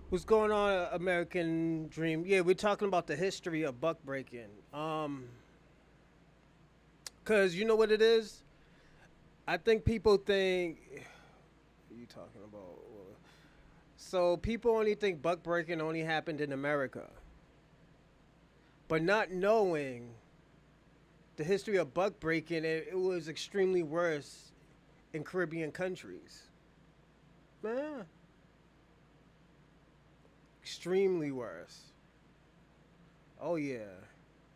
What's going on, American Dream? Yeah, we're talking about the history of buck breaking. Cause you know what it is. I think people think. What are you talking about? So people only think buck breaking only happened in America, but not knowing the history of buck breaking, it was extremely worse in Caribbean countries. Man, extremely worse. Oh yeah.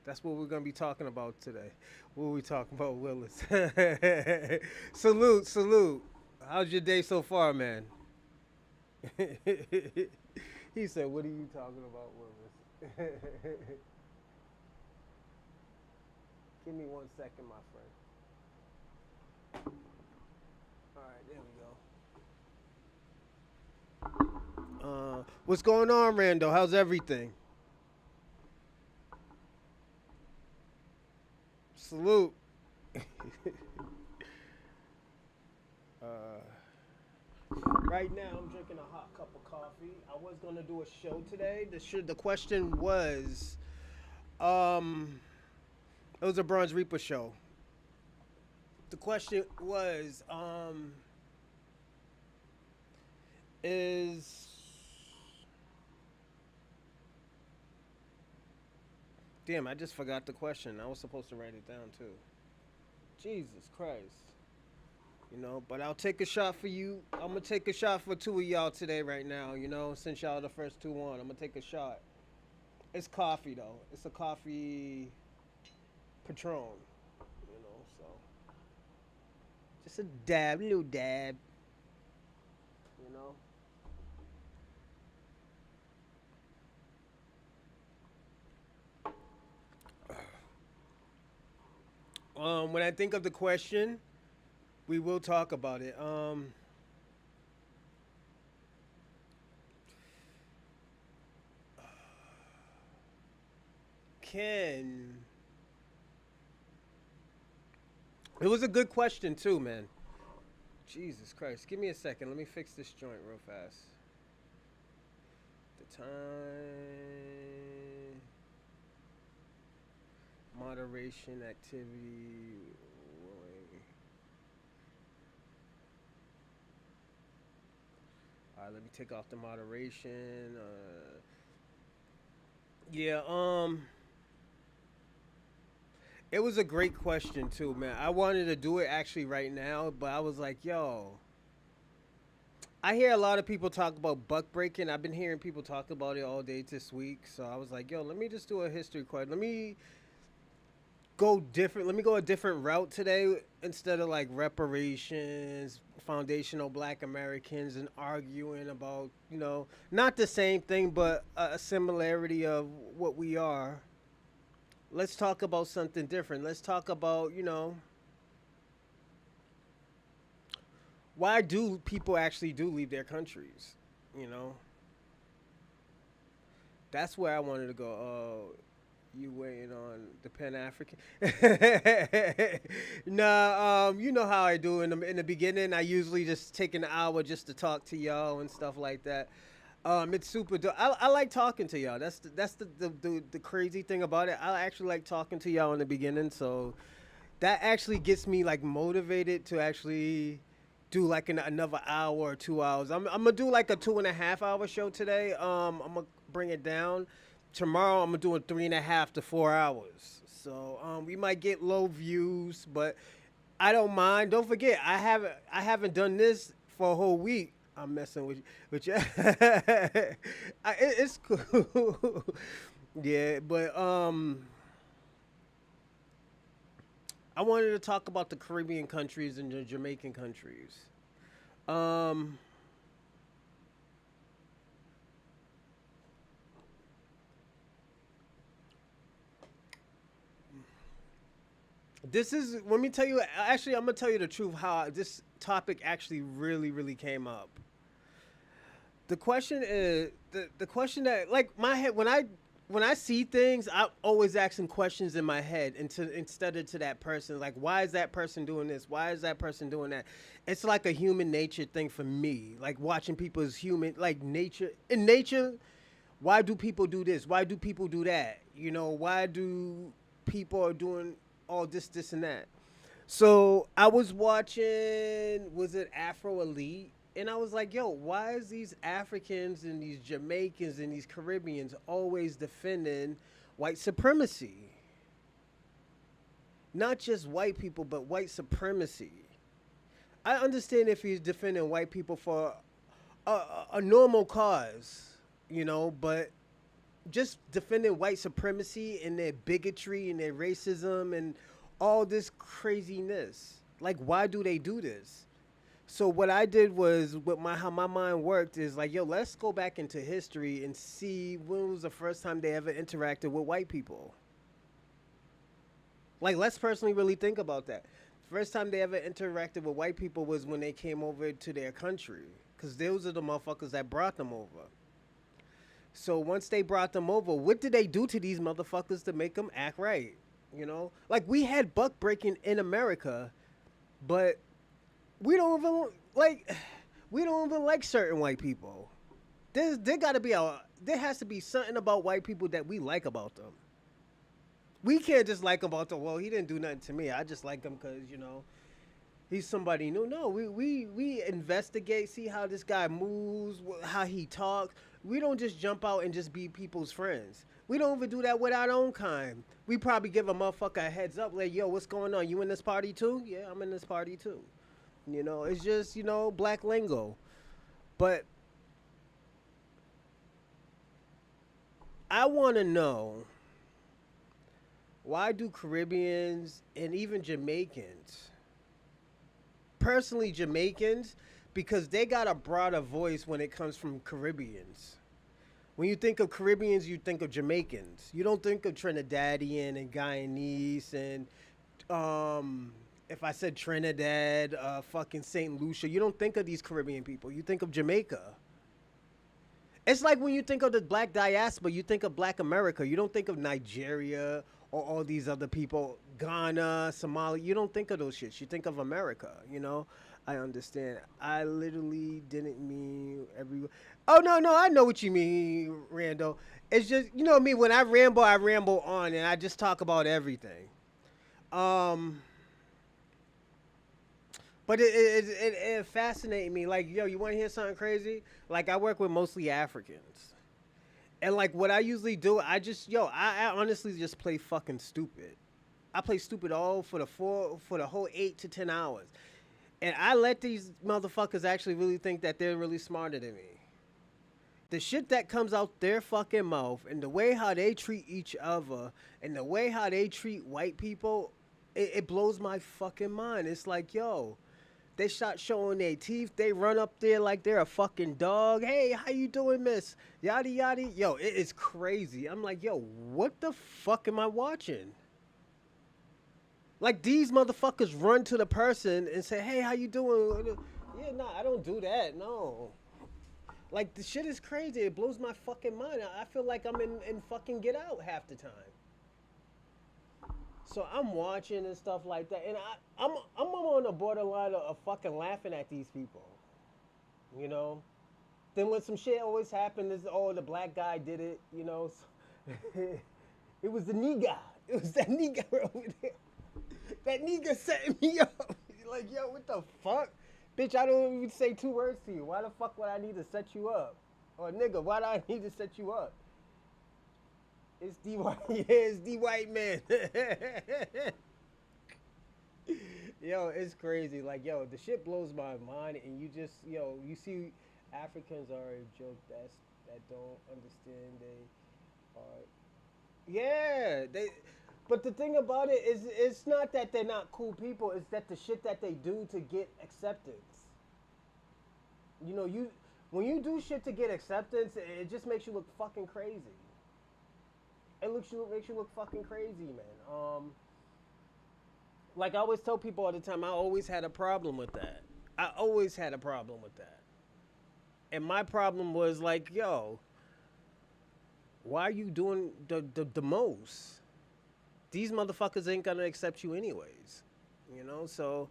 That's what we're gonna be talking about today. What are we talking about, Willis? Salute, salute. How's your day so far, man? He said, "What are you talking about, Willis?" Give me 1 second, my friend. All right, there we go. What's going on, Rando? How's everything? Salute. Uh, right now, I'm drinking a hot cup of coffee. I was gonna do a show today. The question was, um, it was a Bronze Reaper show. The question was, is damn, I just forgot the question. I was supposed to write it down too. Jesus Christ. But I'll take a shot for you. I'm gonna take a shot for two of y'all today, right now. Since y'all the first two on, I'm gonna take a shot. It's coffee though. It's a coffee Patron. So just a dab, little dab. You know. When I think of the question, we will talk about it. Can It was a good question too, man. Jesus Christ. Give me a second. Let me fix this joint real fast. The time, moderation, activity. All right, let me take off the moderation. Yeah. It was a great question too, man. I wanted to do it actually right now, but I was like, yo, I hear a lot of people talk about buck breaking. I've been hearing people talk about it all day this week. So I was like, yo, let me just do a history question. Let me go different. Let me go a different route today instead of like reparations, foundational black Americans, and arguing about, not the same thing, but a similarity of what we are. Let's talk about something different. Let's talk about, why do people actually do leave their countries? You know, that's where I wanted to go. You weighing on the Pan African? Nah, you know how I do in the beginning. I usually just take an hour just to talk to y'all and stuff like that. It's super dope. I like talking to y'all. That's the crazy thing about it. I actually like talking to y'all in the beginning, so that actually gets me like motivated to actually do like another hour or 2 hours. I'm gonna do like a 2.5 hour show today. I'm gonna bring it down. Tomorrow I'm gonna do a 3.5 to 4 hours. So we might get low views, but I don't mind. Don't forget, I haven't done this for a whole week. I'm messing with you. It's cool. Yeah, but I wanted to talk about the Caribbean countries and the Jamaican countries. Um, this is let me tell you. Actually, I'm gonna tell you the truth. How this topic actually really, really came up. The question is the question that like my head when I when I see things, I'm always asking questions in my head instead of to that person. Like, why is that person doing this? Why is that person doing that? It's like a human nature thing for me. Like watching people's human, like nature. In nature, why do people do this? Why do people do that? You know, why do people are doing all this, and that? So I was watching, was it Afro Elite? And I was like, yo, why is these Africans and these Jamaicans and these Caribbeans always defending white supremacy? Not just white people, but white supremacy. I understand if he's defending white people for a normal cause, you know, but just defending white supremacy and their bigotry and their racism and all this craziness. Like, why do they do this? So what I did was, with my how my mind worked is like, yo, let's go back into history and see when was the first time they ever interacted with white people. Like, let's personally really think about that. First time they ever interacted with white people was when they came over to their country, because those are the motherfuckers that brought them over. So once they brought them over, what did they do to these motherfuckers to make them act right? You know, like we had buck breaking in America, but we don't even like we don't even like certain white people. There has to be something about white people that we like about them. We can't just like him about the, well, he didn't do nothing to me. I just like him because, you know, he's somebody new. No, we investigate, see how this guy moves, how he talks. We don't just jump out and just be people's friends. We don't even do that with our own kind. We probably give a motherfucker a heads up, like, yo, what's going on? You in this party too? Yeah, I'm in this party too. You know, it's just, you know, black lingo. But I want to know, why do Caribbeans and even Jamaicans, personally Jamaicans, because they got a broader voice when it comes from Caribbeans. When you think of Caribbeans, you think of Jamaicans. You don't think of Trinidadian and Guyanese and if I said Trinidad, fucking St. Lucia, you don't think of these Caribbean people. You think of Jamaica. It's like when you think of the black diaspora, you think of black America. You don't think of Nigeria or all these other people, Ghana, Somalia. You don't think of those shits. You think of America, you know? I understand. I literally didn't mean every. Oh, no, no, I know what you mean, Rando. It's just, you know me, when I ramble on, and I just talk about everything. Um, but it fascinates me. Like, yo, you want to hear something crazy? Like, I work with mostly Africans. And, like, what I usually do, I honestly just play fucking stupid. I play stupid all for the whole 8 to 10 hours. And I let these motherfuckers actually really think that they're really smarter than me. The shit that comes out their fucking mouth and the way how they treat each other and the way how they treat white people, it blows my fucking mind. It's like, yo, they start showing their teeth. They run up there like they're a fucking dog. Hey, how you doing, miss? Yada, yada. Yo, it is crazy. I'm like, yo, what the fuck am I watching? Like, these motherfuckers run to the person and say, hey, how you doing? Yeah, nah, I don't do that, no. Like, the shit is crazy. It blows my fucking mind. I feel like I'm in fucking Get Out half the time. So I'm watching and stuff like that, and I'm on the borderline of fucking laughing at these people, you know. Then when some shit always happens, is oh, the black guy did it, you know. It was the nigga. It was that nigga over there. That nigga set me up. Like, yo, what the fuck? Bitch, I don't even say 2 words to you. Why the fuck would I need to set you up? Or nigga, why do I need to set you up? It's the white, yeah, it's the white man. Yo, it's crazy. Like, yo, the shit blows my mind, and you just, yo, you see, Africans are a joke that don't understand. They are, yeah, they. But the thing about it is, it's not that they're not cool people. It's that the shit that they do to get acceptance. You know, when you do shit to get acceptance, it just makes you look fucking crazy. Makes you look fucking crazy, man. Like I always tell people all the time, I always had a problem with that. I always had a problem with that. And my problem was like, yo, Why are you doing the most? These motherfuckers ain't gonna accept you anyways. You know, so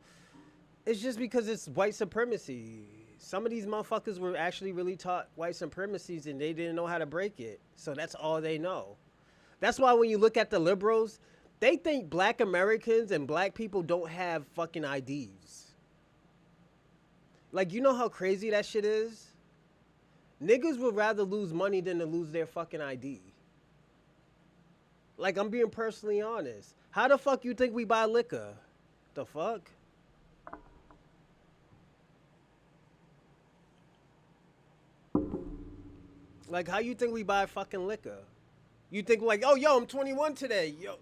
it's just because it's white supremacy. Some of these motherfuckers were actually really taught white supremacies and they didn't know how to break it. So that's all they know. That's why when you look at the liberals, they think black Americans and black people don't have fucking IDs. Like, you know how crazy that shit is? Niggas would rather lose money than to lose their fucking ID. Like, I'm being personally honest. How the fuck you think we buy liquor? The fuck? Like, how you think we buy fucking liquor? You think like, oh, yo, I'm 21 today. Yo,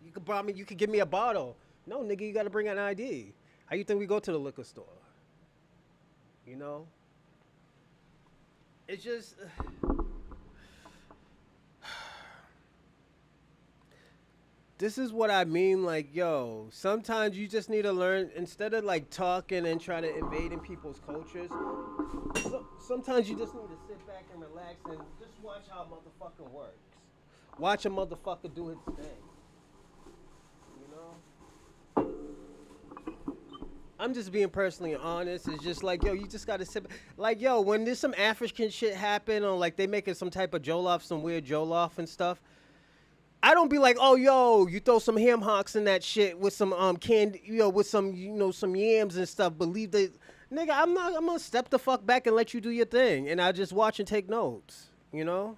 you could buy me, you could give me a bottle. No, nigga, you gotta bring an ID. How you think we go to the liquor store? You know? It's just, this is what I mean. Like, yo, sometimes you just need to learn instead of like talking and trying to invade in people's cultures. Sometimes you just need to sit back and relax and just watch how a motherfucker works. Watch a motherfucker do his thing. You know? I'm just being personally honest. It's just like, yo, you just gotta sit. Like, yo, when there's some African shit happen, or like they making some type of jollof, some weird jollof and stuff, I don't be like, oh, yo, you throw some ham hocks in that shit with some candy, you know, with some, you know, some yams and stuff. Believe that, nigga. I'm not. I'm gonna step the fuck back and let you do your thing, and I just watch and take notes. You know.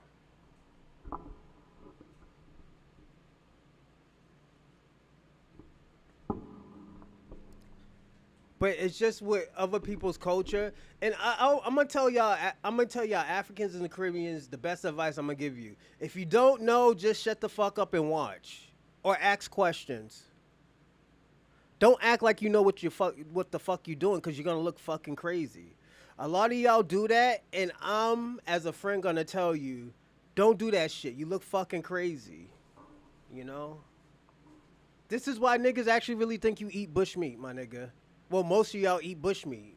But it's just with other people's culture, and I'm gonna tell y'all. I'm gonna tell y'all, Africans and the Caribbeans, the best advice I'm gonna give you. If you don't know, just shut the fuck up and watch, or ask questions. Don't act like you know what the fuck you doing, cause you're gonna look fucking crazy. A lot of y'all do that, and I'm as a friend gonna tell you, don't do that shit. You look fucking crazy. You know. This is why niggas actually really think you eat bushmeat, my nigga. Well, most of y'all eat bushmeat.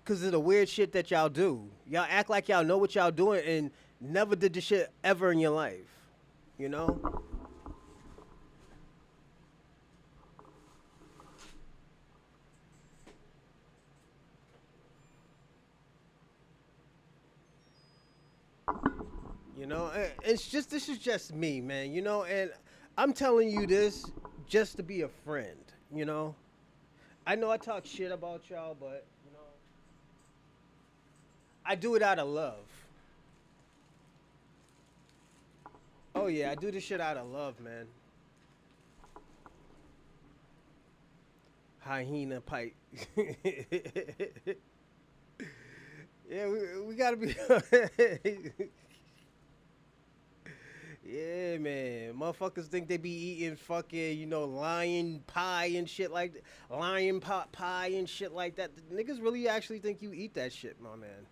Cause of the weird shit that y'all do. Y'all act like y'all know what y'all doing and never did the shit ever in your life. You know? You know, it's just this is just me, man. You know, and I'm telling you this just to be a friend. You know, I know I talk shit about y'all, but you know, I do it out of love. Oh yeah, I do this shit out of love, man. Hyena pipe. Yeah, we gotta be. Yeah, man. Motherfuckers think they be eating fucking, you know, lion pie and shit like that. Lion pot pie and shit like that. Niggas really actually think you eat that shit, my man.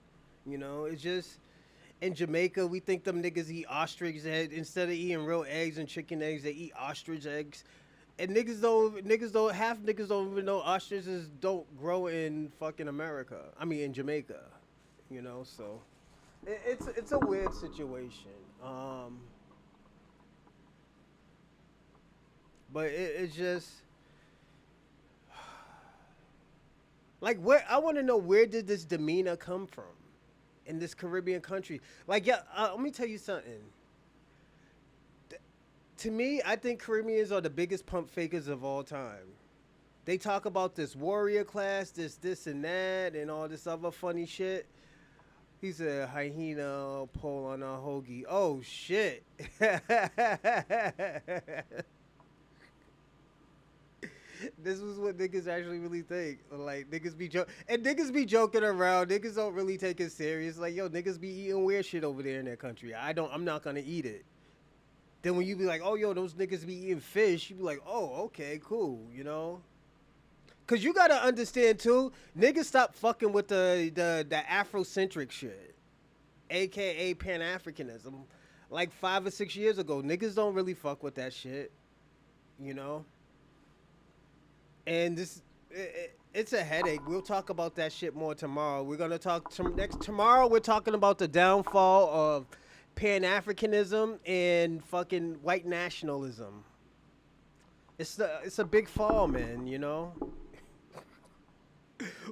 You know, it's just in Jamaica we think them niggas eat ostrich head instead of eating real eggs and chicken eggs. They eat ostrich eggs, and niggas don't half niggas don't even know ostriches don't grow in fucking America. I mean in Jamaica. You know, so it's a weird situation. But it's just like where I want to know where did this demeanor come from in this Caribbean country? Like, yeah, let me tell you something. To me, I think Caribbeans are the biggest pump fakers of all time. They talk about this warrior class, this and that, and all this other funny shit. He said hyena pole on a hoagie. Oh shit. This was what niggas actually really think. Like niggas be joking and niggas be joking around. Niggas don't really take it serious. Like yo, niggas be eating weird shit over there in that country. I'm not gonna eat it. Then when you be like, oh yo, those niggas be eating fish, you be like, oh okay, cool, you know. Cause you gotta understand too, niggas stop fucking with the Afrocentric shit, aka Pan Africanism, like 5 or 6 years ago. Niggas don't really fuck with that shit, you know. And it's a headache. We'll talk about that shit more tomorrow. We're gonna talk next tomorrow. We're talking about the downfall of Pan-Africanism and fucking white nationalism. It's a big fall, man, you know?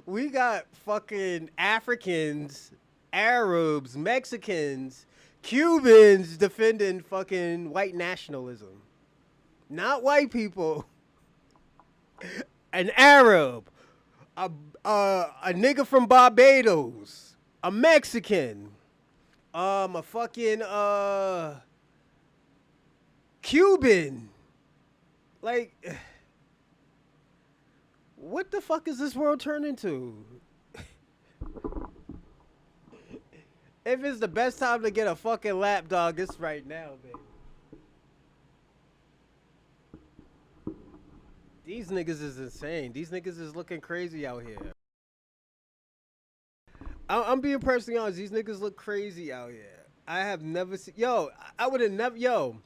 We got fucking Africans, Arabs, Mexicans, Cubans defending fucking white nationalism. Not white people. An Arab, a a nigga from Barbados, a Mexican, a fucking Cuban. Like, what the fuck is this world turned into? If it's the best time to get a fucking lap dog, it's right now, baby. These niggas is insane. These niggas is looking crazy out here. I'm being personally honest. These niggas look crazy out here. I have never seen. Yo, I would have never. Yo,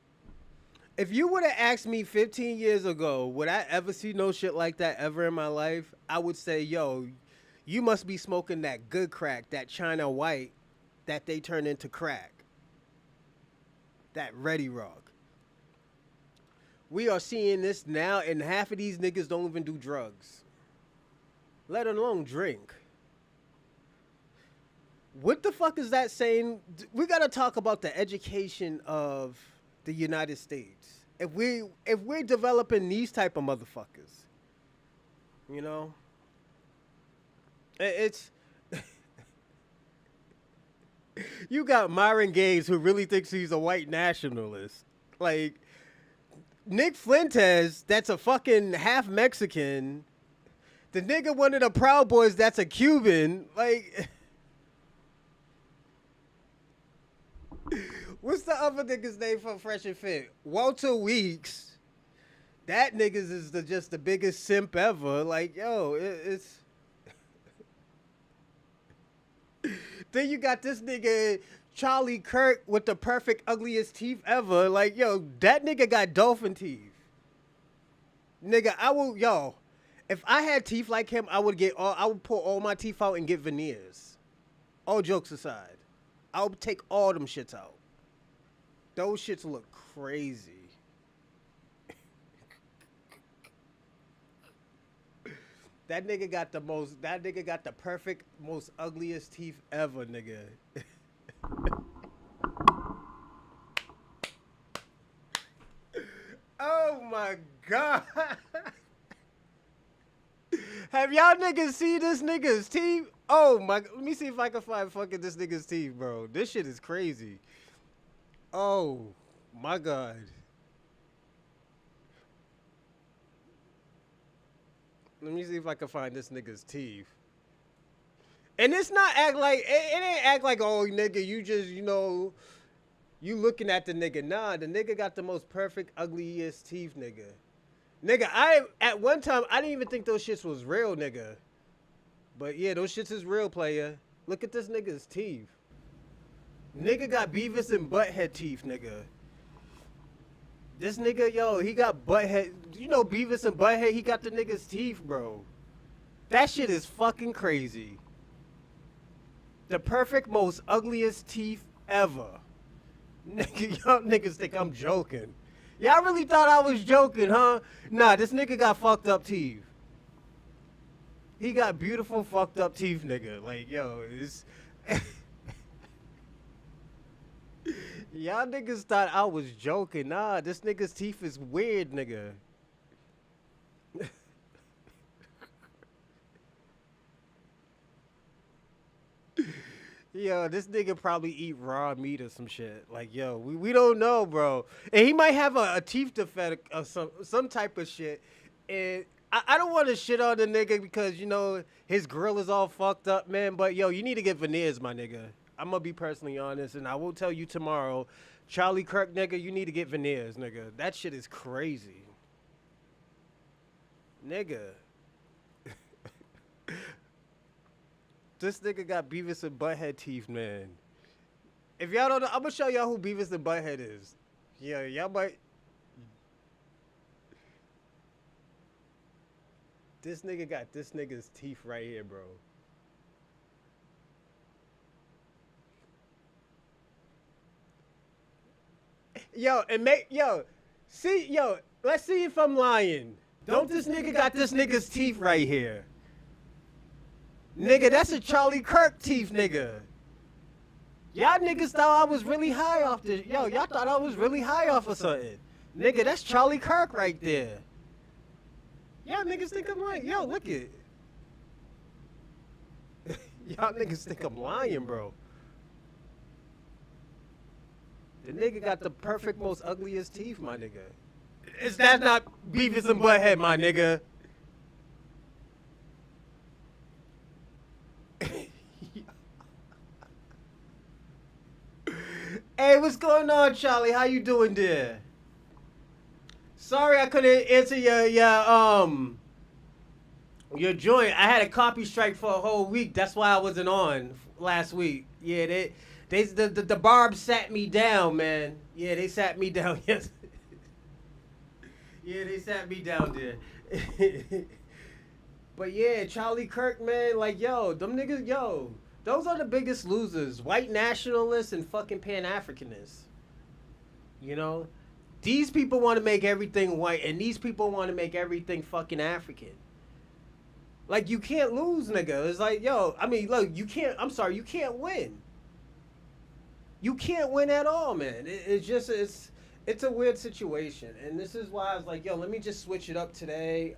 if you would have asked me 15 years ago, would I ever see no shit like that ever in my life? I would say, yo, you must be smoking that good crack, that China white, that they turn into crack. That Ready Rock. We are seeing this now, and half of these niggas don't even do drugs, let alone drink. What the fuck is that saying? We gotta talk about the education of the United States. If we're developing these type of motherfuckers, you know, it's you got Myron Gaines who really thinks he's a white nationalist, like Nick Fuentes, that's a fucking half Mexican. The nigga one of the Proud Boys, that's a Cuban, like. What's the other nigga's name from Fresh and Fit? Walter Weeks. That niggas is just the biggest simp ever. Like, yo, it's. Then you got this nigga Charlie Kirk with the perfect ugliest teeth ever. Like, yo, that nigga got dolphin teeth. Nigga, if I had teeth like him, I would pull all my teeth out and get veneers. All jokes aside, I would take all them shits out. Those shits look crazy. That nigga got the perfect, most ugliest teeth ever, nigga. Oh my god. Have y'all niggas seen this nigga's teeth? Oh my, let me see if I can find fucking this nigga's teeth, bro. This shit is crazy. Oh my god. Let me see if I can find this nigga's teeth. And it's not act like it ain't act like, oh nigga, you just, you looking at the nigga. Nah, the nigga got the most perfect ugliest teeth, nigga. Nigga, at one time I didn't even think those shits was real, nigga. But yeah, those shits is real, player. Look at this nigga's teeth. Nigga got Beavis and Butthead teeth, nigga. This nigga, yo, he got Butthead. You know Beavis and Butthead, he got the nigga's teeth, bro. That shit is fucking crazy. The perfect, most ugliest teeth ever. Nigga, y'all niggas think I'm joking. Y'all really thought I was joking, huh? Nah, this nigga got fucked up teeth. He got beautiful fucked up teeth, nigga. Like, yo, it's... Y'all niggas thought I was joking. Nah, this nigga's teeth is weird, nigga. Yo, this nigga probably eat raw meat or some shit. Like, yo, we don't know, bro. And he might have a teeth defect or some type of shit. And I don't want to shit on the nigga because, his grill is all fucked up, man. But, yo, you need to get veneers, my nigga. I'm going to be personally honest, and I will tell you tomorrow, Charlie Kirk, nigga, you need to get veneers, nigga. That shit is crazy. Nigga. This nigga got Beavis and Butthead teeth, man. If y'all don't know, I'm going to show y'all who Beavis and Butthead is. Yeah, y'all might... This nigga got this nigga's teeth right here, bro. Yo, and make yo, see yo. Let's see if I'm lying. Don't this nigga got this nigga's teeth right here? Nigga, that's a Charlie Kirk teeth, nigga. Y'all niggas thought I was really high off this. Yo, y'all thought I was really high off of something. Nigga, that's Charlie Kirk right there. Y'all niggas think I'm lying. Yo, look it. Y'all niggas think I'm lying, bro. The nigga got the perfect, most ugliest teeth, my nigga. Is that not Beavis and Butthead, my nigga? Hey, what's going on, Charlie? How you doing there? Sorry I couldn't answer your joint. I had a copy strike for a whole week. That's why I wasn't on last week. Yeah, the Barb sat me down, man. Yeah, they sat me down. Yes. Yeah, they sat me down there. But yeah, Charlie Kirk, man, like, yo, them niggas, yo, those are the biggest losers. White nationalists and fucking Pan-Africanists. You know? These people want to make everything white, and these people want to make everything fucking African. Like, you can't lose, nigga. It's like, yo, I mean, look, you can't, I'm sorry, you can't win. You can't win at all, man. It's a weird situation. And this is why I was like, yo, let me just switch it up today.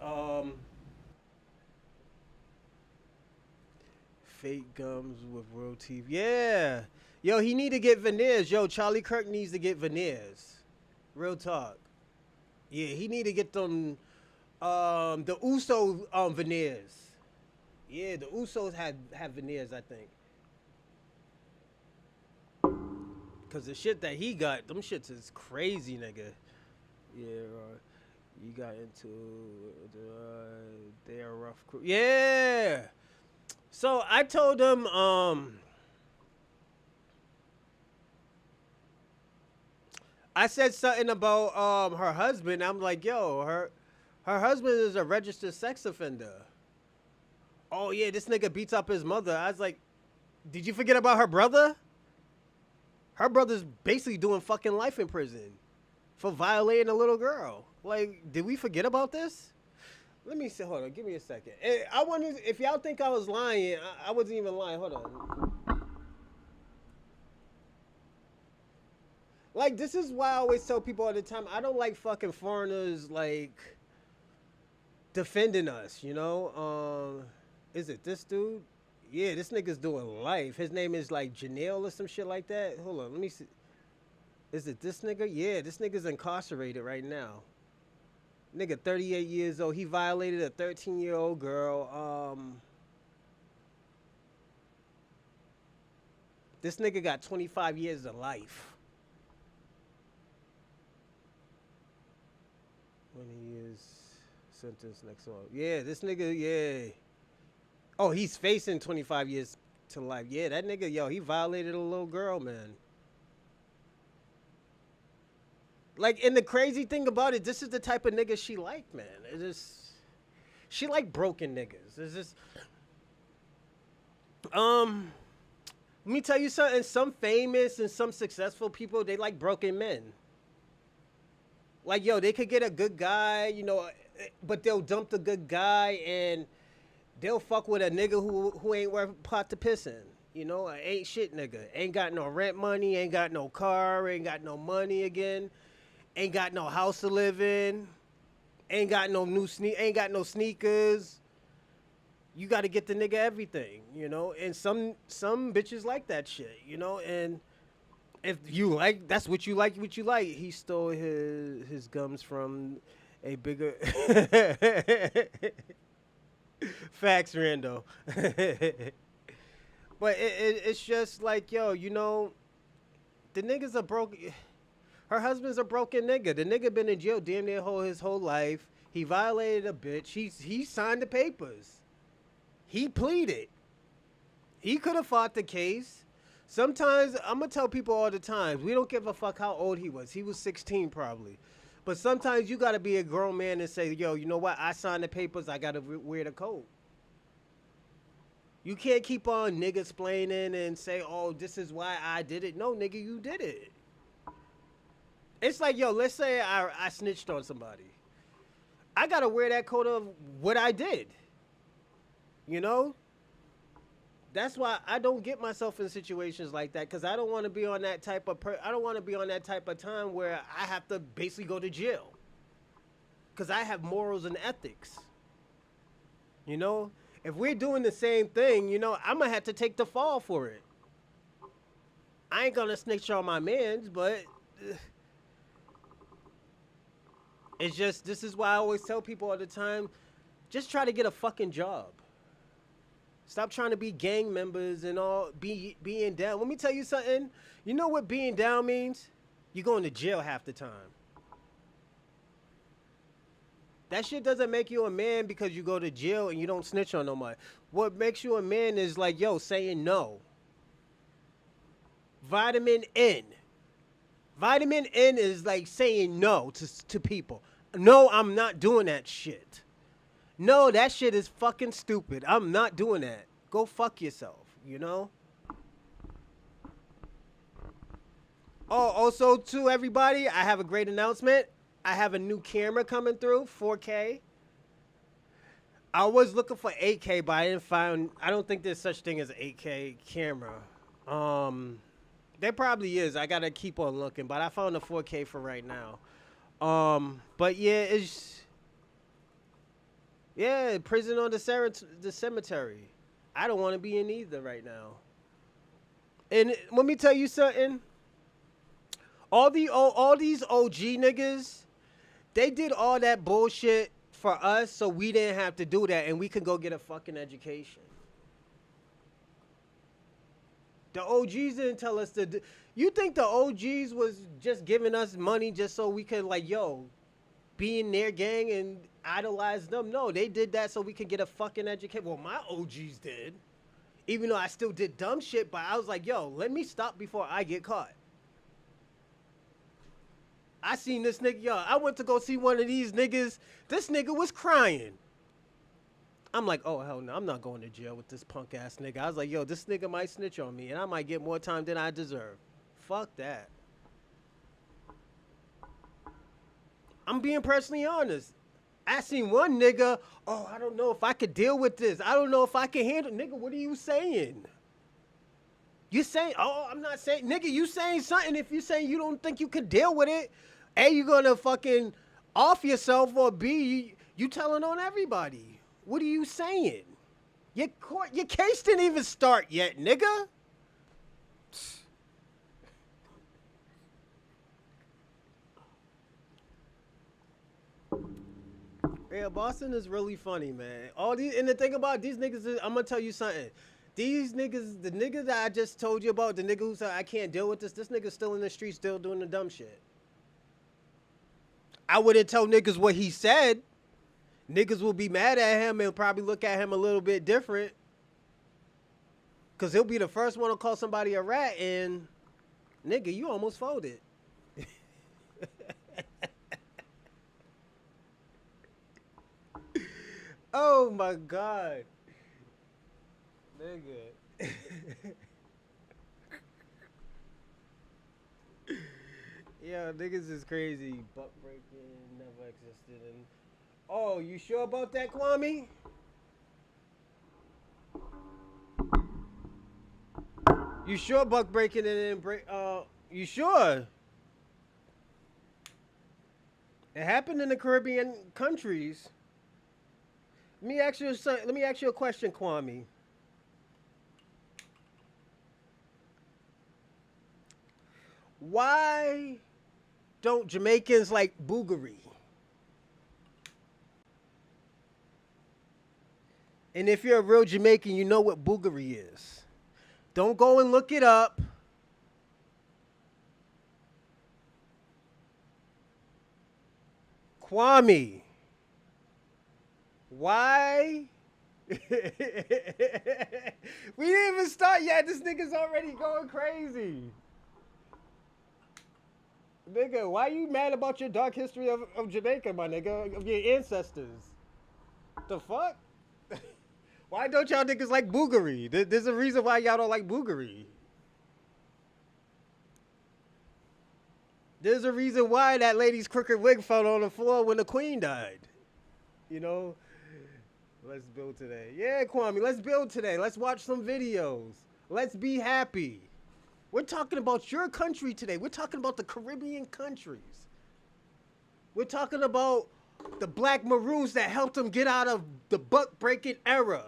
Fake gums with real teeth. Yeah. Yo, he need to get veneers. Yo, Charlie Kirk needs to get veneers. Real talk. Yeah, he need to get them the Uso veneers. Yeah, the Usos have veneers, I think. Cause the shit that he got, them shits is crazy, nigga. Yeah, you got into they're a rough crew. Yeah. So I told him, I said something about her husband. I'm like, yo, her husband is a registered sex offender. Oh yeah, this nigga beats up his mother. I was like, did you forget about her brother? Her brother's basically doing fucking life in prison for violating a little girl. Like, did we forget about this? Let me see. Hold on. Give me a second. I wonder if y'all think I was lying. I wasn't even lying. Hold on. Like, this is why I always tell people all the time, I don't like fucking foreigners, like, defending us, you know? Is it this dude? Yeah, this nigga's doing life. His name is, like, Janelle or some shit like that. Hold on. Let me see. Is it this nigga? Yeah, this nigga's incarcerated right now. Nigga, 38 years old. He violated a 13-year-old girl. This nigga got 25 years of life. 20 years sentence next month. Yeah, this nigga, yeah. Oh, he's facing 25 years to life. Yeah, that nigga, yo, he violated a little girl, man. Like, and the crazy thing about it, this is the type of nigga she like, man. It just, she like broken niggas. It's just, let me tell you something. Some famous and some successful people, they like broken men. Like, yo, they could get a good guy, you know, but they'll dump the good guy and they'll fuck with a nigga who ain't worth a pot to piss in. You know, ain't shit nigga. Ain't got no rent money, ain't got no car, ain't got no money again, ain't got no house to live in, ain't got no ain't got no sneakers. You got to get the nigga everything, you know? And some bitches like that shit, you know? And if you like, that's what you like, what you like. He stole his gums from a bigger facts, Rando. But it's just like, yo, you know, the niggas are broke. Her husband's a broken nigga. The nigga been in jail damn near his whole life. He violated a bitch. He signed the papers. He pleaded. He could have fought the case. Sometimes, I'm going to tell people all the time, we don't give a fuck how old he was. He was 16 probably. But sometimes you got to be a grown man and say, yo, you know what? I signed the papers. I got to wear the coat. You can't keep on nigga explaining and say, oh, this is why I did it. No, nigga, you did it. It's like, yo, let's say I snitched on somebody. I gotta wear that coat of what I did. You know, that's why I don't get myself in situations like that because I don't want to be on that type of I don't want to be on that type of time where I have to basically go to jail because I have morals and ethics. You know, if we're doing the same thing, you know, I'm gonna have to take the fall for it. I ain't gonna snitch on my mans, but it's just this is why I always tell people all the time, just try to get a fucking job. Stop trying to be gang members and all being down. Let me tell you something. You know what being down means? You're going to jail half the time. That shit doesn't make you a man because you go to jail and you don't snitch on nobody. What makes you a man is like, yo, saying no. Vitamin N. Vitamin N is like saying no to people. No, I'm not doing that shit. No, that shit is fucking stupid. I'm not doing that. Go fuck yourself, you know? Oh, also, to everybody, I have a great announcement. I have a new camera coming through, 4K. I was looking for 8K, but I don't think there's such thing as an 8K camera. There probably is. I gotta keep on looking, but I found a 4K for right now. But yeah, prison on the cemetery. I don't want to be in either right now. And let me tell you something. All these OG niggas, they did all that bullshit for us so we didn't have to do that and we could go get a fucking education. The OGs didn't tell us to do. You think the OGs was just giving us money just so we could like, yo, be in their gang and idolize them? No, they did that so we could get a fucking education. Well, my OGs did. Even though I still did dumb shit, but I was like, yo, let me stop before I get caught. I seen this nigga, yo, I went to go see one of these niggas. This nigga was crying. I'm like, oh, hell no, I'm not going to jail with this punk ass nigga. I was like, yo, this nigga might snitch on me and I might get more time than I deserve. Fuck that. I'm being personally honest. I seen one nigga, oh, I don't know if I could deal with this. I don't know if I can handle. Nigga, what are you saying? You saying, oh, I'm not saying, nigga, you saying something if you saying you don't think you could deal with it. A, you gonna fucking off yourself, or B, you telling on everybody. What are you saying? Your case didn't even start yet, nigga. Yeah, Boston is really funny, man. And the thing about these niggas is, I'm gonna tell you something. These niggas, the nigga that I just told you about, the nigga who said I can't deal with this nigga's still in the street, still doing the dumb shit. I wouldn't tell niggas what he said. Niggas will be mad at him and probably look at him a little bit different. Cause he'll be the first one to call somebody a rat and, nigga, you almost folded. Oh my God. Nigga. Yeah, niggas is crazy. Buck breaking never existed. And oh, you sure about that, Kwame? You sure buck breaking and then break? You sure? It happened in the Caribbean countries. Let me ask you a question, Kwame. Why don't Jamaicans like boogery? And if you're a real Jamaican, you know what boogery is. Don't go and look it up. Kwame. Why? We didn't even start yet. This nigga's already going crazy. Nigga, why you mad about your dark history of Jamaica, my nigga? Of your ancestors? The fuck? Why don't y'all niggas like boogery? There's a reason why y'all don't like boogery. There's a reason why that lady's crooked wig fell on the floor when the queen died. You know, let's build today. Yeah, Kwame, let's build today. Let's watch some videos. Let's be happy. We're talking about your country today. We're talking about the Caribbean countries. We're talking about the black maroons that helped them get out of the buck breaking era.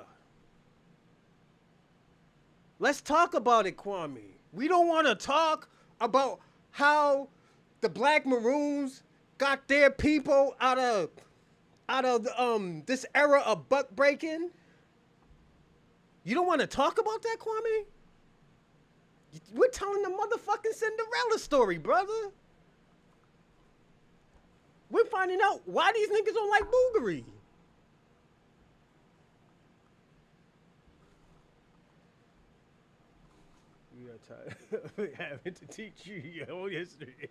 Let's talk about it, Kwame. We don't want to talk about how the black maroons got their people out of this era of buck breaking. You don't want to talk about that, Kwame? We're telling the motherfucking Cinderella story, brother. We're finding out why these niggas don't like boogery. We are tired of having to teach you your own history.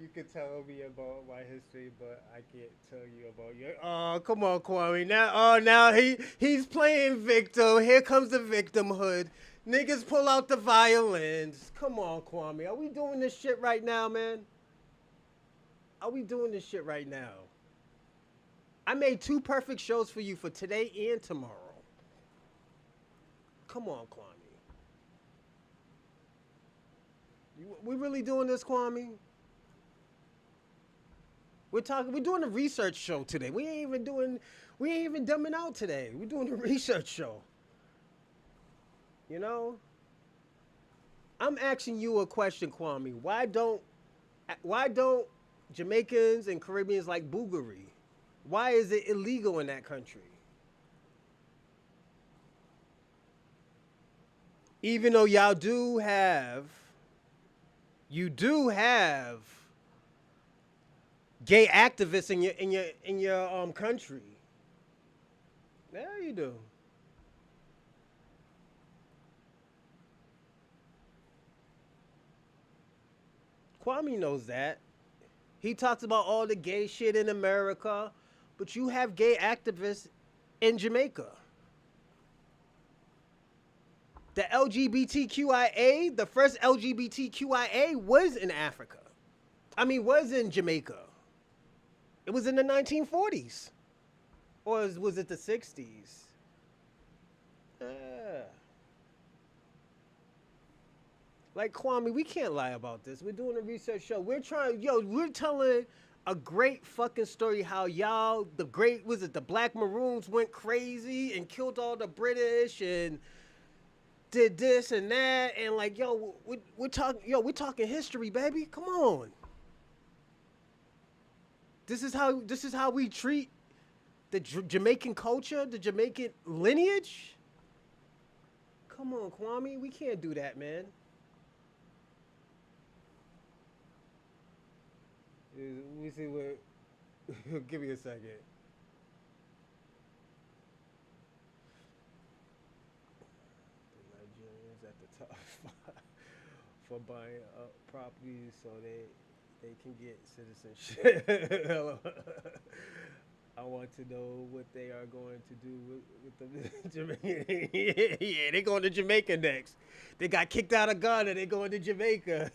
You can tell me about my history, but I can't tell you about your. Oh, come on, Kwame. Now he's playing victim. Here comes the victimhood. Niggas pull out the violins. Come on, Kwame. Are we doing this shit right now, man? Are we doing this shit right now? I made 2 perfect shows for you for today and tomorrow. Come on, Kwame. We really doing this, Kwame? We're doing a research show today. We ain't even dumbing out today. We're doing a research show. You know? I'm asking you a question, Kwame. Why don't Jamaicans and Caribbeans like boogery? Why is it illegal in that country? Even though you do have gay activists in your country. Yeah, you do. Kwame knows that. He talks about all the gay shit in America, but you have gay activists in Jamaica. The LGBTQIA, the first LGBTQIA was in Africa. Was in Jamaica. It was in the 1940s. Or was it the 60s? Like, Kwame, we can't lie about this. We're doing a research show. We're telling a great fucking story how the Black Maroons went crazy and killed all the British and did this and that. And like, we're talking history, baby. Come on. This is how we treat the Jamaican culture, the Jamaican lineage. Come on, Kwame. We can't do that, man. We see what. Give me a second. The Nigerians at the top for buying up properties so they can get citizenship. I want to know what they are going to do with the Jamaican. Yeah, they going to Jamaica next. They got kicked out of Ghana. They going to Jamaica.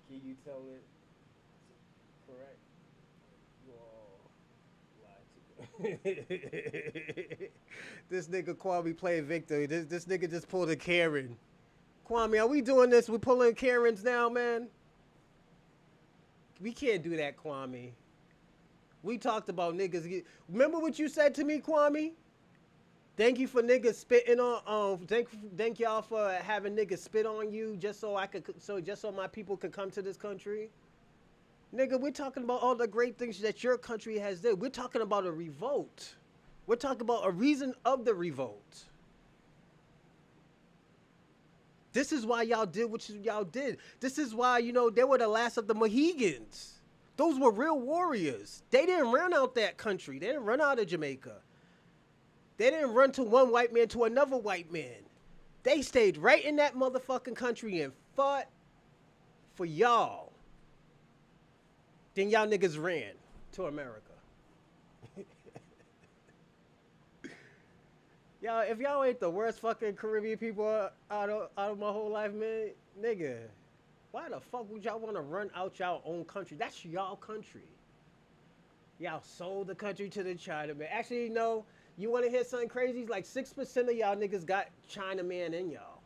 Can you tell it correct? Whoa, lied to This nigga Kwame playing victim. This nigga just pulled a Karen. Kwame, are we doing this? We pulling Karens now, man? We can't do that, Kwame. We talked about niggas. Remember what you said to me, Kwame? Thank you for niggas spitting on. Thank y'all for having niggas spit on you just so my people could come to this country. Nigga, we're talking about all the great things that your country has done. We're talking about a revolt. We're talking about a reason of the revolt. This is why y'all did what y'all did. This is why, they were the last of the Mohegans. Those were real warriors. They didn't run out that country. They didn't run out of Jamaica. They didn't run to one white man to another white man. They stayed right in that motherfucking country and fought for y'all. Then y'all niggas ran to America. Y'all, if y'all ain't the worst fucking Caribbean people out of my whole life, man, nigga, why the fuck would y'all want to run out y'all own country? That's y'all country. Y'all sold the country to the Chinaman. Actually, no. You want to hear something crazy? Like 6% of y'all niggas got Chinaman in y'all.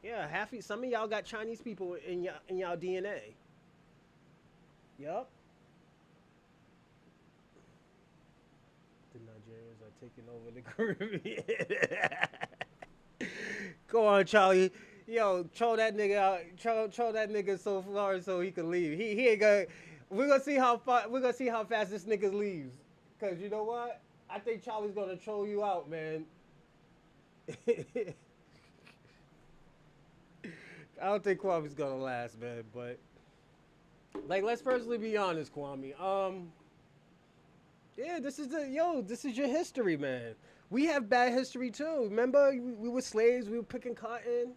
Yeah, some of y'all got Chinese people in y'all DNA. Yup. The Nigerians are taking over the Caribbean. Go on, Charlie. Yo, troll that nigga out. Troll that nigga so far so he can leave. He ain't gonna. We're gonna see how far. We're gonna see how fast this nigga leaves. Cause you know what? I think Charlie's gonna troll you out, man. I don't think Kwame's gonna last, man. But like, let's personally be honest, Kwame. Yeah, this is your history, man. We have bad history too. Remember, we were slaves. We were picking cotton.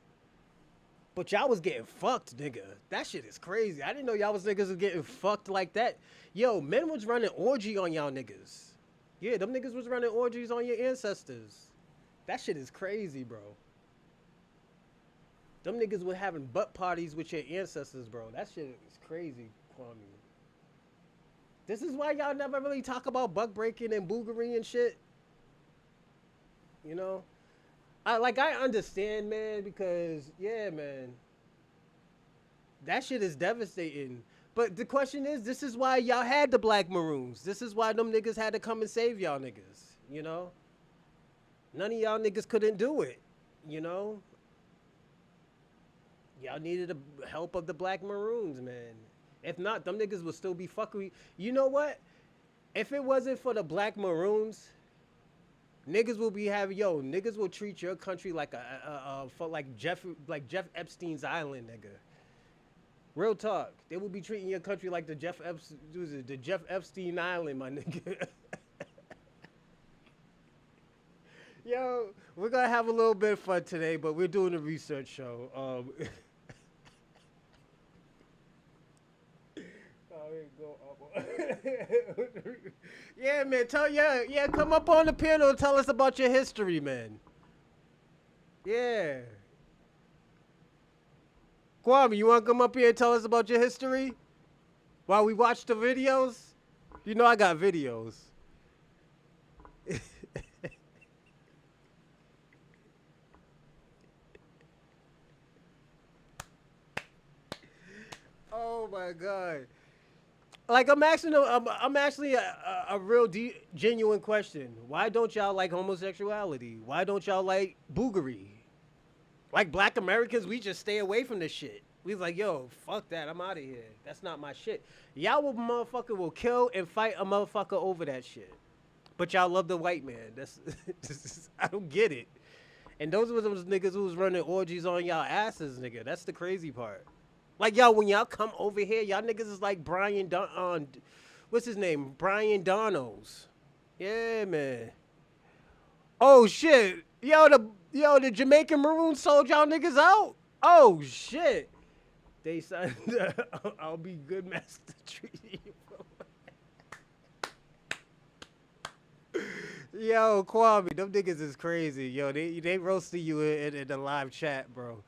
But y'all was getting fucked, nigga. That shit is crazy. I didn't know y'all was getting fucked like that. Yo, men was running orgy on y'all niggas. Yeah, them niggas was running orgies on your ancestors. That shit is crazy, bro. Them niggas were having butt parties with your ancestors, bro. That shit is crazy, Kwame. This is why y'all never really talk about buck breaking and boogery and shit. You know? I understand, man, because yeah, man. That shit is devastating. But the question is, this is why y'all had the black maroons. This is why them niggas had to come and save y'all niggas, you know? None of y'all niggas couldn't do it, you know? Y'all needed the help of the black maroons, man. If not, them niggas would still be fucking. You know what? If it wasn't for the black maroons, niggas will be having niggas will treat your country like like Jeff Epstein's island, nigga. Real talk. They will be treating your country like the Jeff Epstein Island, my nigga. Yo, we're gonna have a little bit of fun today, but we're doing a research show. Yeah, man. Come up on the panel and tell us about your history, man. Yeah. Kwame, you want to come up here and tell us about your history while we watch the videos? You know I got videos. Oh my God. Like I'm actually a real genuine question. Why don't y'all like homosexuality? Why don't y'all like boogery? Like black Americans, we just stay away from this shit. We was like, yo, fuck that. I'm out of here. That's not my shit. Y'all will kill and fight a motherfucker over that shit. But y'all love the white man. I don't get it. And those were those niggas who was running orgies on y'all asses, nigga. That's the crazy part. Like y'all, when y'all come over here, y'all niggas is like what's his name? Brian Donos. Yeah, man. Oh shit. The Jamaican Maroons sold y'all niggas out? Oh shit. They signed I'll be good master treaty. Yo, Kwame, them niggas is crazy. Yo, they roasted you in the live chat, bro.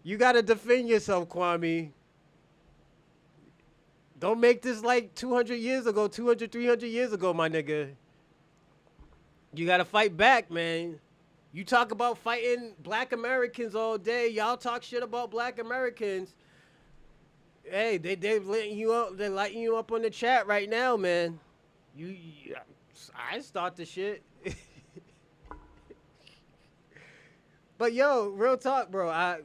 You gotta defend yourself, Kwame. Don't make this like 200 years ago, 200, 300 years ago, my nigga. You gotta fight back, man. You talk about fighting black Americans all day. Y'all talk shit about black Americans. Hey, they lighting you up. They're lighting you up on the chat right now, man. I start the shit. But yo, real talk, bro.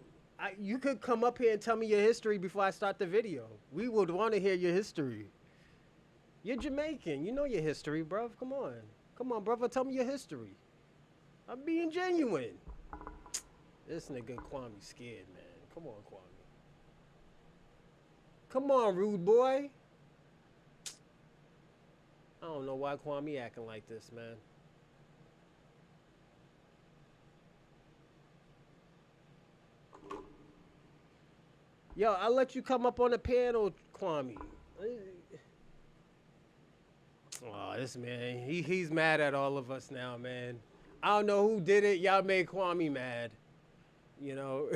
You could come up here and tell me your history before I start the video. We would want to hear your history. You're Jamaican. You know your history, bro. Come on, brother. Tell me your history. I'm being genuine. This nigga Kwame's scared, man. Come on, Kwame. Come on, rude boy. I don't know why Kwame acting like this, man. Yo, I'll let you come up on the panel, Kwame. Oh, this man, he's mad at all of us now, man. I don't know who did it. Y'all made Kwame mad. You know,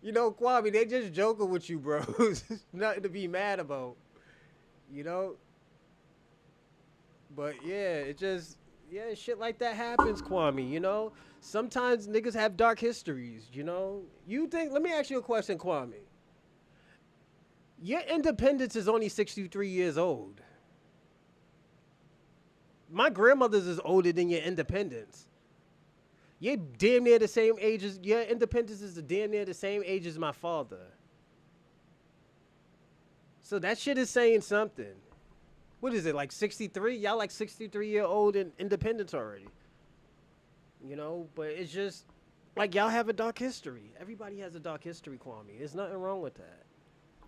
you know, Kwame, they just joking with you, bro. It's nothing to be mad about. You know, but yeah, it just shit like that happens, Kwame. You know, sometimes niggas have dark histories. You know, you think? Let me ask you a question, Kwame. Your independence is only 63 years old. My grandmother's is older than your independence. You're damn near the same age as your independence is the damn near the same age as my father. So that shit is saying something. What is it, like 63? Y'all like 63-year-old in independence already. You know, but it's just like y'all have a dark history. Everybody has a dark history, Kwame. There's nothing wrong with that.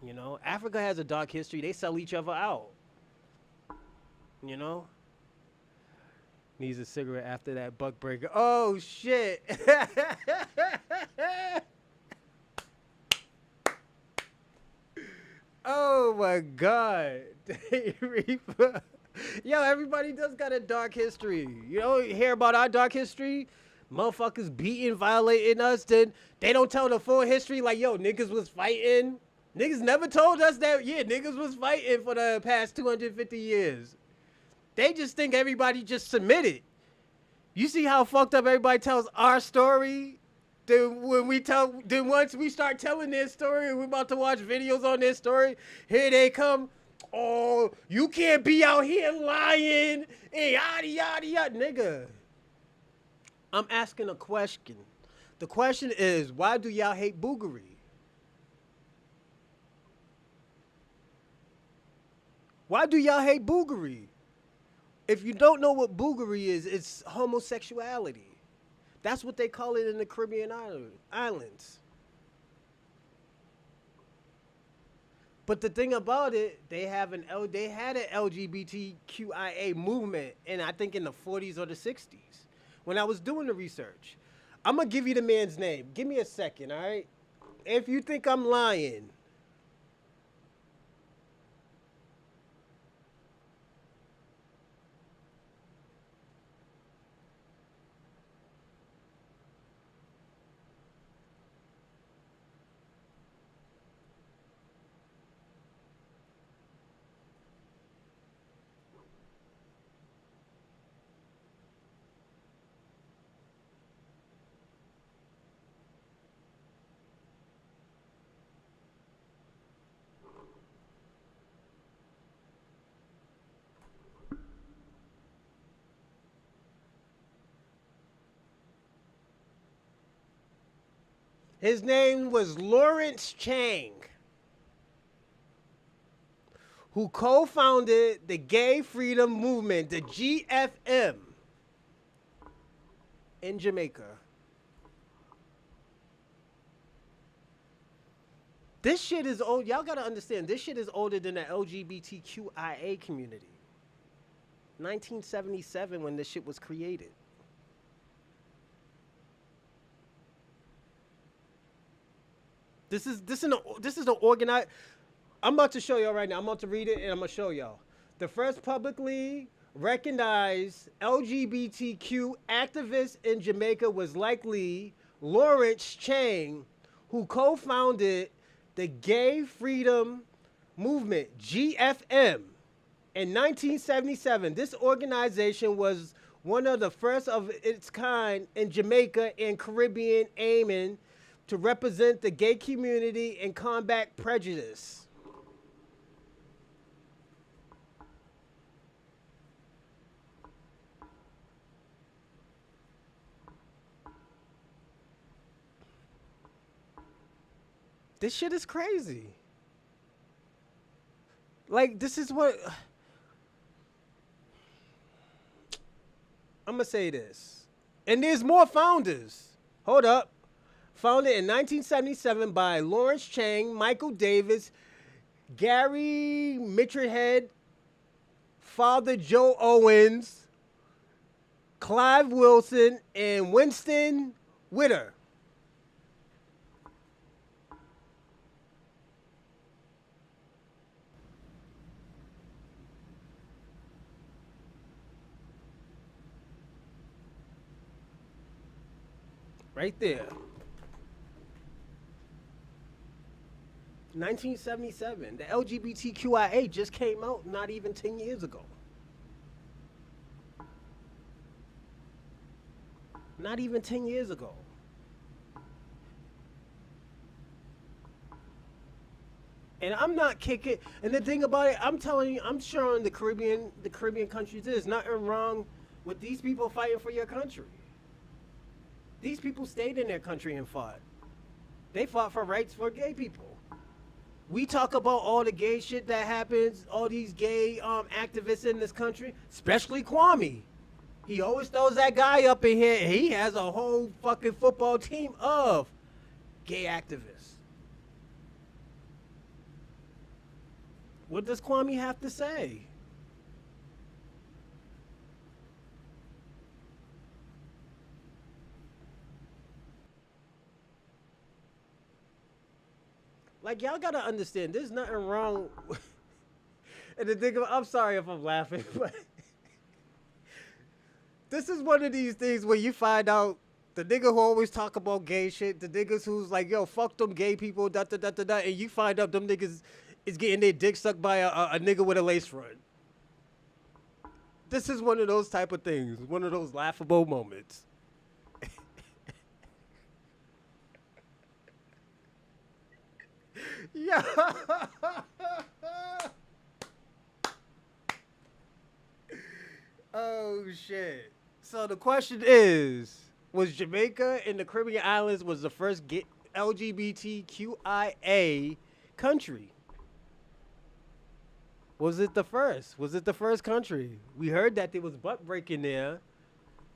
You know, Africa has a dark history. They sell each other out. You know? Needs a cigarette after that buck breaker. Oh, shit. Oh, my God. Reaper. Yo, everybody does got a dark history. You know, you hear about our dark history? Motherfuckers beating, violating us. Then they don't tell the full history. Like, yo, niggas was fighting. Niggas never told us that, yeah, niggas was fighting for the past 250 years. They just think everybody just submitted. You see how fucked up everybody tells our story? Then once we start telling their story and we're about to watch videos on their story, here they come. Oh, you can't be out here lying and yada yada yada, nigga. I'm asking a question. The question is, why do y'all hate Boogery? Why do y'all hate Boogery? If you don't know what Boogery is, it's homosexuality. That's what they call it in the Caribbean islands. But the thing about it, they had an LGBTQIA movement, and I think in the 40s or the 60s. When I was doing the research, I'm gonna give you the man's name. Give me a second, all right? If you think I'm lying, his name was Lawrence Chang, who co-founded the Gay Freedom Movement, the GFM, in Jamaica. This shit is old. Y'all gotta understand, this shit is older than the LGBTQIA community. 1977 when this shit was created. This is the organized. I'm about to show y'all right now. I'm about to read it and I'm gonna show y'all. The first publicly recognized LGBTQ activist in Jamaica was likely Lawrence Chang, who co-founded the Gay Freedom Movement, GFM, in 1977. This organization was one of the first of its kind in Jamaica and Caribbean, aiming to represent the gay community and combat prejudice. This shit is crazy. Like, this is what I'm gonna say this. And there's more founders. Hold up. Founded in 1977 by Lawrence Chang, Michael Davis, Gary Mitcherhead, Father Joe Owens, Clive Wilson, and Winston Witter. Right there. 1977. The LGBTQIA just came out not even 10 years ago. Not even 10 years ago. And I'm not kicking. And the thing about it, I'm telling you, I'm sure in the Caribbean countries, there's nothing wrong with these people fighting for your country. These people stayed in their country and fought. They fought for rights for gay people. We talk about all the gay shit that happens, all these gay activists in this country, especially Kwame. He always throws that guy up in here, and he has a whole fucking football team of gay activists. What does Kwame have to say? Like, y'all gotta understand, there's nothing wrong. And the thing, I'm sorry if I'm laughing, but this is one of these things where you find out the nigga who always talk about gay shit, the niggas who's like, yo, fuck them gay people, da da da da da, and you find out them niggas is getting their dick sucked by a nigga with a lace front. This is one of those type of things, one of those laughable moments. Yeah. Oh shit. So the question is, was Jamaica and the Caribbean islands was the first LGBTQIA country? Was it the first? Was it the first country? We heard that there was butt breaking there.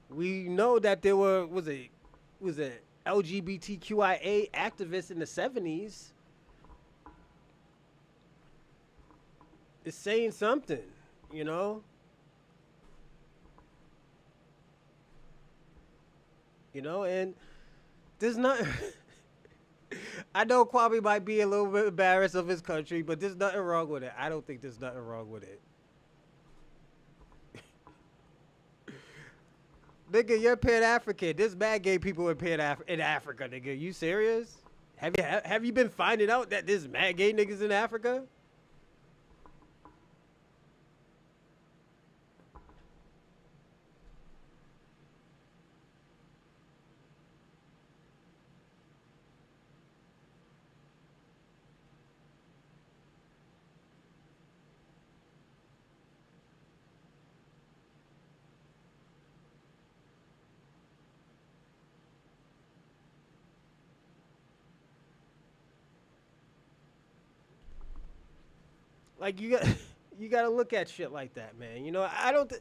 We know that there was it LGBTQIA activists in the 70s. It's saying something, you know? You know, and there's not. I know Kwame might be a little bit embarrassed of his country, but there's nothing wrong with it. I don't think there's nothing wrong with it. Nigga, you're Pan-African. There's mad gay people in Africa, nigga. You serious? Have you been finding out that there's mad gay niggas in Africa? Like you got to look at shit like that, man. You know, I don't.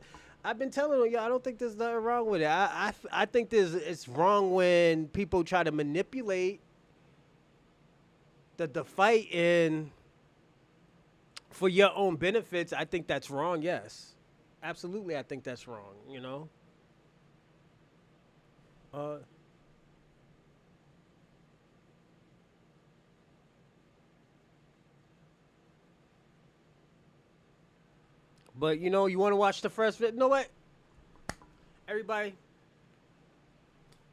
I've been telling you, I don't think there's nothing wrong with it. I think it's wrong when people try to manipulate the fight in for your own benefits. I think that's wrong. Yes, absolutely. I think that's wrong. You know. Uh, but you know, you want to watch the first video? You know what? Everybody,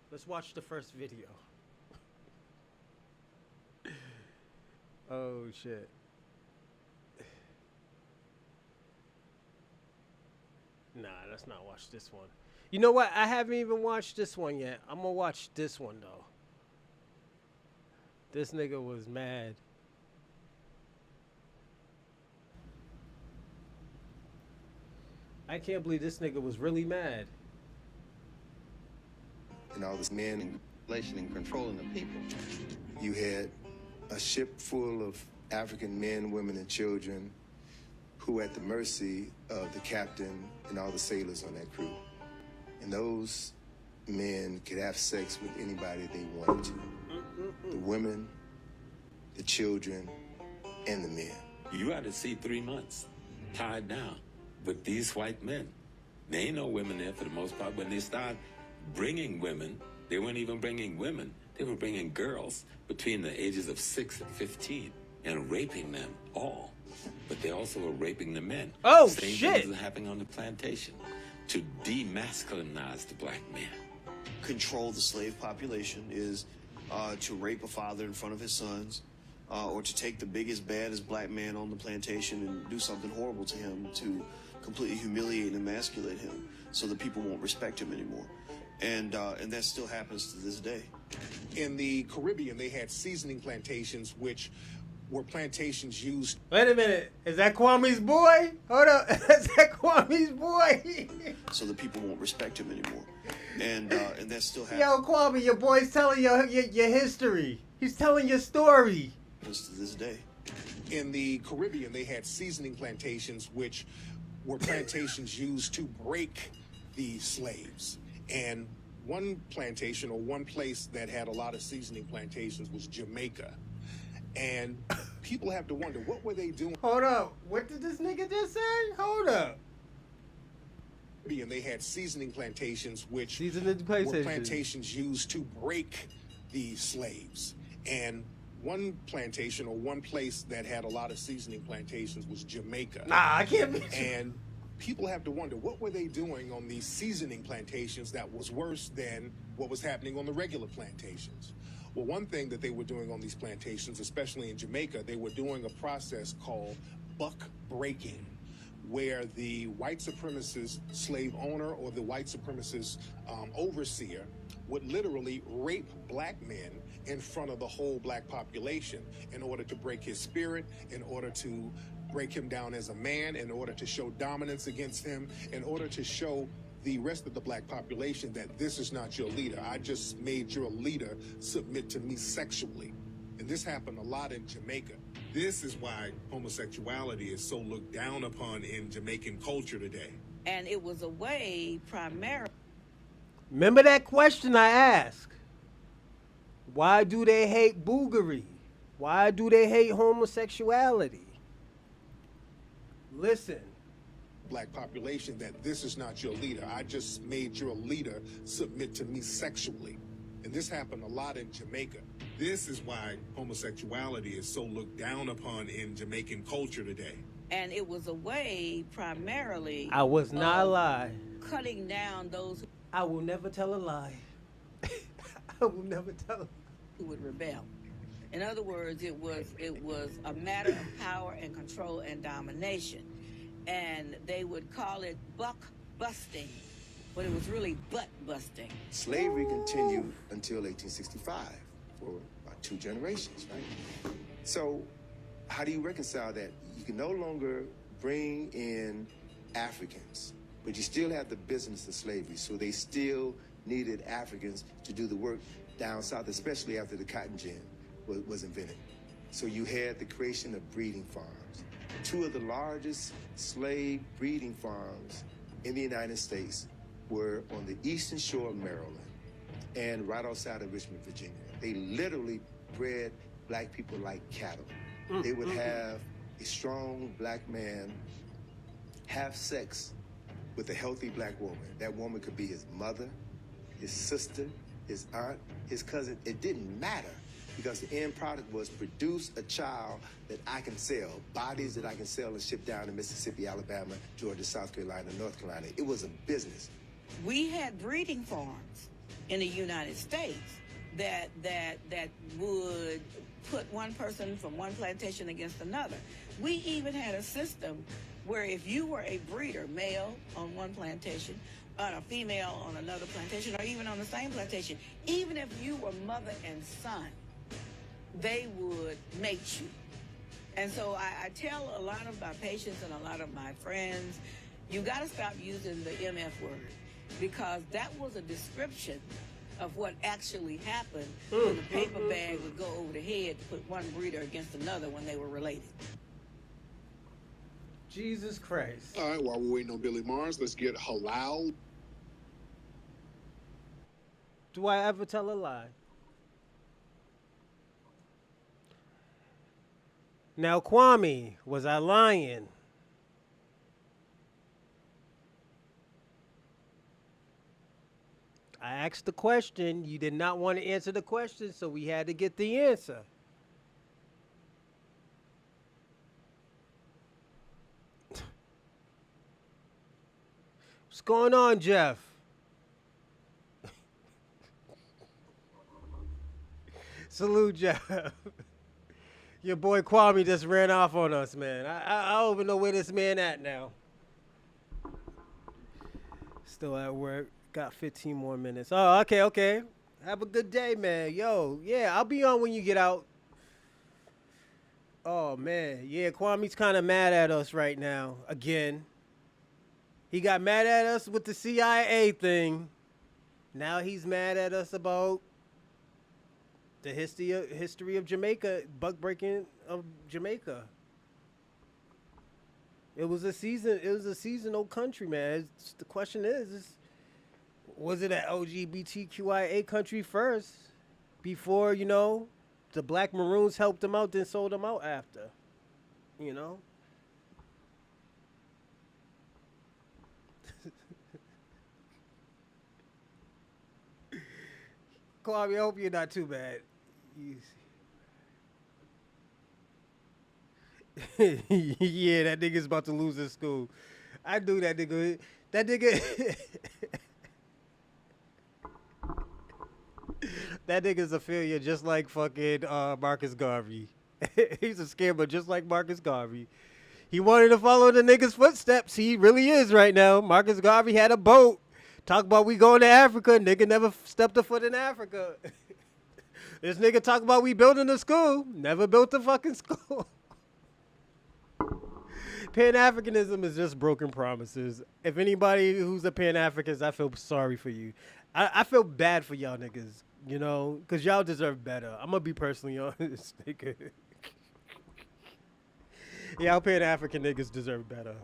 let's watch the first video. Oh shit. Nah, let's not watch this one. You know what? I haven't even watched this one yet. I'm gonna watch this one though. This nigga was mad. I can't believe this nigga was really mad. And all this men Manipulation and controlling the people. you had a ship full of African men, women, and children who were at the mercy of the captain and all the sailors on that crew. And those men could have sex with anybody they wanted to. The women, the children, and the men. You had to see 3 months tied down with these white men. There ain't no women there for the most part. When they start bringing women, they weren't even bringing women. They were bringing girls between the ages of 6 and 15 and raping them all. But they also were raping the men. Oh, Same shit. things are happening on the plantation to demasculinize the black man. control the slave population, is to rape a father in front of his sons, or to take the biggest, baddest black man on the plantation and do something horrible to him, to completely humiliate and emasculate him so that people won't respect him anymore. And that still happens to this day. In the Caribbean, they had seasoning plantations, which were plantations used. Wait a minute. Is that Kwame's boy? Hold up. Is that Kwame's boy? So that people won't respect him anymore. And that still happens. Yo, Kwame, your boy's telling your history. He's telling your story. To this day. In the Caribbean, they had seasoning plantations, which were plantations used to break the slaves. And one plantation, or one place that had a lot of seasoning plantations, was Jamaica. And people have to wonder, what were they doing? Hold up. What did this nigga just say? Hold up. And they had seasoning plantations, which Seasoning were plantations. plantations used to break the slaves. And one plantation, or one place that had a lot of seasoning plantations, was Jamaica. Nah, I can't be. And people have to wonder, what were they doing on these seasoning plantations that was worse than what was happening on the regular plantations? Well, one thing that they were doing on these plantations, especially in Jamaica, they were doing a process called buck breaking, where the white supremacist slave owner or the white supremacist overseer would literally rape black men in front of the whole black population in order to break his spirit, in order to break him down as a man, in order to show dominance against him, in order to show the rest of the black population that this is not your leader. I just made your leader submit to me sexually. And this happened a lot in Jamaica. This is why homosexuality is so looked down upon in Jamaican culture today. And it was a way primarily. Remember that question I asked? Why do they hate boogery? Why do they hate homosexuality? Listen. Black population that this is not your leader. I just made your leader submit to me sexually. And this happened a lot in Jamaica. This is why homosexuality is so looked down upon in Jamaican culture today. And it was a way primarily. I was not a lie. Cutting down those I will never tell a lie. I will never tell a lie. who would rebel. In other words, it was a matter of power and control and domination. And they would call it buck busting, but it was really butt busting. Slavery continued until 1865 for about 2 generations, right? So how do you reconcile that? You can no longer bring in Africans, but you still have the business of slavery. So they still needed Africans to do the work down south, especially after the cotton gin was invented. So you had the creation of breeding farms. 2 of the largest slave breeding farms in the United States were on the eastern shore of Maryland and right outside of Richmond, Virginia. They literally bred black people like cattle. They would have a strong black man have sex with a healthy black woman. That woman could be his mother, his sister, his aunt, his cousin. It didn't matter, because the end product was produce a child that I can sell, bodies that I can sell and ship down to Mississippi, Alabama, Georgia, South Carolina, North Carolina. It was a business. We had breeding farms in the United States that would put one person from one plantation against another. We even had a system where if you were a breeder, male on one plantation, and a female on another plantation, or even on the same plantation, even if you were mother and son, they would mate you. And so I tell a lot of my patients and a lot of my friends, you got to stop using the MF word, because that was a description of what actually happened when the paper bag would go over the head to put one breeder against another when they were related. Jesus Christ. All right, while we're waiting on Billy Mars, let's get halal. Do I ever tell a lie? Now, Kwame, was I lying? I asked the question. You did not want to answer the question, so we had to get the answer. What's going on, Jeff? Salute, Jeff. Your boy Kwame just ran off on us, man. I don't even know where this man at now. Still at work. Got 15 more minutes. Oh, okay. Have a good day, man. Yo, yeah, I'll be on when you get out. Oh, man. Yeah, Kwame's kind of mad at us right now. Again. He got mad at us with the CIA thing. Now he's mad at us about the history of Jamaica, buck breaking of Jamaica. It was a seasonal country, man. The question is, was it an LGBTQIA country first before, the black maroons helped them out, then sold them out after, Kwame, I hope you're not too bad. Yeah, that nigga's about to lose his school. I knew that nigga. That nigga. That nigga's a failure just like fucking Marcus Garvey. He's a scammer just like Marcus Garvey. He wanted to follow the nigga's footsteps. He really is right now. Marcus Garvey had a boat. Talk about we going to Africa. Nigga never stepped a foot in Africa. This nigga talk about we building a school. Never built a fucking school. Pan-Africanism is just broken promises. If anybody who's a Pan-Africanist, I feel sorry for you. I feel bad for y'all niggas, because y'all deserve better. I'm going to be personally honest, nigga. Y'all Pan-African niggas deserve better.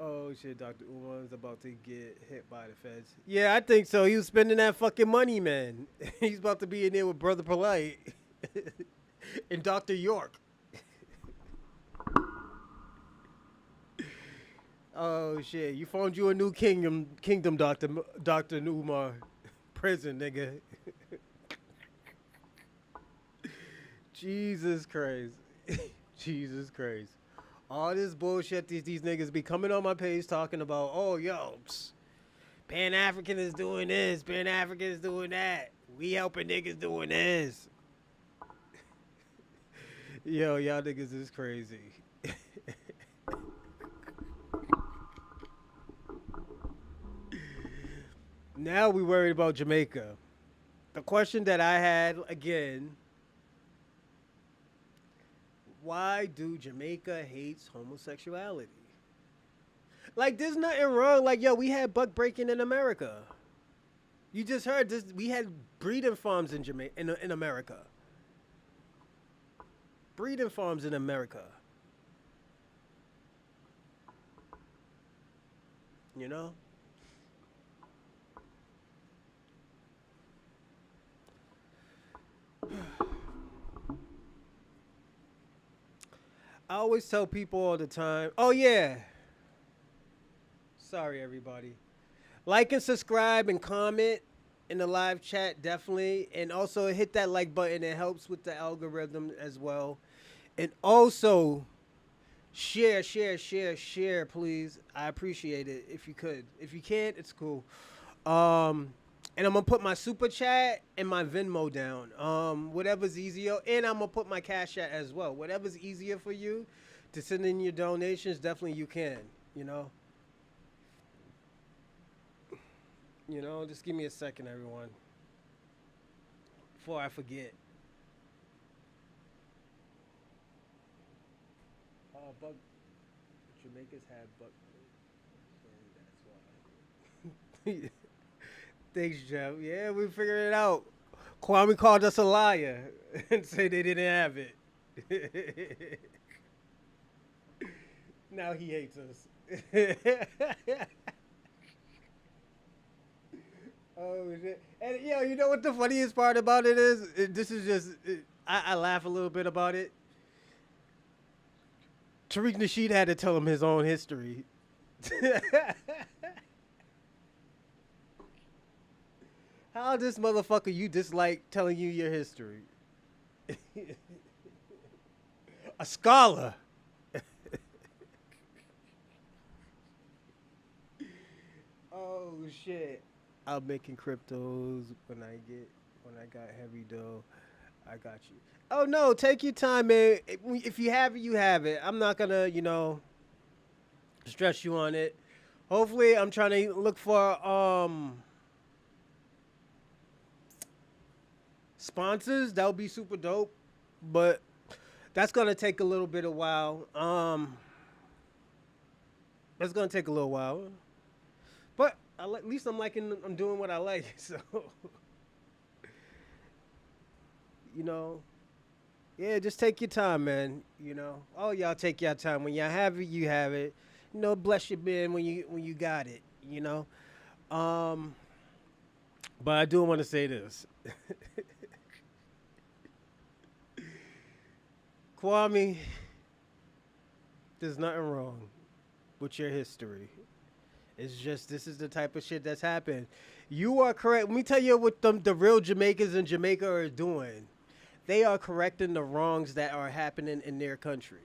Oh shit, Dr. Uman's about to get hit by the feds. Yeah, I think so. He was spending that fucking money, man. He's about to be in there with Brother Polite and Dr. York. Oh shit, you found you a new kingdom, Dr. Umar. Prison, nigga. Jesus Christ. Jesus Christ. All this bullshit these niggas be coming on my page talking about, oh, yo, Pan-African is doing this, Pan-African is doing that. We helping niggas doing this. Yo, y'all niggas is crazy. Now we worried about Jamaica. The question that I had, again, why do Jamaica hates homosexuality? Like, there's nothing wrong. Like, yo, we had buck breaking in America. You just heard this. We had breeding farms in Jamaica, in America. Breeding farms in America. I always tell people all the time, oh yeah. Sorry, everybody. Like and subscribe and comment in the live chat, definitely. And also hit that like button. It helps with the algorithm as well. And also share, please. I appreciate it if you could. If you can't, it's cool. And I'm going to put my super chat and my Venmo down. Whatever's easier. And I'm going to put my Cash App as well. Whatever's easier for you to send in your donations, definitely you can, just give me a second, everyone. Before I forget. Bug. Jamaica's had bug. That's why. Thanks, Jeff. Yeah, we figured it out. Kwame called us a liar and said they didn't have it. Now he hates us. Oh, shit. And, you know what the funniest part about it is? This is just, I laugh a little bit about it. Tariq Nasheed had to tell him his own history. How this motherfucker you dislike telling you your history? A scholar. shit. I'm making cryptos when I got heavy dough. I got you. Oh no, take your time, man. If you have it, you have it. I'm not gonna, stress you on it. Hopefully, I'm trying to look for sponsors. That would be super dope, but that's gonna take a little bit of while. That's gonna take a little while, but at least I'm doing what I like. So, you know, yeah, just take your time, man. Oh, y'all take your time. When y'all have it, you have it. Bless your man when you got it. Um, but I do want to say this. Kwame, there's nothing wrong with your history. It's just this is the type of shit that's happened. You are correct. Let me tell you what the real Jamaicans in Jamaica are doing. They are correcting the wrongs that are happening in their country.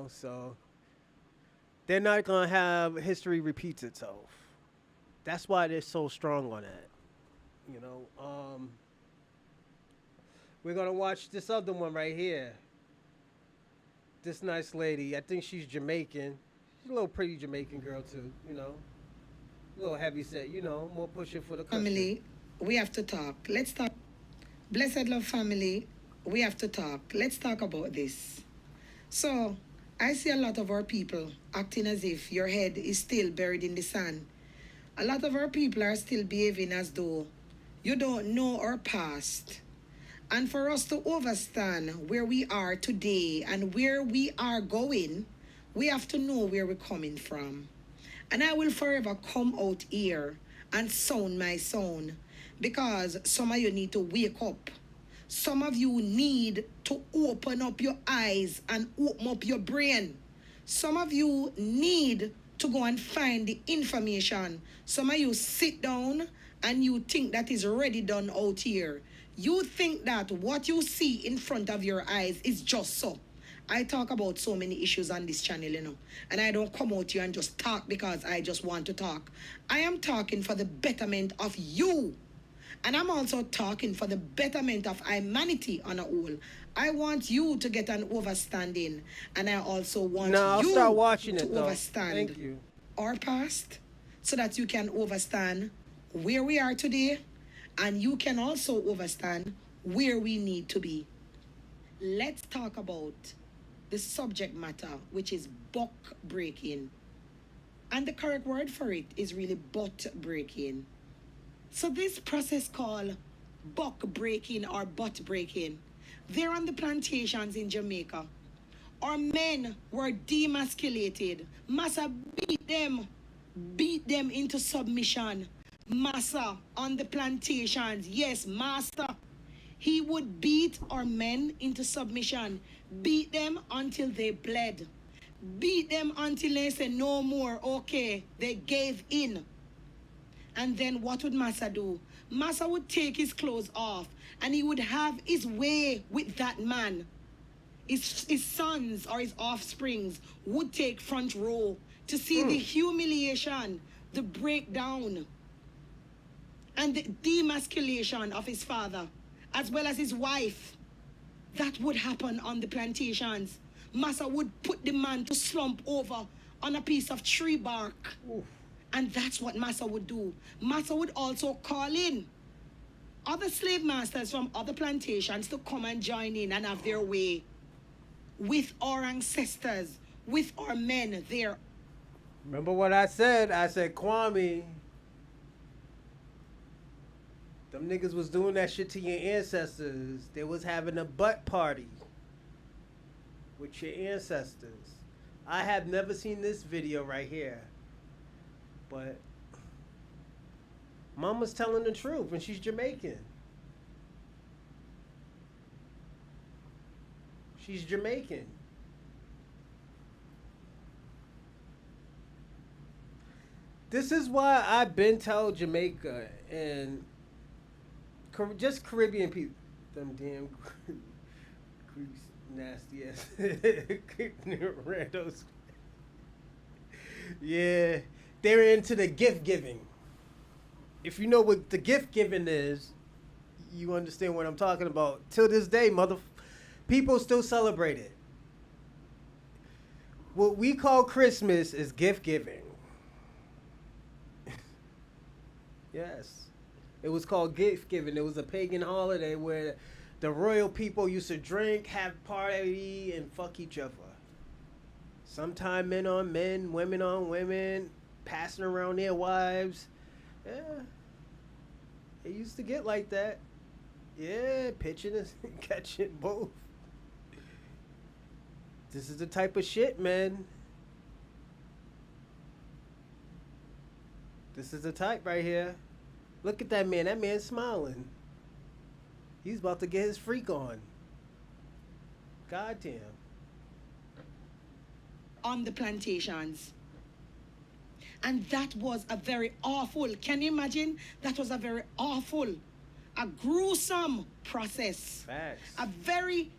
So they're not gonna have history repeats itself. That's why they're so strong on that. We're gonna watch this other one right here. This nice lady. I think she's Jamaican. She's a little pretty Jamaican girl too. A little heavy set. More pushing for the country. Family, we have to talk. Let's talk. Blessed love family, we have to talk. Let's talk about this. So, I see a lot of our people acting as if your head is still buried in the sand. A lot of our people are still behaving as though you don't know our past. And for us to understand where we are today and where we are going, we have to know where we're coming from. And I will forever come out here and sound my sound because some of you need to wake up. Some of you need to open up your eyes and open up your brain. Some of you need to go and find the information. Some of you sit down and you think that is already done out here. You think that what you see in front of your eyes is just so. I talk about so many issues on this channel, and I don't come out here and just talk because I just want to talk. I am talking for the betterment of you. And I'm also talking for the betterment of humanity on a whole. I want you to get an understanding, and I also want you start watching to it, though. understand Thank you. our past so that you can understand where we are today, and you can also understand where we need to be. Let's talk about the subject matter, which is buck breaking. And the correct word for it is really butt breaking. So this process called buck breaking or butt breaking, they're on the plantations in Jamaica. Our men were demasculated. Massa beat them into submission. Massa on the plantations, yes, master. He would beat our men into submission, beat them until they bled, beat them until they said no more, okay, they gave in. And then what would Massa do? Massa would take his clothes off and he would have his way with that man. His sons or his offsprings would take front row to see the humiliation, the breakdown, and the demasculation of his father, as well as his wife. That would happen on the plantations. Massa would put the man to slump over on a piece of tree bark. Oof. And that's what Massa would do. Massa would also call in other slave masters from other plantations to come and join in and have their way with our ancestors, with our men there. Remember what I said? I said, Kwame, them niggas was doing that shit to your ancestors. They was having a butt party with your ancestors. I have never seen this video right here. But Mama's telling the truth, and she's Jamaican. She's Jamaican. This is why I've been told Jamaica and just Caribbean people, them damn grease, nasty ass randos. Yeah. They're into the gift giving. if you know what the gift giving is, you understand what I'm talking about. Till this day, people still celebrate it. What we call Christmas is gift giving. Yes. It was called gift giving. It was a pagan holiday where the royal people used to drink, have party, and fuck each other. Sometimes men on men, women on women, passing around their wives. Yeah. It used to get like that. Yeah, pitching and catching both. This is the type of shit, man. This is the type right here. Look at that man. That man's smiling. He's about to get his freak on. Goddamn. On the plantations. And that was a very awful, can you imagine? That was a very awful, a gruesome process. Facts. A very,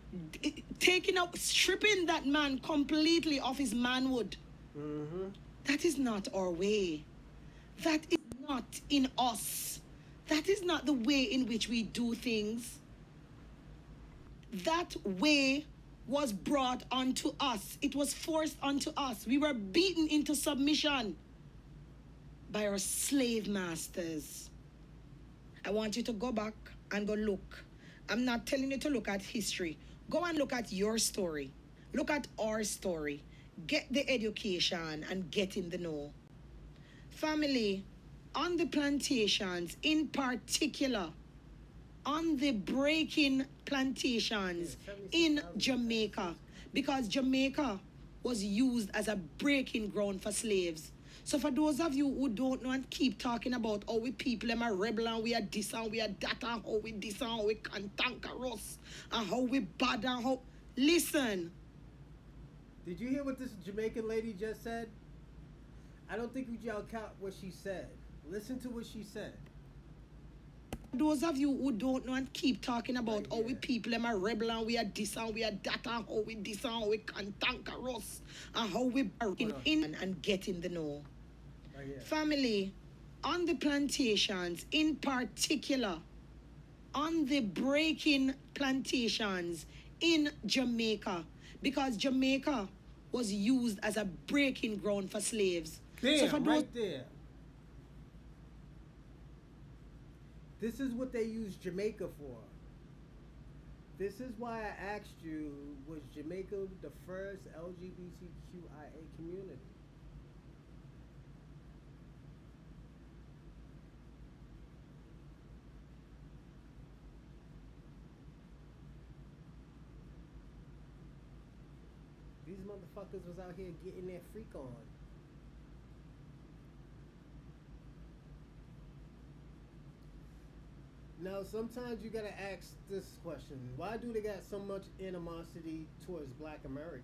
stripping that man completely of his manhood. Mm-hmm. That is not our way. That is not in us. That is not the way in which we do things. That way was brought onto us. It was forced onto us. We were beaten into submission by our slave masters. I want you to go back and go look. I'm not telling you to look at history. Go and look at your story. Look at our story. Get the education and get in the know. Family, on the plantations, in particular, on the breaking plantations in Jamaica, because Jamaica was used as a breaking ground for slaves. So for those of you who don't know and keep talking about how we people them are rebel and we are this and we are that and how we this and how we cantankerous and how we bad and how... Listen. Did you hear what this Jamaican lady just said? I don't think y'all caught what she said. Listen to what she said. Those of you who don't know and keep talking about how we people them are rebel and we are this and we are that and how we this and how we cantankerous and how we are in and get in the know. Family, on the plantations, in particular, on the breaking plantations in Jamaica, because Jamaica was used as a breaking ground for slaves. Damn, so for those, right there. This is what they use Jamaica for. This is why I asked you, was Jamaica the first LGBTQIA community? These motherfuckers was out here getting their freak on. Now, sometimes you gotta ask this question. Why do they got so much animosity towards black Americans?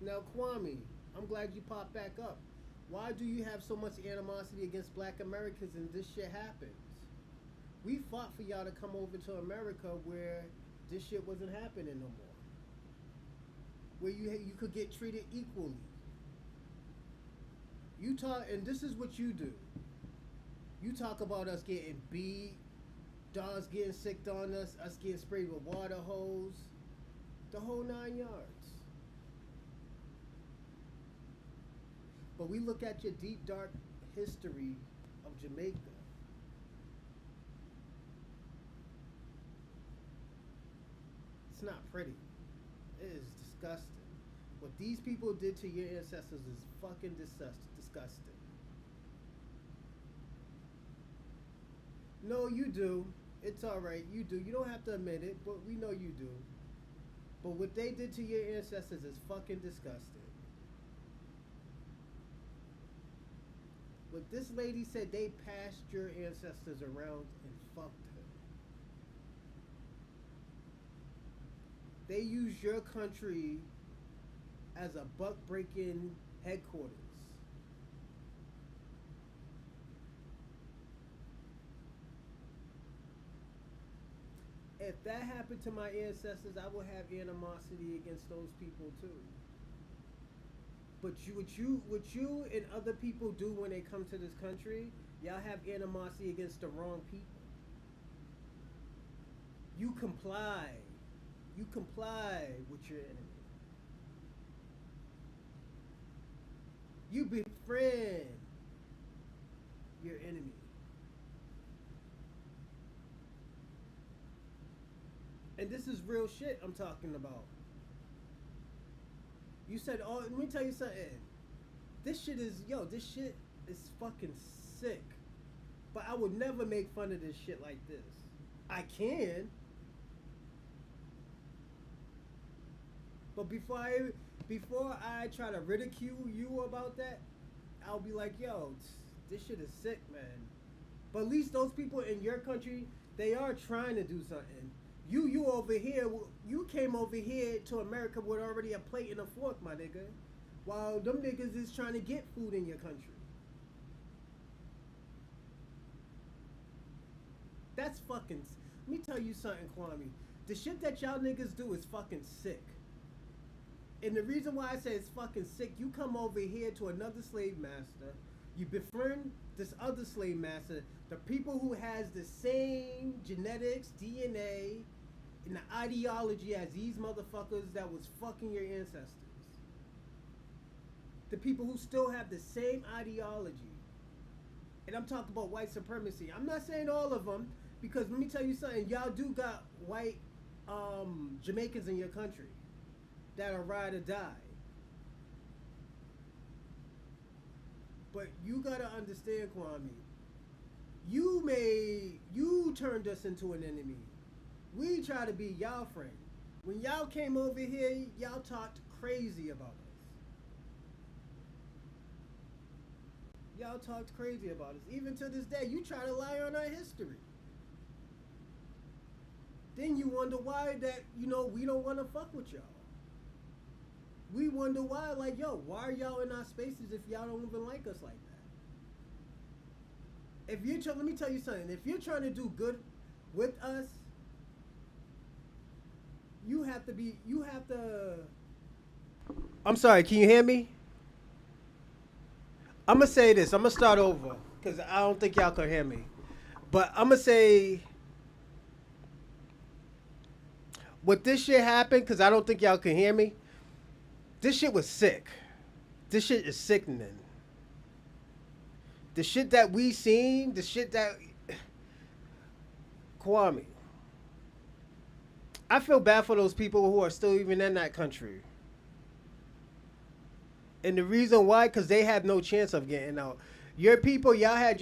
Now, Kwame, I'm glad you popped back up. Why do you have so much animosity against black Americans and this shit happens? We fought for y'all to come over to America where this shit wasn't happening no more. Where you could get treated equally. You talk, and this is what you do. You talk about us getting beat, dogs getting sicked on us getting sprayed with water hose, the whole 9 yards. But we look at your deep, dark history of Jamaica. It's not pretty. It is disgusting. What these people did to your ancestors is fucking disgusting. No, you do. It's alright. You do. You don't have to admit it, but we know you do. But what they did to your ancestors is fucking disgusting. What this lady said, they passed your ancestors around and fucked her. They used your country as a buck-breaking headquarters. If that happened to my ancestors, I would have animosity against those people too. But what you and other people do when they come to this country, y'all have animosity against the wrong people. You comply. You comply with your enemy. You befriend your enemy. And this is real shit I'm talking about. You said, oh, let me tell you something. This shit is fucking sick. But I would never make fun of this shit like this. I can. But before I try to ridicule you about that, I'll be like, yo, this shit is sick, man. But at least those people in your country, they are trying to do something. You over here, you came over here to America with already a plate and a fork, my nigga. While them niggas is trying to get food in your country. That's fucking, let me tell you something, Kwame. The shit that y'all niggas do is fucking sick. And the reason why I say it's fucking sick, you come over here to another slave master, you befriend this other slave master, the people who has the same genetics, DNA, and the ideology as these motherfuckers that was fucking your ancestors. The people who still have the same ideology. And I'm talking about white supremacy. I'm not saying all of them, because let me tell you something, y'all do got white Jamaicans in your country that'll ride or die. But you gotta understand, Kwame, you turned us into an enemy. We try to be y'all friend. When y'all came over here, y'all talked crazy about us. Y'all talked crazy about us. Even to this day, you try to lie on our history. Then you wonder why that, we don't want to fuck with y'all. We wonder why, like, yo, why are y'all in our spaces if y'all don't even like us like that? Let me tell you something. If you're trying to do good with us, you have to. I'm sorry, can you hear me? I'm going to say this. I'm going to start over because I don't think y'all can hear me. But I'm going to say, what this shit happened, because I don't think y'all can hear me, this shit was sick. This shit is sickening. The shit that we seen, Kwame, I feel bad for those people who are still even in that country. And the reason why, because they have no chance of getting out. Your people, y'all had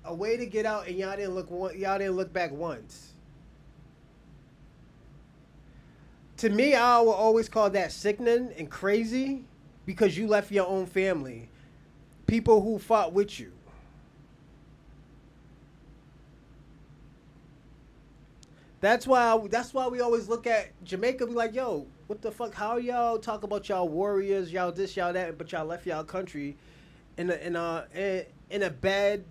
a way to get out, and y'all didn't look back once. To me, I will always call that sickening and crazy, because you left your own family, people who fought with you. That's why we always look at Jamaica and be like, yo, what the fuck? How y'all talk about y'all warriors, y'all this, y'all that, but y'all left y'all country in a bad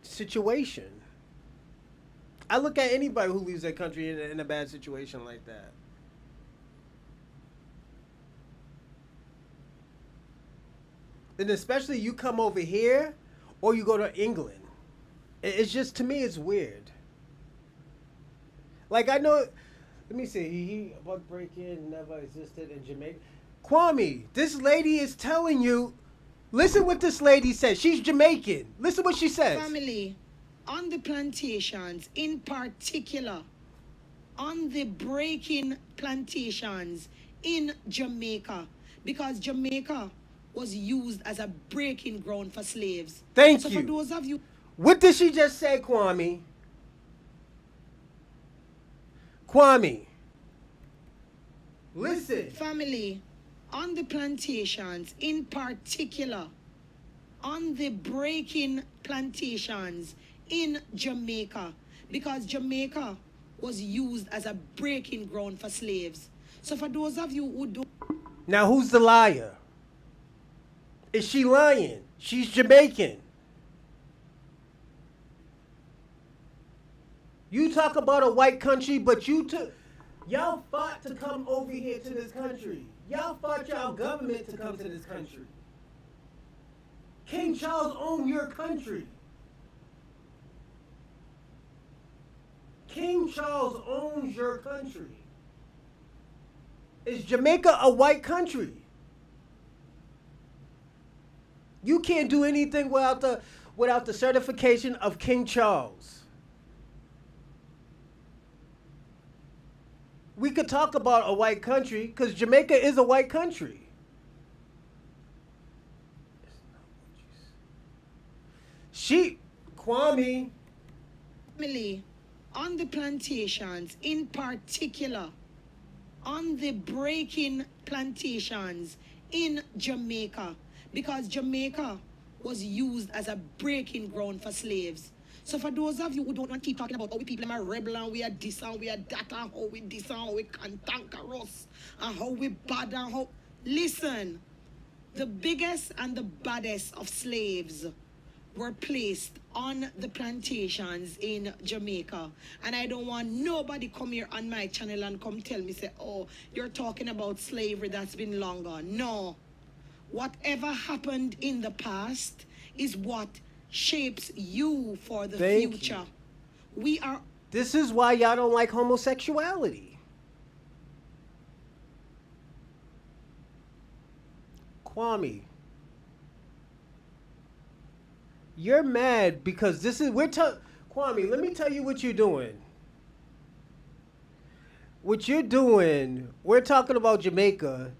situation. I look at anybody who leaves their country in a bad situation like that. And especially you come over here or you go to England. It's just, to me, it's weird. Like, I know, let me see, bug break-in never existed in Jamaica. Kwame, this lady is telling you, listen what this lady says. She's Jamaican. Listen what she says. Family, on the plantations, in particular, on the breaking plantations in Jamaica, because Jamaica was used as a breaking ground for slaves. Thank you. So for those of you... What did she just say, Kwame? Kwame, listen. Family, on the plantations, in particular, on the breaking plantations in Jamaica, because Jamaica was used as a breaking ground for slaves. So for those of you who don't... Now, who's the liar? Is she lying? She's Jamaican. You talk about a white country, but y'all fought to come over here to this country. Y'all fought y'all government to come to this country. King Charles owned your country. King Charles owns your country. Is Jamaica a white country? You can't do anything without the certification of King Charles. We could talk about a white country because Jamaica is a white country. Kwame. Family on the plantations, in particular, on the breaking plantations in Jamaica, because Jamaica was used as a breaking ground for slaves. So for those of you who don't want to keep talking about how we people are rebel and we are this and we are that and how we this and how we cantankerous and how we bad and how... Listen, the biggest and the baddest of slaves were placed on the plantations in Jamaica. And I don't want nobody come here on my channel and come tell me, say, oh, you're talking about slavery that's been long gone. No. Whatever happened in the past is what shapes you for the future. We are... This is why y'all don't like homosexuality. Kwame. You're mad because this is... Kwame, let me tell you what you're doing. What you're doing, we're talking about Jamaica,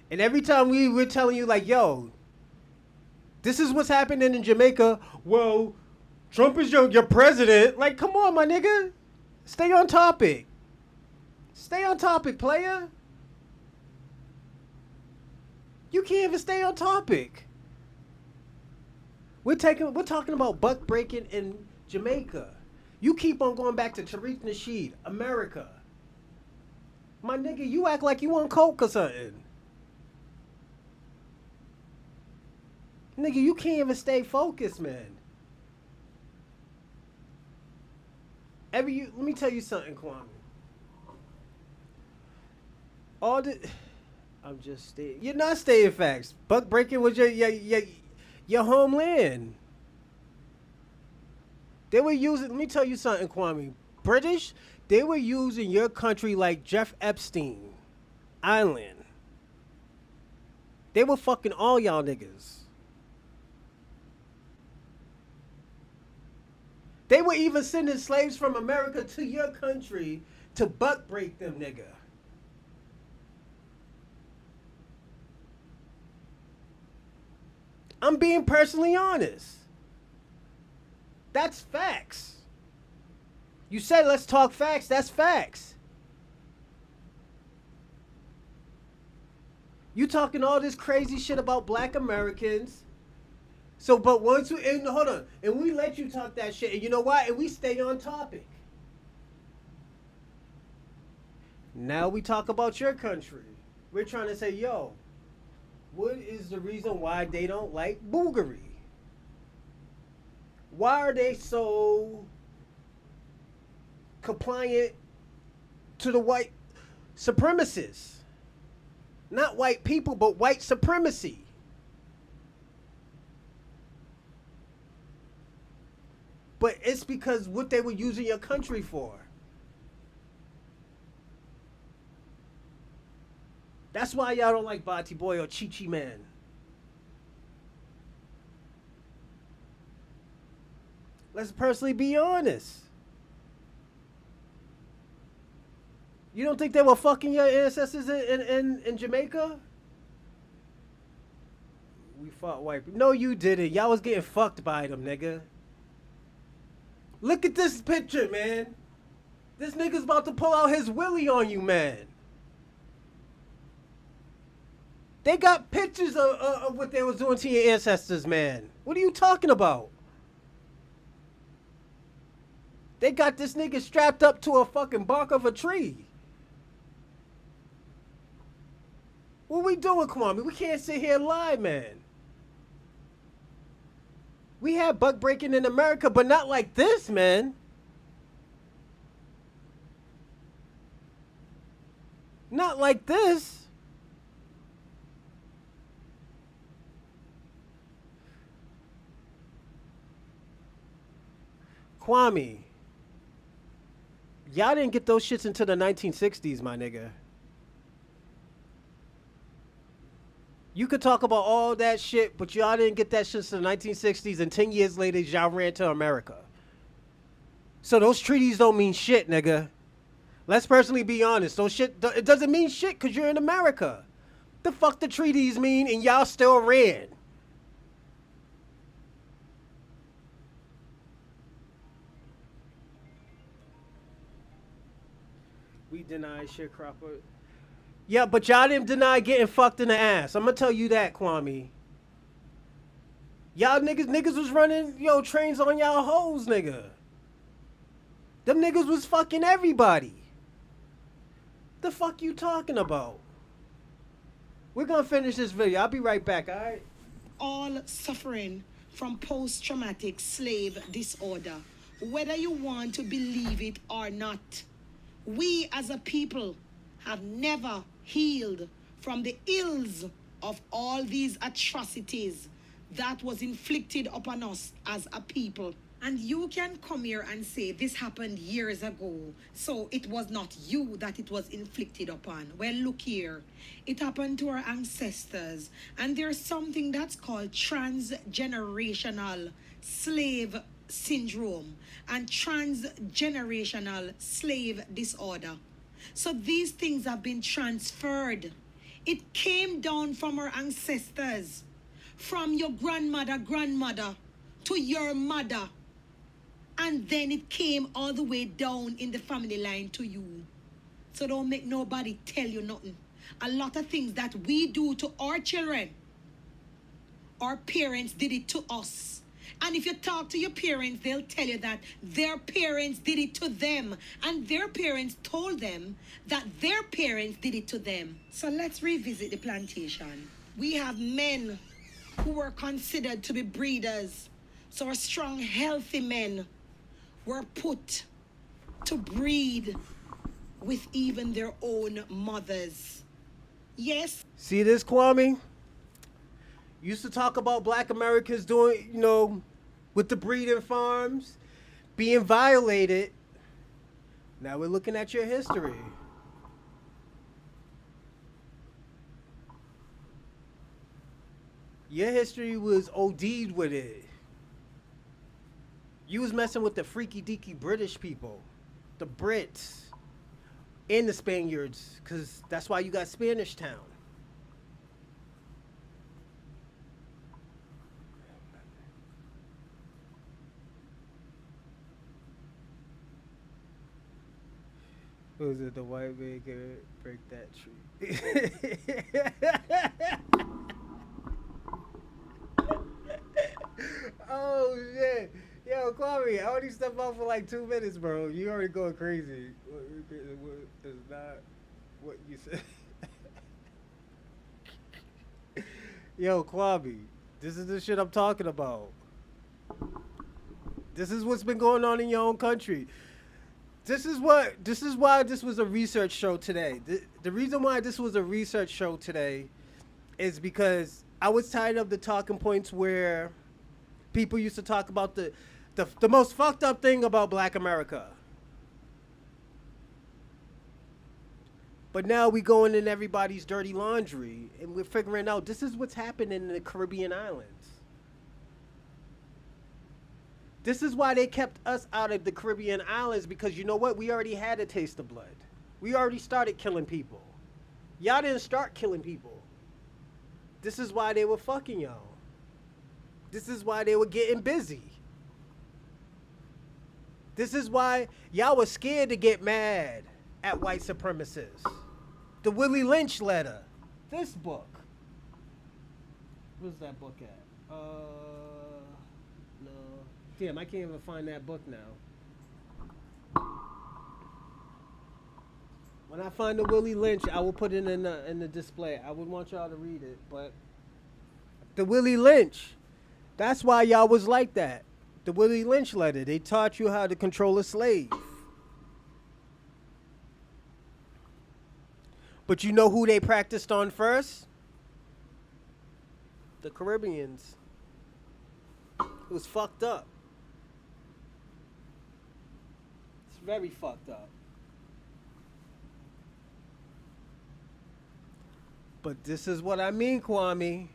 and every time we're telling you, like, yo, this is what's happening in Jamaica. Well, Trump is your president. Like, come on, my nigga. Stay on topic. Stay on topic, player. You can't even stay on topic. We're talking about buck breaking in Jamaica. You keep on going back to Tariq Nasheed, America. My nigga, you act like you on coke or something. Nigga, you can't even stay focused, man. Let me tell you something, Kwame. I'm just staying. You're not staying facts. Buck breaking was your homeland. They were using, let me tell you something, Kwame. British, they were using your country like Jeff Epstein Island. They were fucking all y'all niggas. They were even sending slaves from America to your country to buck break them, nigga. I'm being personally honest. That's facts. You said let's talk facts. That's facts. You talking all this crazy shit about black Americans. So, but once we, and hold on, and we let you talk that shit, and you know why? And we stay on topic. Now we talk about your country. We're trying to say, yo, what is the reason why they don't like boogery? Why are they so compliant to the white supremacists? Not white people, but white supremacy. But it's because what they were using your country for. That's why y'all don't like Bati Boy or Chi Chi Man. Let's personally be honest. You don't think they were fucking your ancestors in Jamaica? We fought white people. No, you didn't. Y'all was getting fucked by them, nigga. Look at this picture, man. This nigga's about to pull out his willy on you, man. They got pictures of what they was doing to your ancestors, man. What are you talking about? They got this nigga strapped up to a fucking bark of a tree. What we doing, Kwame? We can't sit here and lie, man. We had buck breaking in America, but not like this, man. Not like this. Kwame, y'all didn't get those shits until the 1960s, my nigga. You could talk about all that shit, but y'all didn't get that shit until the 1960s, and 10 years later, y'all ran to America. So those treaties don't mean shit, nigga. Let's personally be honest. Those shit, it doesn't mean shit because you're in America. The fuck the treaties mean, and y'all still ran. We deny sharecropper. Yeah, but y'all didn't deny getting fucked in the ass. I'm gonna tell you that, Kwame. Y'all niggas was running, trains on y'all hoes, nigga. Them niggas was fucking everybody. The fuck you talking about? We're gonna finish this video. I'll be right back, alright? All suffering from post-traumatic slave disorder, whether you want to believe it or not. We as a people have never healed from the ills of all these atrocities that was inflicted upon us as a people. And you can come here and say this happened years ago, so it was not you that it was inflicted upon. Well, look here. It happened to our ancestors, and there's something that's called transgenerational slave syndrome and transgenerational slave disorder. So these things have been transferred. It came down from our ancestors, from your grandmother to your mother. And then it came all the way down in the family line to you. So don't make nobody tell you nothing. A lot of things that we do to our children, our parents did it to us. And if you talk to your parents, they'll tell you that their parents did it to them. And their parents told them that their parents did it to them. So let's revisit the plantation. We have men who were considered to be breeders. So our strong, healthy men were put to breed with even their own mothers. Yes. See this, Kwame? Used to talk about black Americans doing, with the breeding farms, being violated. Now we're looking at your history. Your history was OD'd with it. You was messing with the freaky deaky British people, the Brits, and the Spaniards, because that's why you got Spanish Town. Was it the white man could break that tree? Oh shit. Yo, Kwame, I only stepped out for like 2 minutes, bro. You already going crazy. What is not what you said. Yo, Kwame, this is the shit I'm talking about. This is what's been going on in your own country. This is why this was a research show today. The reason why this was a research show today is because I was tired of the talking points where people used to talk about the most fucked up thing about black America. But now we going in everybody's dirty laundry and we're figuring out this is what's happening in the Caribbean islands. This is why they kept us out of the Caribbean islands, because you know what? We already had a taste of blood. We already started killing people. Y'all didn't start killing people. This is why they were fucking y'all. This is why they were getting busy. This is why y'all was scared to get mad at white supremacists. The Willie Lynch letter. This book. Where's that book at? No. Damn, I can't even find that book now. When I find the Willie Lynch, I will put it in the display. I would want y'all to read it, but the Willie Lynch. That's why y'all was like that. The Willie Lynch letter. They taught you how to control a slave. But you know who they practiced on first? The Caribbeans. It was fucked up. very fucked up. But this is what I mean, Kwame.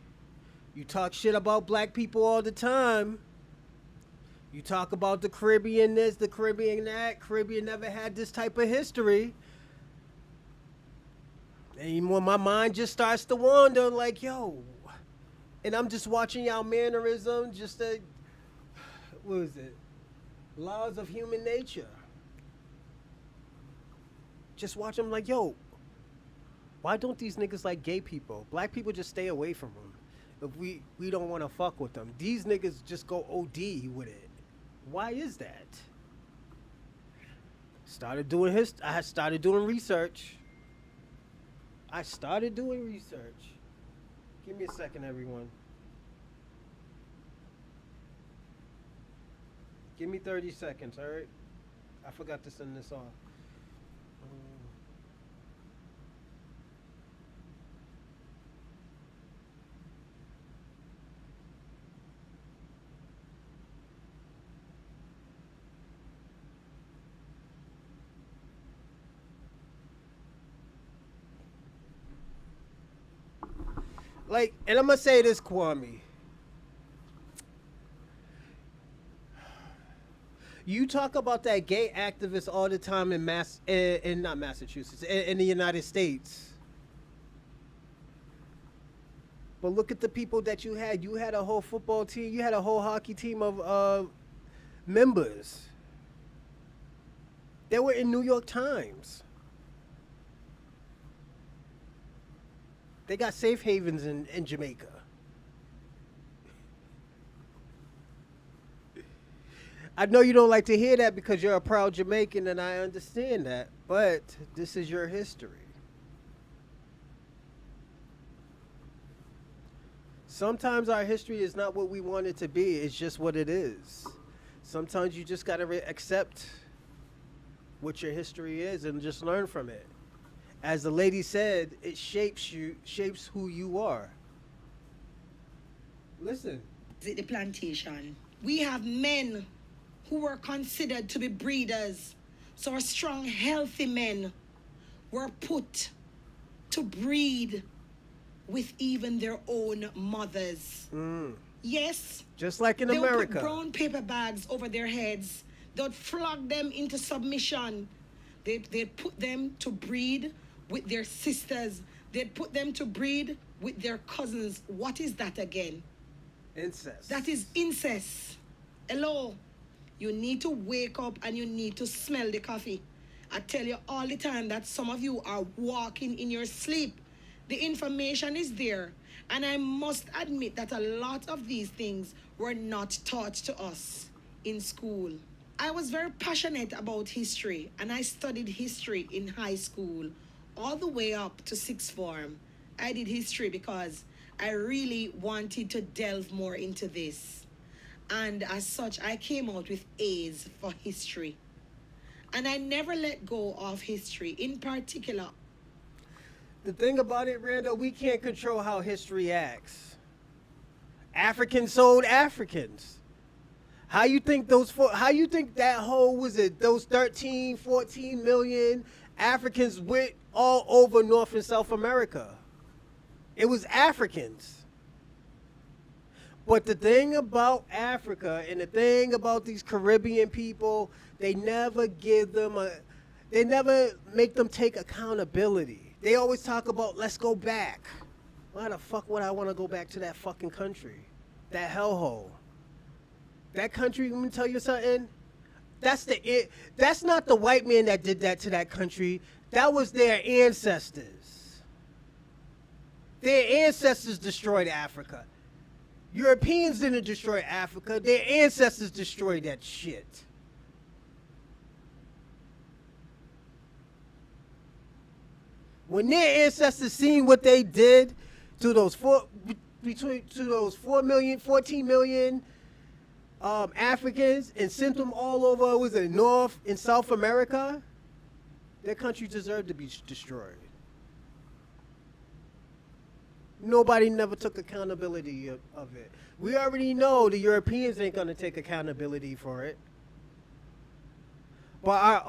You talk shit about black people all the time. You talk about the Caribbean this, the Caribbean that. Caribbean never had this type of history. And when my mind just starts to wander, like, yo. And I'm just watching y'all mannerism, just a, what is it? Laws of human nature. Just watch them like, yo, why don't these niggas like gay people? Black people just stay away from them. If we don't want to fuck with them. These niggas just go OD with it. Why is that? I started doing research. Give me a second, everyone. Give me 30 seconds, all right? I forgot to send this off. Like, and I'm gonna say this, Kwame. You talk about that gay activist all the time in not Massachusetts, in the United States. But look at the people that you had. You had a whole football team. You had a whole hockey team of members. They were in New York Times. They got safe havens in Jamaica. I know you don't like to hear that because you're a proud Jamaican, and I understand that, but this is your history. Sometimes our history is not what we want it to be. It's just what it is. Sometimes you just got to accept what your history is and just learn from it. As the lady said, it shapes who you are. Listen. The plantation. We have men who were considered to be breeders. So our strong, healthy men were put to breed with even their own mothers. Yes. Just like in they America. Would put brown paper bags over their heads. They would flog them into submission. They'd put them to breed with their sisters. They'd put them to breed with their cousins. What is that again? Incest. That is incest. Hello. You need to wake up and you need to smell the coffee. I tell you all the time that some of you are walking in your sleep. The information is there. And I must admit that a lot of these things were not taught to us in school. I was very passionate about history, and I studied history in high school all the way up to sixth form. I did history because I really wanted to delve more into this. And as such, I came out with A's for history. And I never let go of history, in particular. The thing about it, Randall, we can't control how history acts. Africans sold Africans. How you think that whole, those 13, 14 million Africans went all over North and South America? It was Africans. But the thing about Africa and the thing about these Caribbean people, they never they never make them take accountability. They always talk about, let's go back. Why the fuck would I want to go back to that fucking country? That hellhole. That country, let me tell you something. That's not the white man that did that to that country. That was their ancestors. Their ancestors destroyed Africa. Europeans didn't destroy Africa. Their ancestors destroyed that shit. When their ancestors seen what they did to those 14 million Africans and sent them all over, North and South America, their country deserved to be destroyed. Nobody never took accountability of it. We already know the Europeans ain't gonna take accountability for it. But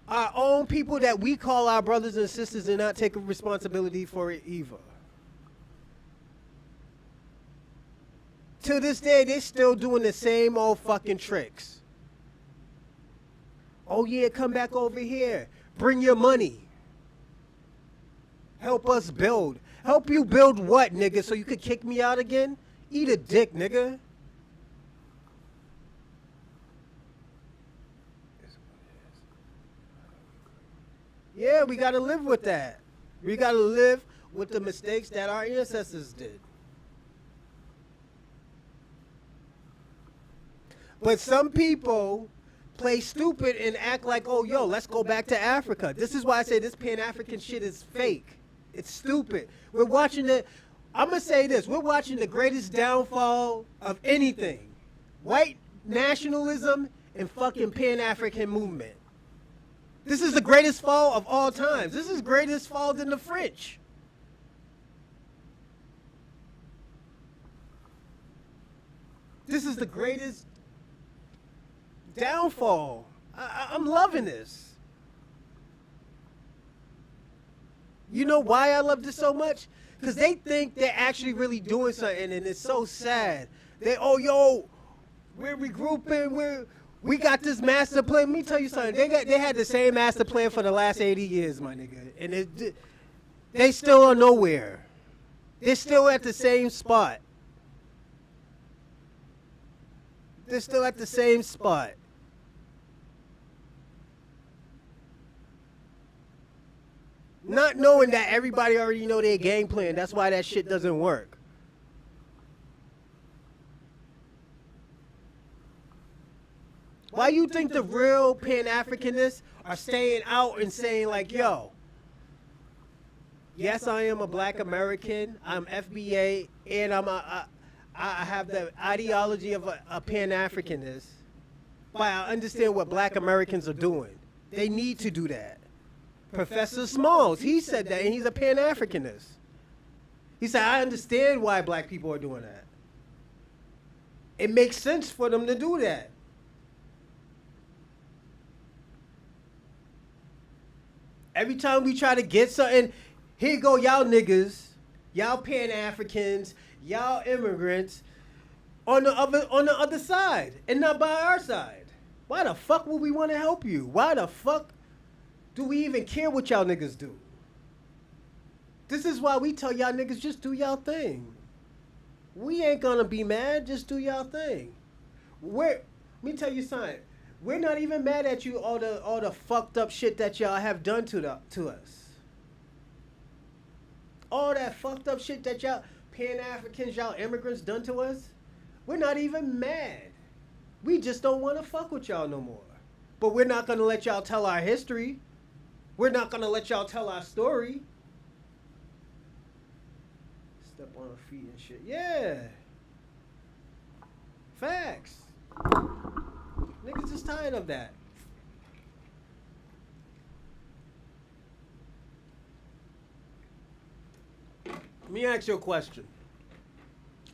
our own people that we call our brothers and sisters and not taking responsibility for it either. To this day, they still doing the same old fucking tricks. Oh yeah, come back over here. Bring your money. Help us build. Help you build what, nigga? So you could kick me out again? Eat a dick, nigga. Yeah, we gotta live with that. We gotta live with the mistakes that our ancestors did. But some people play stupid and act like, oh, yo, let's go back to Africa. This is why I say this Pan-African shit is fake. It's stupid. We're watching the, I'm going to say this, we're watching the greatest downfall of anything. White nationalism and fucking Pan-African movement. This is the greatest fall of all times. This is greatest fall than the French. This is the greatest downfall. I'm loving this. You know why I love this so much? Because they think they're actually really doing something, and it's so sad. They, oh, yo, we're regrouping, we got this master plan. Let me tell you something. They had the same master plan for the last 80 years, my nigga. And they still are nowhere. They're still at the same spot. They're still at the same spot. Not knowing that everybody already know their game plan. That's why that shit doesn't work. Why you think the real Pan-Africanists are staying out and saying like, yo, yes, I am a black American, I'm FBA, and I have the ideology of a Pan-Africanist, but I understand what black Americans are doing. They need to do that. Professor Smalls, he said that, and he's a Pan-Africanist. He said, I understand why black people are doing that. It makes sense for them to do that. Every time we try to get something, here go y'all niggas, y'all Pan-Africans, y'all immigrants, on the other side, and not by our side. Why the fuck would we want to help you? Why the fuck do we even care what y'all niggas do? This is why we tell y'all niggas, just do y'all thing. We ain't gonna be mad, just do y'all thing. Let me tell you something. We're not even mad at you all the fucked up shit that y'all have done to us. All that fucked up shit that y'all Pan-Africans, y'all immigrants done to us. We're not even mad. We just don't want to fuck with y'all no more. But we're not gonna let y'all tell our history. We're not gonna let y'all tell our story. Step on our feet and shit. Yeah. Facts. Niggas is tired of that. Let me ask you a question.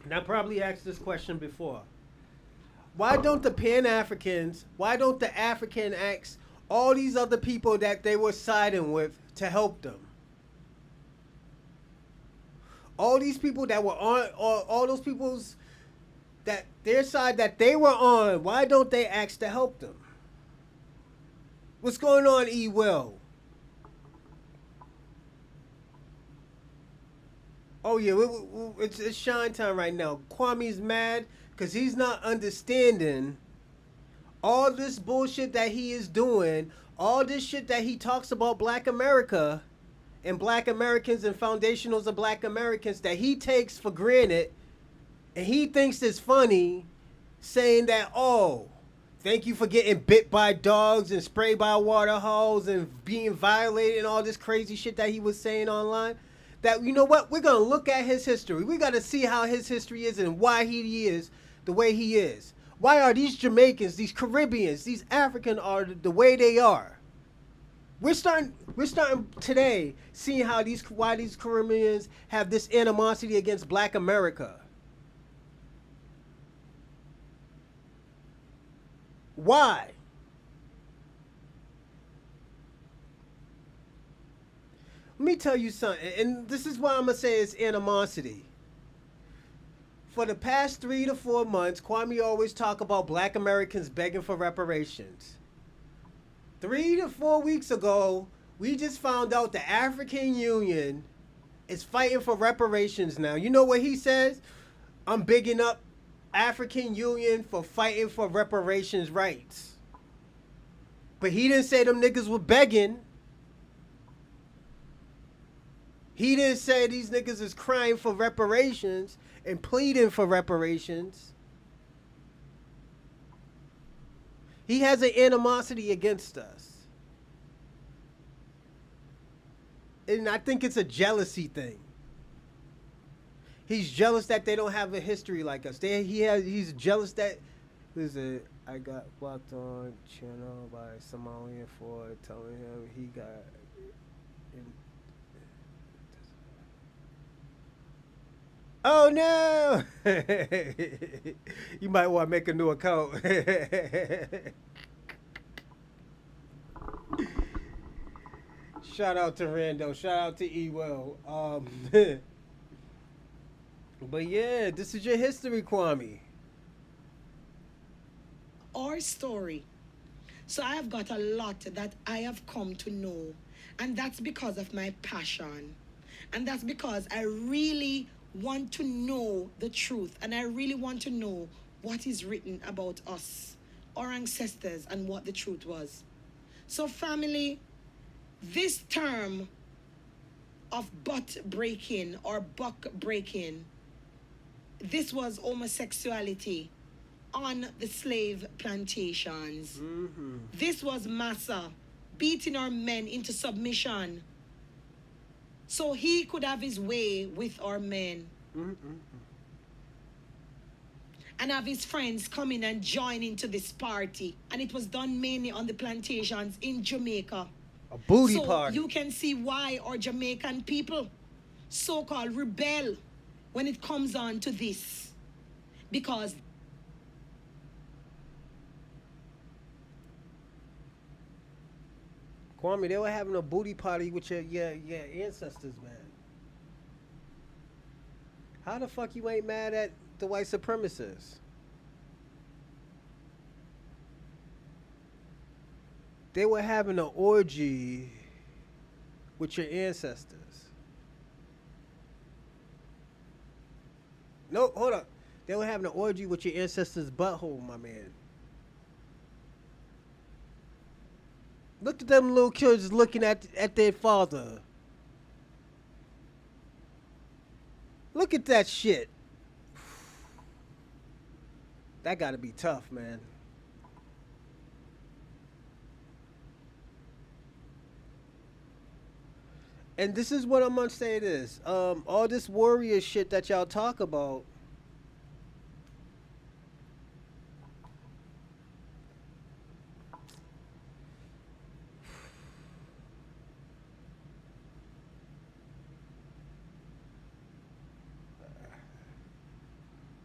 And I probably asked this question before. Why don't the Pan-Africans, why don't the African ask all these other people that they were siding with to help them? All these people that were on, all those people's, that their side that they were on, why don't they ask to help them? What's going on, E. Will? Oh yeah, it's shine time right now. Kwame's mad because he's not understanding all this bullshit that he is doing, all this shit that he talks about Black America and Black Americans and foundationals of Black Americans that he takes for granted, and he thinks it's funny saying that, oh, thank you for getting bit by dogs and sprayed by water holes and being violated and all this crazy shit that he was saying online. That, you know what, we're going to look at his history. We got to see how his history is and why he is the way he is. Why are these Jamaicans, these Caribbeans, these African are the way they are? We're starting today seeing how why these Caribbeans have this animosity against Black America. Why? Let me tell you something, and this is why I'm gonna say it's animosity. For the past 3 to 4 months, Kwame always talk about Black Americans begging for reparations. 3 to 4 weeks ago, we just found out the African Union is fighting for reparations now. You know what he says? I'm bigging up African Union for fighting for reparations rights. But he didn't say them niggas were begging. He didn't say these niggas is crying for reparations and pleading for reparations. He has an animosity against us. And I think it's a jealousy thing. He's jealous that they don't have a history like us. He's jealous that I got blocked on channel by Somalian for telling him he got Oh no! You might want to make a new account. Shout out to Rando. Shout out to Ewell. But yeah, this is your history, Kwame. Our story. So I have got a lot that I have come to know. And that's because of my passion. And that's because I really want to know the truth. And I really want to know what is written about us, our ancestors, and what the truth was. So family, this term of butt breaking or buck breaking, this was homosexuality on the slave plantations. Mm-hmm. This was massa beating our men into submission so he could have his way with our men. Mm-hmm. And have his friends come in and join into this party. And it was done mainly on the plantations in Jamaica. A booty so party. You can see why our Jamaican people so-called rebel when it comes on to this. Because Kwame, they were having a booty party with your ancestors, man. How the fuck you ain't mad at the white supremacists? They were having an orgy with your ancestors. No, hold up. They were having an orgy with your ancestors' butthole, my man. Look at them little kids looking at their father. Look at that shit. That gotta be tough, man. And this is what I'm gonna say this. All this warrior shit that y'all talk about.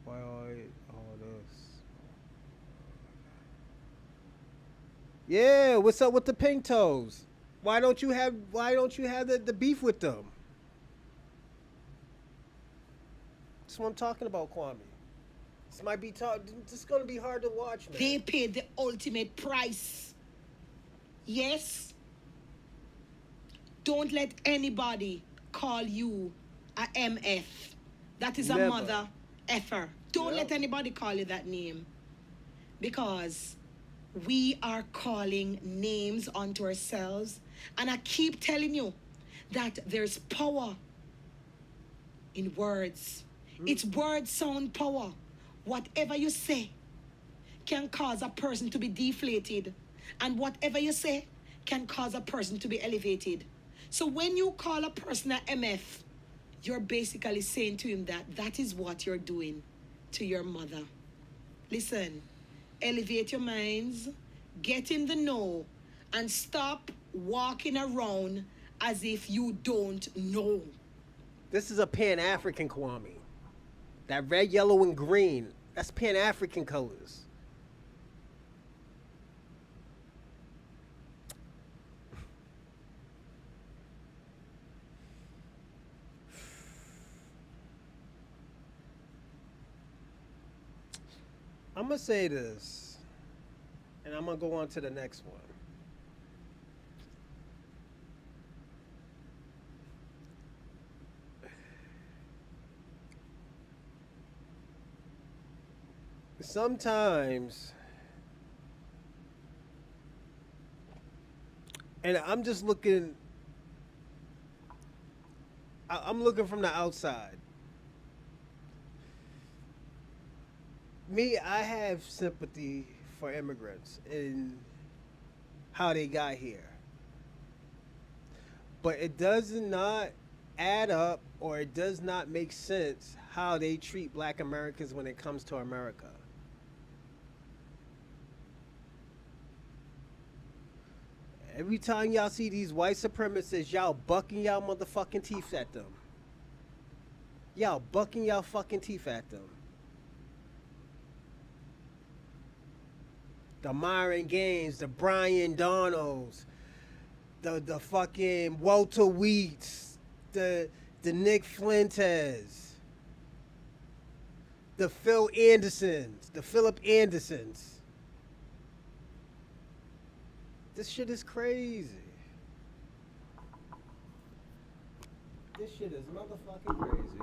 Why all this? Yeah, what's up with the pink toes? Why don't you have the beef with them? That's what I'm talking about, Kwame. This might be this is gonna be hard to watch, man. they paid the ultimate price. Yes? Don't let anybody call you a MF. That is Never. a mother effer. Don't Yep. let anybody call you that name. Because we are calling names onto ourselves. And I keep telling you that there's power in words. It's word sound power. Whatever you say can cause a person to be deflated. And whatever you say can cause a person to be elevated. So when you call a person an MF, you're basically saying to him that is what you're doing to your mother. Listen, elevate your minds, get in the know, and stop walking around as if you don't know. This is a Pan-African Kwame. That red, yellow, and green, that's Pan-African colors. I'm gonna say this, and I'm gonna go on to the next one. Sometimes, and I'm just looking. I'm looking from the outside. Me, I have sympathy for immigrants and how they got here, but it does not add up, or it does not make sense how they treat Black Americans when it comes to America. Every time y'all see these white supremacists, y'all bucking y'all motherfucking teeth at them. Y'all bucking y'all fucking teeth at them. The Myron Gaines, the Brian Donalds, the fucking Walter Wheats, the Nick Flintez, the Phil Andersons, the Philip Andersons. This shit is crazy. This shit is motherfucking crazy.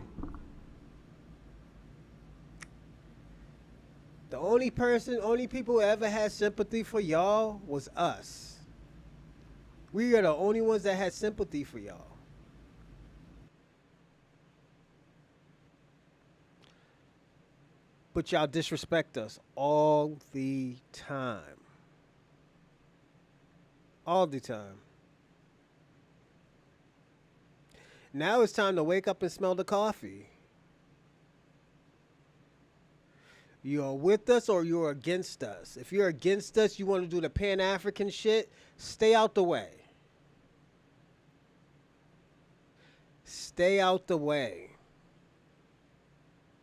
The only people who ever had sympathy for y'all was us. We are the only ones that had sympathy for y'all. But y'all disrespect us all the time. All the time. Now it's time to wake up and smell the coffee. You're with us or you're against us. If you're against us, you want to do the Pan-African shit, stay out the way. Stay out the way.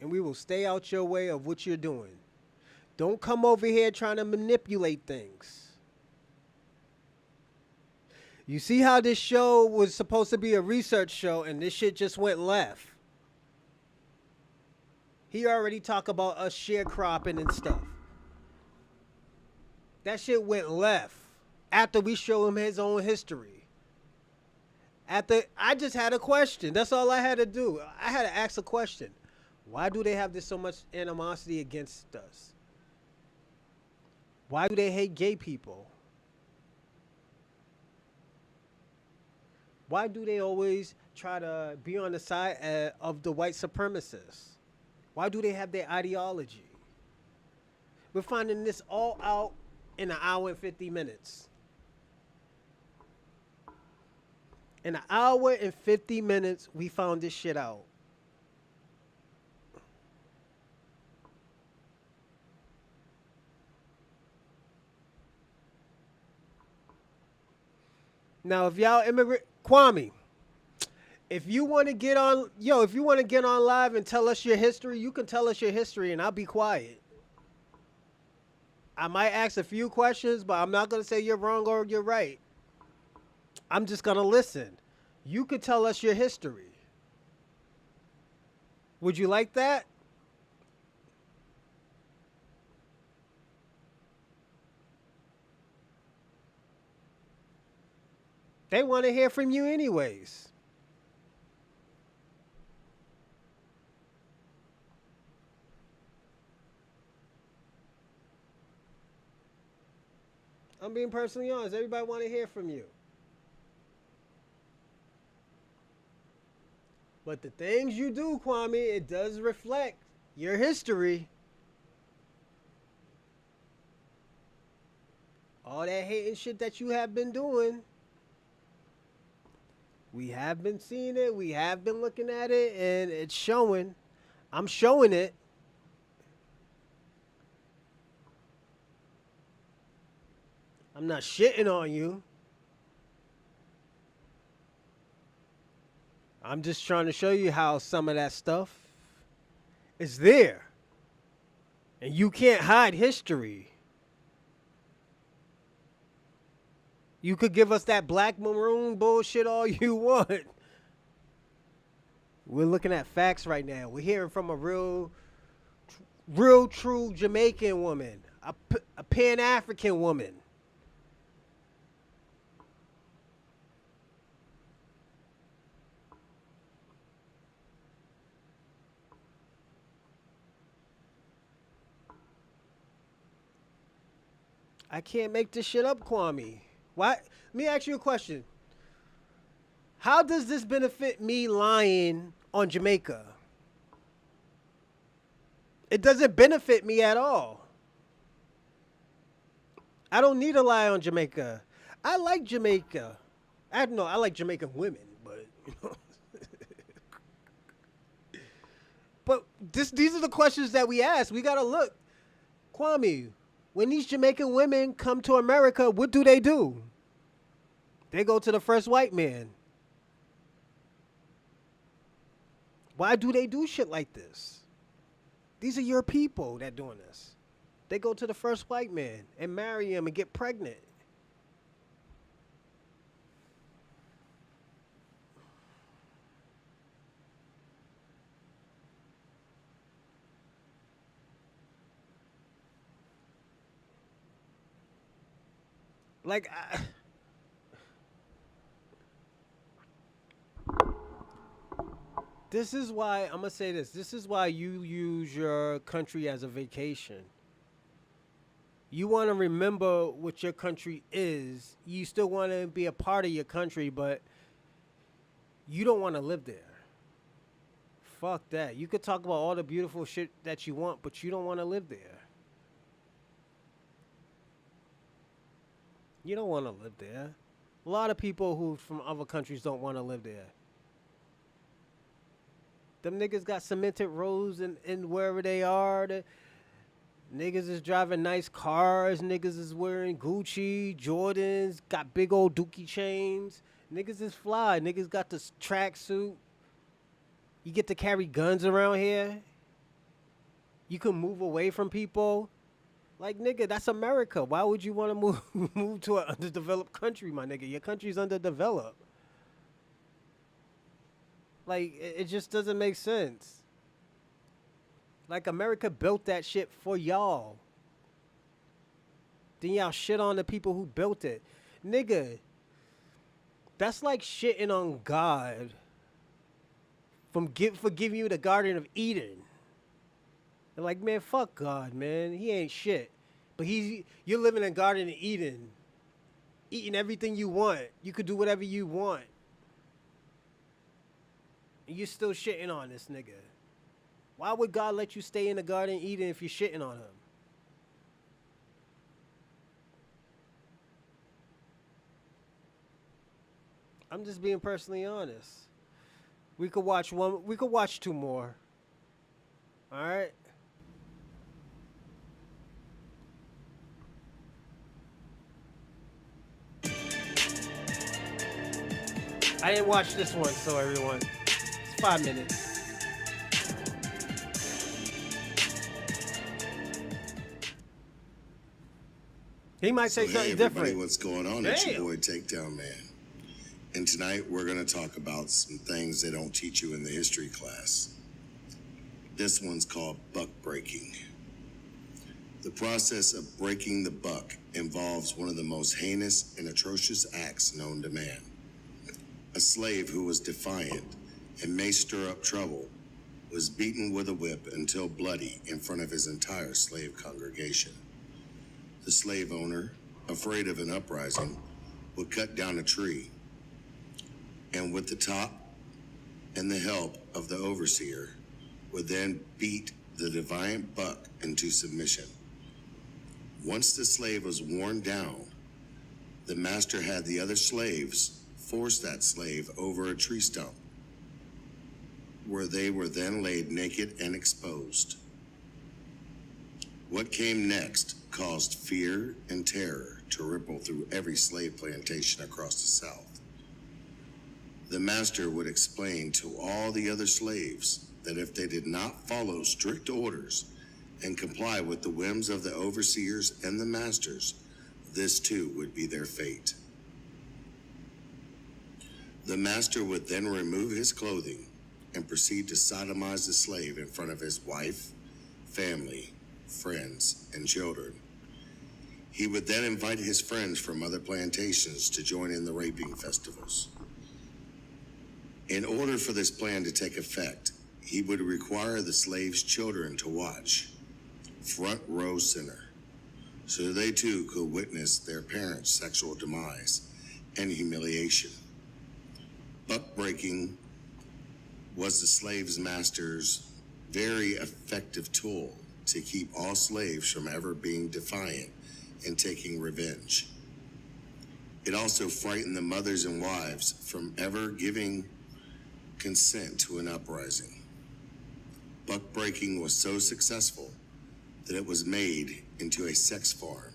And we will stay out your way of what you're doing. Don't come over here trying to manipulate things. You see how this show was supposed to be a research show and this shit just went left. He already talked about us sharecropping and stuff. That shit went left after we show him his own history. I just had a question. That's all I had to do. I had to ask a question. Why do they have this so much animosity against us? Why do they hate gay people? Why do they always try to be on the side of the white supremacists? Why do they have their ideology? We're finding this all out in an hour and 50 minutes. In an hour and 50 minutes, we found this shit out. Now, if y'all immigrant, Kwame, if you want to get on, if you want to get on live and tell us your history, you can tell us your history and I'll be quiet. I might ask a few questions, but I'm not going to say you're wrong or you're right. I'm just going to listen. You could tell us your history. Would you like that? They want to hear from you anyways. I'm being personally honest. Everybody want to hear from you. But the things you do, Kwame, it does reflect your history. All that hating shit that you have been doing. We have been seeing it. We have been looking at it. And it's showing. I'm showing it. I'm not shitting on you. I'm just trying to show you how some of that stuff is there. And you can't hide history. You could give us that black maroon bullshit all you want. We're looking at facts right now. We're hearing from a real real, true Jamaican woman, a Pan African woman. I can't make this shit up, Kwame. Why? Let me ask you a question. How does this benefit me lying on Jamaica? It doesn't benefit me at all. I don't need to lie on Jamaica. I like Jamaica. I don't know. I like Jamaican women, but you know. But these are the questions that we ask. We gotta look, Kwame. When these Jamaican women come to America, what do? They go to the first white man. Why do they do shit like this? These are your people that doing this. They go to the first white man and marry him and get pregnant. Like, this is why, I'm going to say this. This is why you use your country as a vacation. You want to remember what your country is. You still want to be a part of your country, but you don't want to live there. Fuck that. You could talk about all the beautiful shit that you want, but you don't want to live there. You don't want to live there. A lot of people who from other countries don't want to live there. Them niggas got cemented roads in wherever they are. Niggas is driving nice cars. Niggas is wearing Gucci, Jordans, got big old dookie chains. Niggas is fly. Niggas got this tracksuit. You get to carry guns around here. You can move away from people. Like, nigga, that's America. Why would you want to move to an underdeveloped country, my nigga? Your country's underdeveloped. Like, it just doesn't make sense. Like, America built that shit for y'all. Then y'all shit on the people who built it. Nigga, that's like shitting on God for giving you the Garden of Eden. They're like, man, fuck God, man. He ain't shit. But you're living in Garden of Eden, eating everything you want. You could do whatever you want. And you're still shitting on this nigga. Why would God let you stay in the Garden of Eden if you're shitting on him? I'm just being personally honest. We could watch two more. All right? I didn't watch this one, so everyone. It's 5 minutes. He might say something everybody, different. What's going on? Damn. It's your boy Takedown Man. And tonight we're going to talk about some things they don't teach you in the history class. This one's called buck breaking. The process of breaking the buck involves one of the most heinous and atrocious acts known to man. A slave who was defiant and may stir up trouble was beaten with a whip until bloody in front of his entire slave congregation. The slave owner, afraid of an uprising, would cut down a tree, and with the top and the help of the overseer, would then beat the defiant buck into submission. Once the slave was worn down, the master had the other slaves force that slave over a tree stump, where they were then laid naked and exposed. What came next caused fear and terror to ripple through every slave plantation across the South. The master would explain to all the other slaves that if they did not follow strict orders and comply with the whims of the overseers and the masters, this too would be their fate. The master would then remove his clothing and proceed to sodomize the slave in front of his wife, family, friends, and children. He would then invite his friends from other plantations to join in the raping festivals. In order for this plan to take effect, he would require the slaves' children to watch, front row center, so they too could witness their parents' sexual demise and humiliation. Buck-breaking was the slave's master's very effective tool to keep all slaves from ever being defiant and taking revenge. It also frightened the mothers and wives from ever giving consent to an uprising. Buck-breaking was so successful that it was made into a sex farm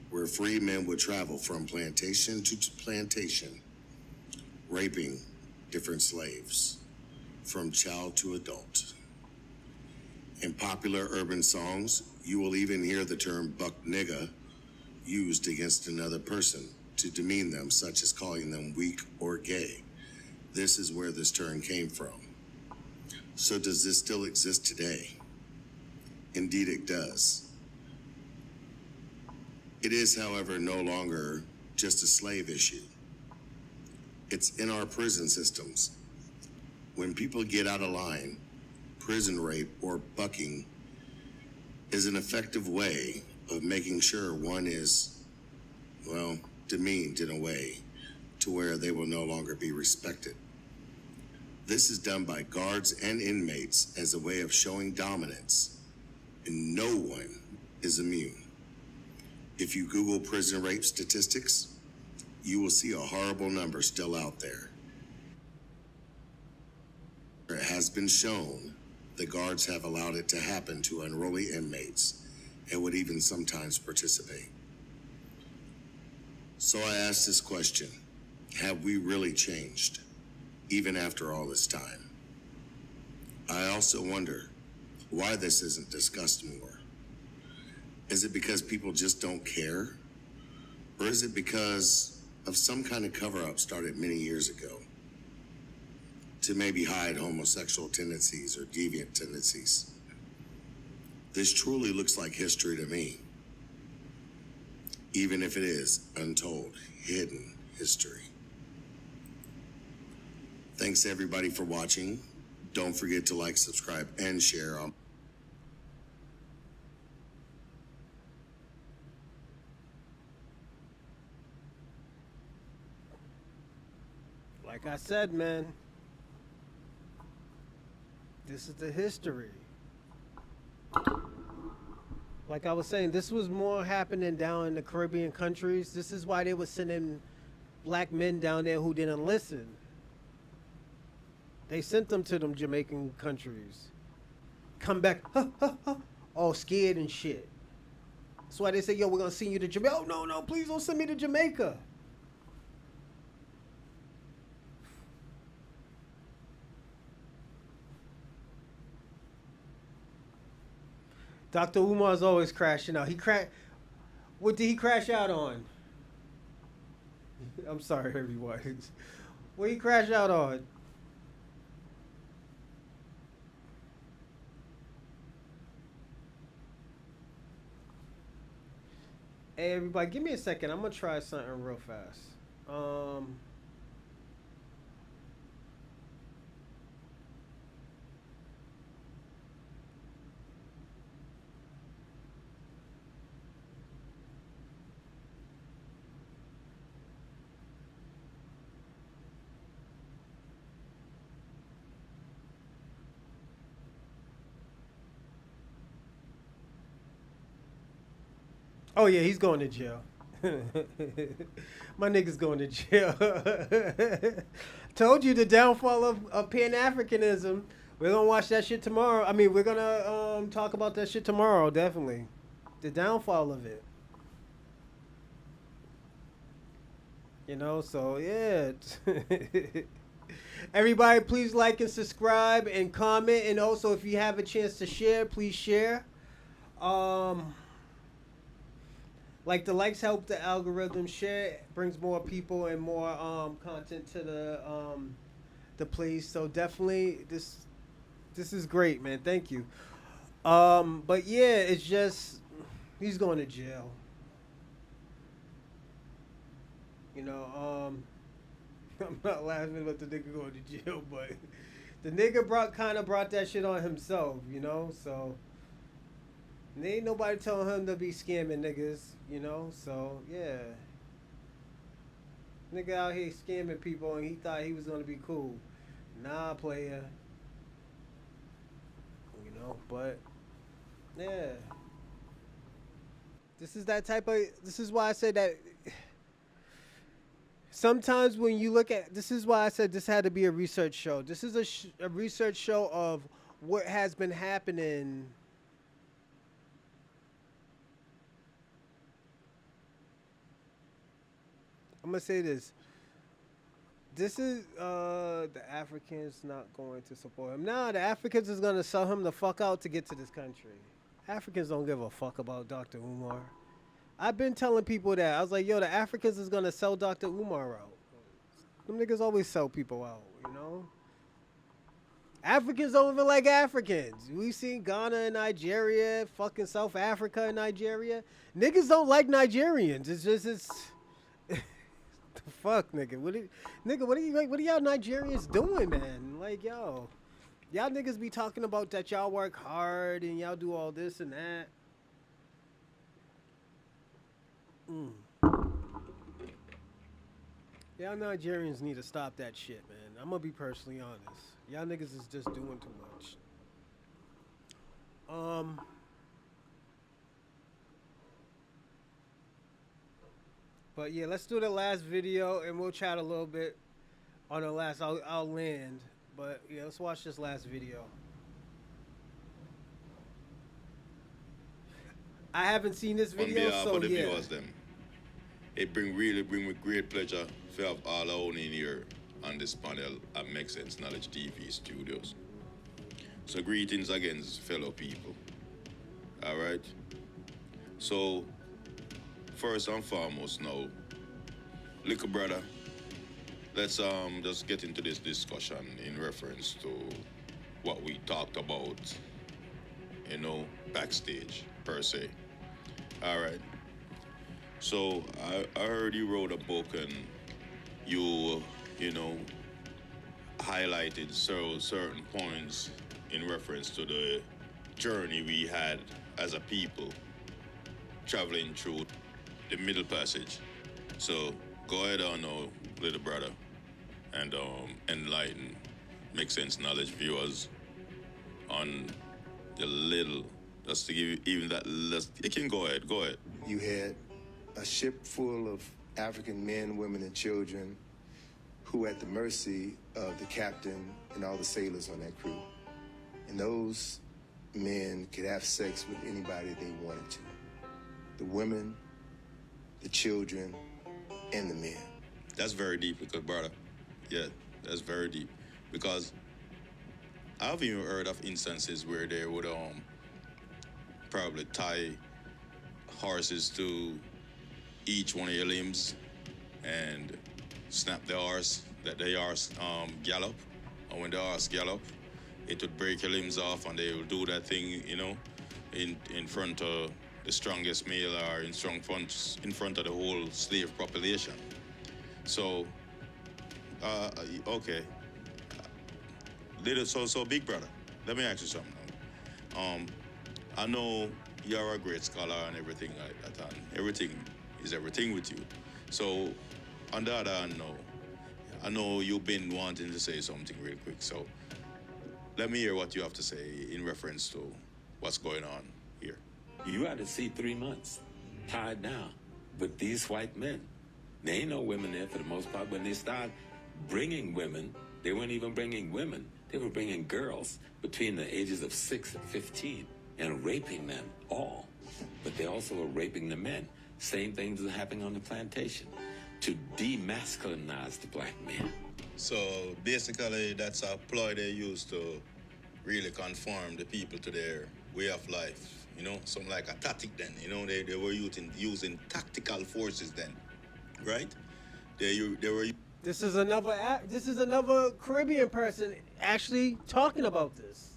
where free men would travel from plantation to plantation, raping different slaves, from child to adult. In popular urban songs, you will even hear the term buck nigga used against another person to demean them, such as calling them weak or gay. This is where this term came from. So does this still exist today? Indeed it does. It is, however, no longer just a slave issue. It's in our prison systems. When people get out of line, prison rape or bucking is an effective way of making sure one is, well, demeaned in a way to where they will no longer be respected. This is done by guards and inmates as a way of showing dominance, and no one is immune. If you Google prison rape statistics, you will see a horrible number still out there. It has been shown the guards have allowed it to happen to unruly inmates and would even sometimes participate. So I ask this question, have we really changed, even after all this time? I also wonder why this isn't discussed more. Is it because people just don't care? Or is it because of some kind of cover-up started many years ago to maybe hide homosexual tendencies or deviant tendencies? This truly looks like history to me, even if it is untold, hidden history. Thanks everybody for watching. Don't forget to like, subscribe, and share. Like I said, man, this is the history. Like I was saying, this was more happening down in the Caribbean countries. This is why they were sending black men down there who didn't listen. They sent them to them Jamaican countries. Come back, all scared and shit. That's why they say, yo, we're gonna send you to Jamaica. Oh, no, please don't send me to Jamaica. Dr. Umar's always crashing out. What did he crash out on? I'm sorry, everyone. What did he crash out on? Hey, everybody, give me a second. I'm gonna try something real fast. Oh yeah, he's going to jail. My nigga's going to jail. Told you the downfall of Pan-Africanism. We're gonna watch that shit tomorrow. I mean, we're gonna talk about that shit tomorrow, definitely. The downfall of it. You know, so yeah. Everybody, please like and subscribe and comment, and also if you have a chance to share, please share. Like the likes help the algorithm. Share brings more people and more content to the place. So definitely this is great, man. Thank you. But yeah, it's just he's going to jail. You know, I'm not laughing about the nigga going to jail, but the nigga brought that shit on himself, you know. So and ain't nobody telling him to be scamming niggas, you know. So yeah, nigga out here scamming people, and he thought he was gonna be cool. Nah, player. You know, but yeah, this is that type of. This is why I said that. Sometimes when you look at this is why I said this had to be a research show. This is a research show of what has been happening. I'm gonna say this. This is the Africans not going to support him. Nah, the Africans is gonna sell him the fuck out to get to this country. Africans don't give a fuck about Dr. Umar. I've been telling people that. I was like, yo, the Africans is gonna sell Dr. Umar out. Them niggas always sell people out, you know? Africans don't even like Africans. We seen Ghana and Nigeria, fucking South Africa and Nigeria. Niggas don't like Nigerians. It's just the fuck, nigga. What are y'all Nigerians doing, man? Like, yo, y'all niggas be talking about that y'all work hard and y'all do all this and that. Y'all Nigerians need to stop that shit, man. I'm gonna be personally honest. Y'all niggas is just doing too much. But yeah, let's do the last video and we'll chat a little bit on the last. I'll land. But yeah, let's watch this last video. I haven't seen this video, on behalf so of the yeah. viewers, them, it really bring with great pleasure to have all our own in here on this panel at Make Sense Knowledge TV studios. So greetings again, fellow people. All right. So first and foremost, now, little brother, let's just get into this discussion in reference to what we talked about, you know, backstage per se. All right. So I heard you wrote a book and you know, highlighted certain points in reference to the journey we had as a people traveling through the Middle Passage. So go ahead on now, little brother, and enlighten, Make Sense Knowledge viewers on the little, just to give you even that, you can go ahead. You had a ship full of African men, women, and children who were at the mercy of the captain and all the sailors on that crew. And those men could have sex with anybody they wanted to. The women, the children, and the men. That's very deep, because brother, yeah, that's very deep. Because I've even heard of instances where they would probably tie horses to each one of your limbs and snap the horse, let the horse gallop. And when the horse gallop, it would break your limbs off, and they would do that thing, you know, in front of the strongest male, or in front of the whole slave population. So, okay. So big brother, let me ask you something now. I know you're a great scholar and everything like that, and everything is everything with you. So, on the other hand, no, I know you've been wanting to say something real quick, so let me hear what you have to say in reference to what's going on here. You had to see 3 months tied down with these white men. There ain't no women there for the most part. When they start bringing women, they weren't even bringing women. They were bringing girls between the ages of 6 and 15 and raping them all. But they also were raping the men. Same things are happening on the plantation to demasculinize the black man. So basically, that's a ploy they use to really conform the people to their way of life. You know, something like a tactic then. You know, they were using tactical forces then, right? They were. This is another Caribbean person actually talking about this.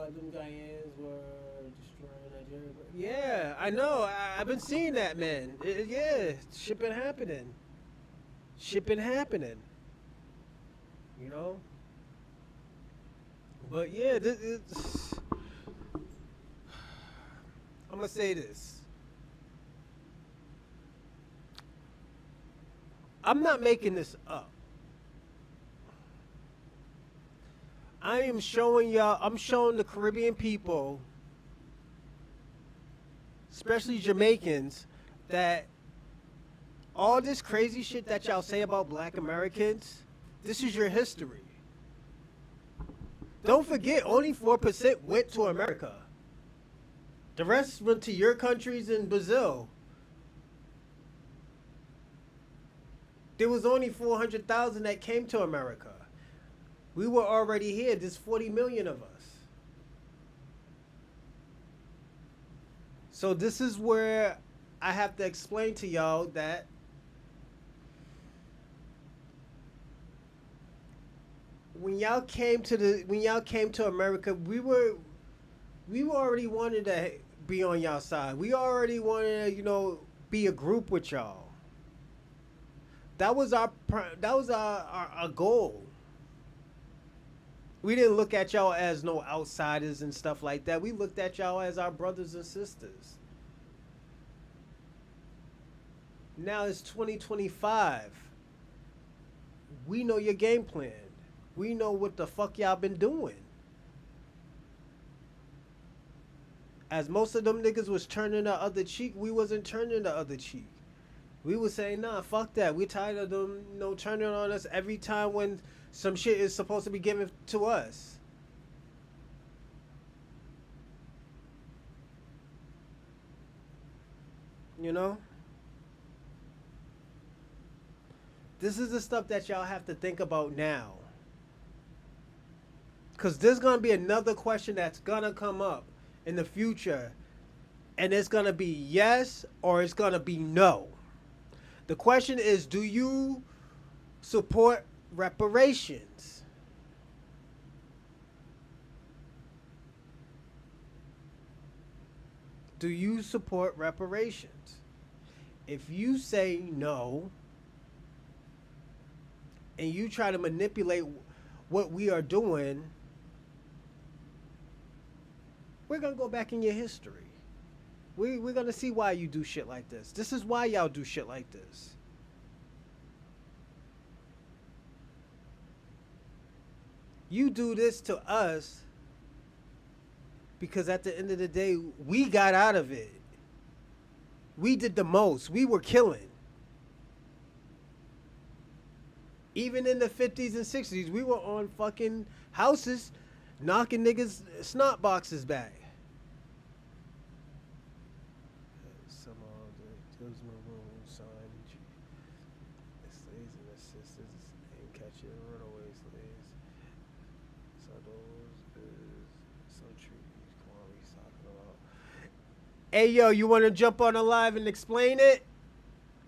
Them Guyans were destroying Nigeria. Yeah, I know. I've been seeing that, man. Yeah, shipping happening. Shipping happening. You know? But yeah, I'm going to say this. I'm not making this up. I am showing y'all, I'm showing the Caribbean people, especially Jamaicans, that all this crazy shit that y'all say about black Americans, this is your history. Don't forget, only 4% went to America. The rest went to your countries in Brazil. There was only 400,000 that came to America. We were already here. There's 40 million of us. So this is where I have to explain to y'all that when y'all came to America, we already wanted to be on y'all side. We already wanted to, be a group with y'all. That was our goal. We didn't look at y'all as no outsiders and stuff like that. We looked at y'all as our brothers and sisters. Now it's 2025. We know your game plan. We know what the fuck y'all been doing. As most of them niggas was turning the other cheek, we wasn't turning the other cheek. We was saying, nah, fuck that. We tired of them, turning on us every time when some shit is supposed to be given to us. You know? This is the stuff that y'all have to think about now. Because there's going to be another question that's going to come up in the future. And it's going to be yes or it's going to be no. The question is, do you support reparations? Do you support reparations? If you say no, and you try to manipulate what we are doing, we're going to go back in your history. We're going to see why you do shit like this. This is why y'all do shit like this. You do this to us because at the end of the day, we got out of it. We did the most. We were killing. Even in the 50s and 60s, we were on fucking houses knocking niggas' snot boxes back. Some of the Tilsman room sign. Slaves and their sisters and catching runaway slaves. So those is some trees. Come on, he's talking about. Hey yo, you want to jump on the live and explain it?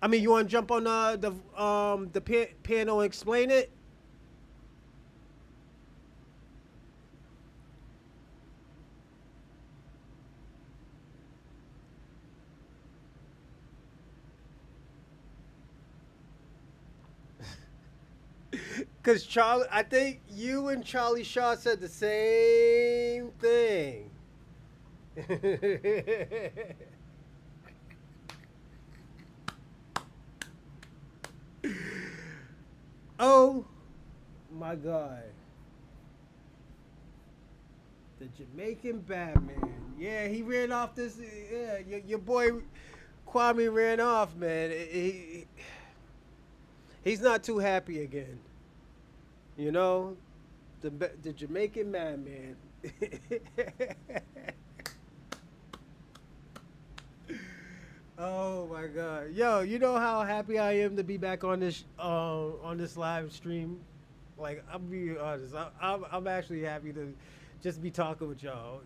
I mean, you want to jump on the panel and explain it? Because Charlie, I think you and Charlie Shaw said the same thing. Oh my God. The Jamaican Batman. Yeah, he ran off this. Yeah, your boy Kwame ran off, man. He's not too happy again. You know, the Jamaican Madman. Oh my God, yo! You know how happy I am to be back on this live stream. Like, I'm being honest, I'm actually happy to just be talking with y'all.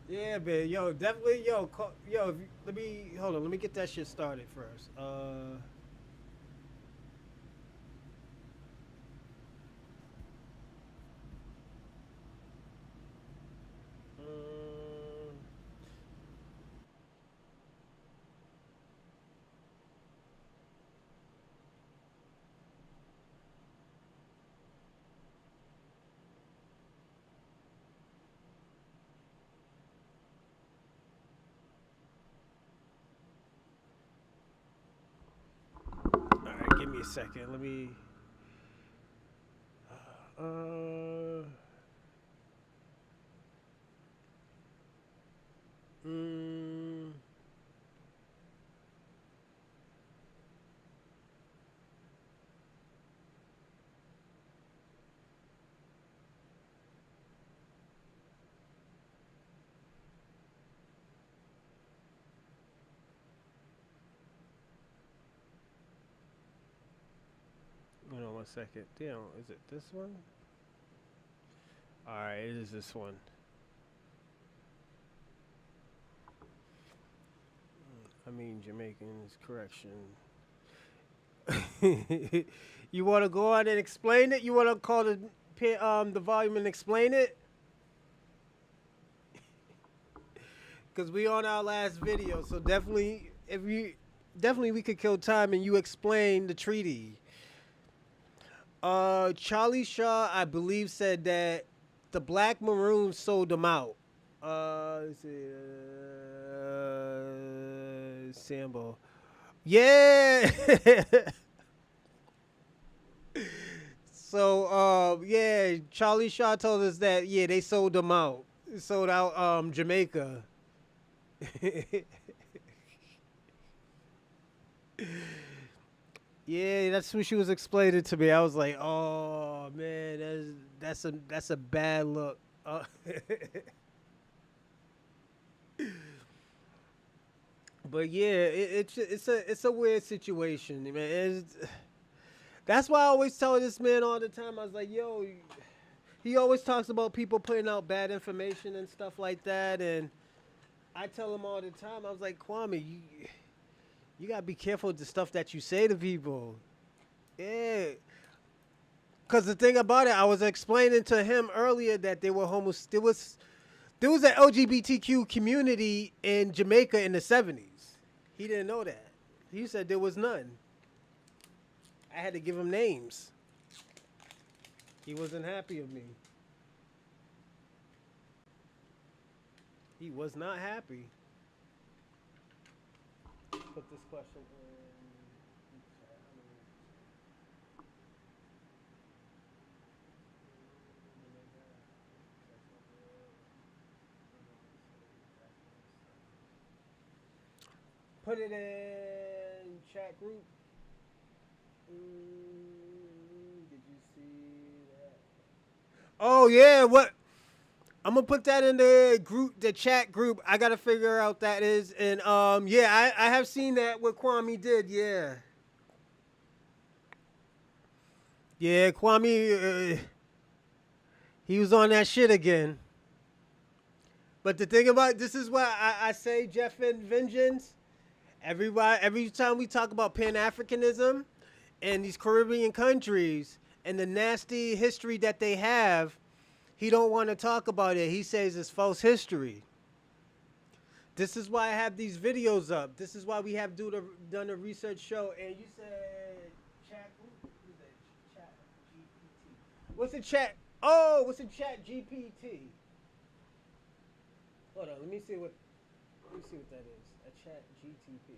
Yeah, man. Yo, definitely. Yo, let me get that shit started first. me a second. Let me. Uh. Mm, Hold on one second. Damn, is it this one? All right, it is this one. I mean, Jamaicans, correction. You want to go on and explain it? You want to call the volume and explain it? Because we on our last video, so definitely, if you definitely we could kill time and you explain the treaty. Charlie Shaw, I believe, said that the Black Maroons sold them out. Let's see, Sambo. Yeah. So, yeah, Charlie Shaw told us that, yeah, they sold them out. Sold out, Jamaica. Yeah, that's what she was explaining to me. I was like, oh man, that's a bad look. But yeah, it's a weird situation, man. That's why I always tell this man all the time. I was like, yo, he always talks about people putting out bad information and stuff like that, and I tell him all the time. I was like, Kwame, you gotta be careful with the stuff that you say to people. Yeah, because the thing about it, I was explaining to him earlier that they were there was an LGBTQ community in Jamaica in the 70s. He didn't know that. He said there was none. I had to give him names. He wasn't happy with me. He was not happy. Put this question in. Put it in chat group. Did you see that? Oh yeah, what? I'm gonna put that in the chat group. I gotta figure out that is, and yeah, I have seen that what Kwame did. Yeah, yeah, Kwame, he was on that shit again. But the thing about this is why I say Jeff and Vengeance. Every time we talk about Pan Africanism and these Caribbean countries and the nasty history that they have, he don't want to talk about it. He says it's false history. This is why I have these videos up. This is why we have done a research show. And you said chat. Who's that? Chat GPT. What's a chat? Oh, what's a chat GPT? Hold on. Let me see what that is. A chat GTP.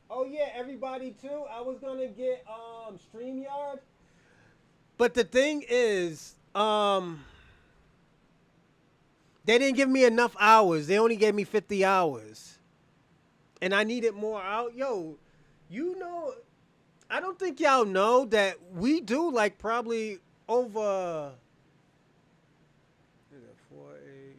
Oh yeah, everybody too. I was gonna get StreamYard, but the thing is, they didn't give me enough hours. They only gave me 50 hours, and I needed more out. Yo, you know, I don't think y'all know that we do like probably over 4, 8,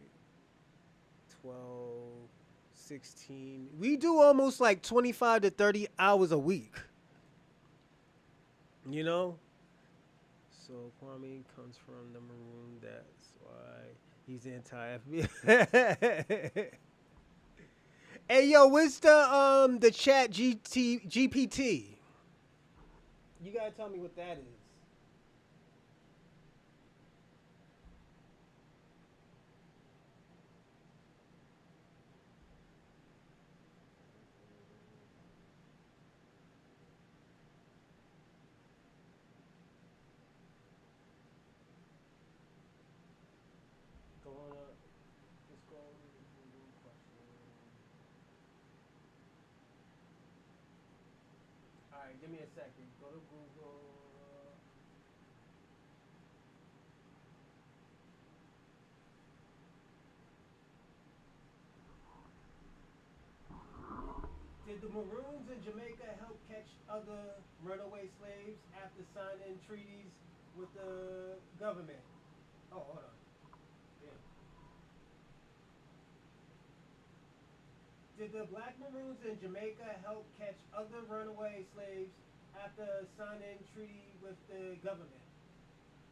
12, 16. We do almost like 25 to 30 hours a week. You know? So Kwame comes from the Maroon. That's why he's anti-FBI. Hey yo, what's the chat GPT? You gotta tell me what that is. Go on up. Just go on question. Give me a second. Go to Google. Did the Maroons in Jamaica help catch other runaway slaves after signing treaties with the government? Oh, hold on. Yeah. Did the Black Maroons in Jamaica help catch other runaway slaves after signing treaty with the government?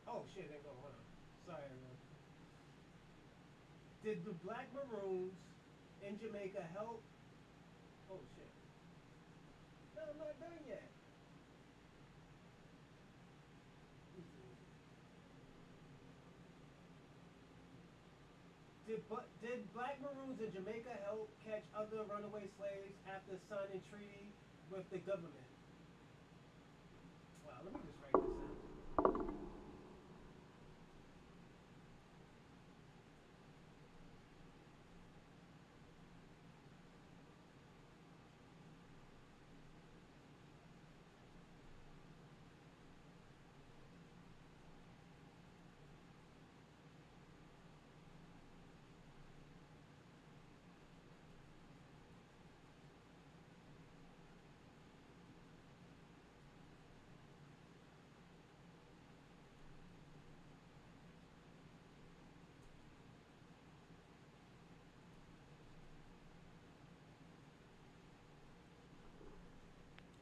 Oh shit, there go. Hold on. Sorry, everyone. Did the Black Maroons in Jamaica help? Oh shit. No, I'm not done yet. Did Black Maroons in Jamaica help catch other runaway slaves after signing treaty with the government? Wow, let me just write this down.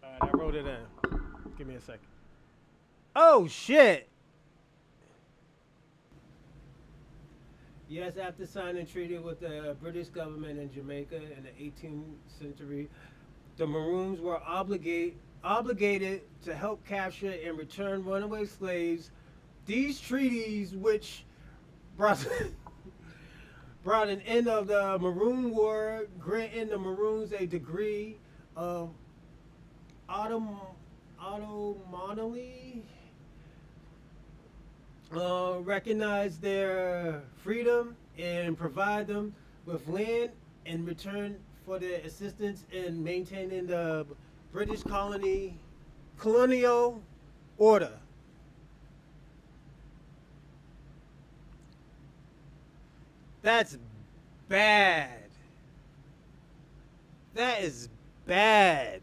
Alright, I wrote it in. Give me a second. Oh shit! Yes, after signing treaty with the British government in Jamaica in the 18th century, the Maroons were obligated to help capture and return runaway slaves. These treaties, which brought brought an end of the Maroon War, granting the Maroons a degree of autonomy, recognize their freedom, and provide them with land in return for their assistance in maintaining the British colonial order. That's bad. That is bad.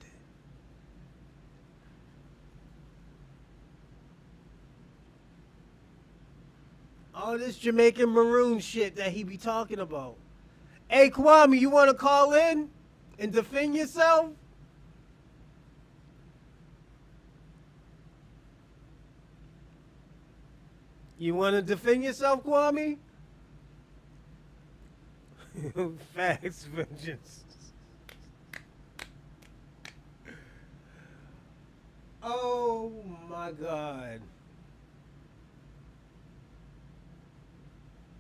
All this Jamaican Maroon shit that he be talking about. Hey, Kwame, you want to call in and defend yourself? You want to defend yourself, Kwame? Facts, vengeance. Oh my God.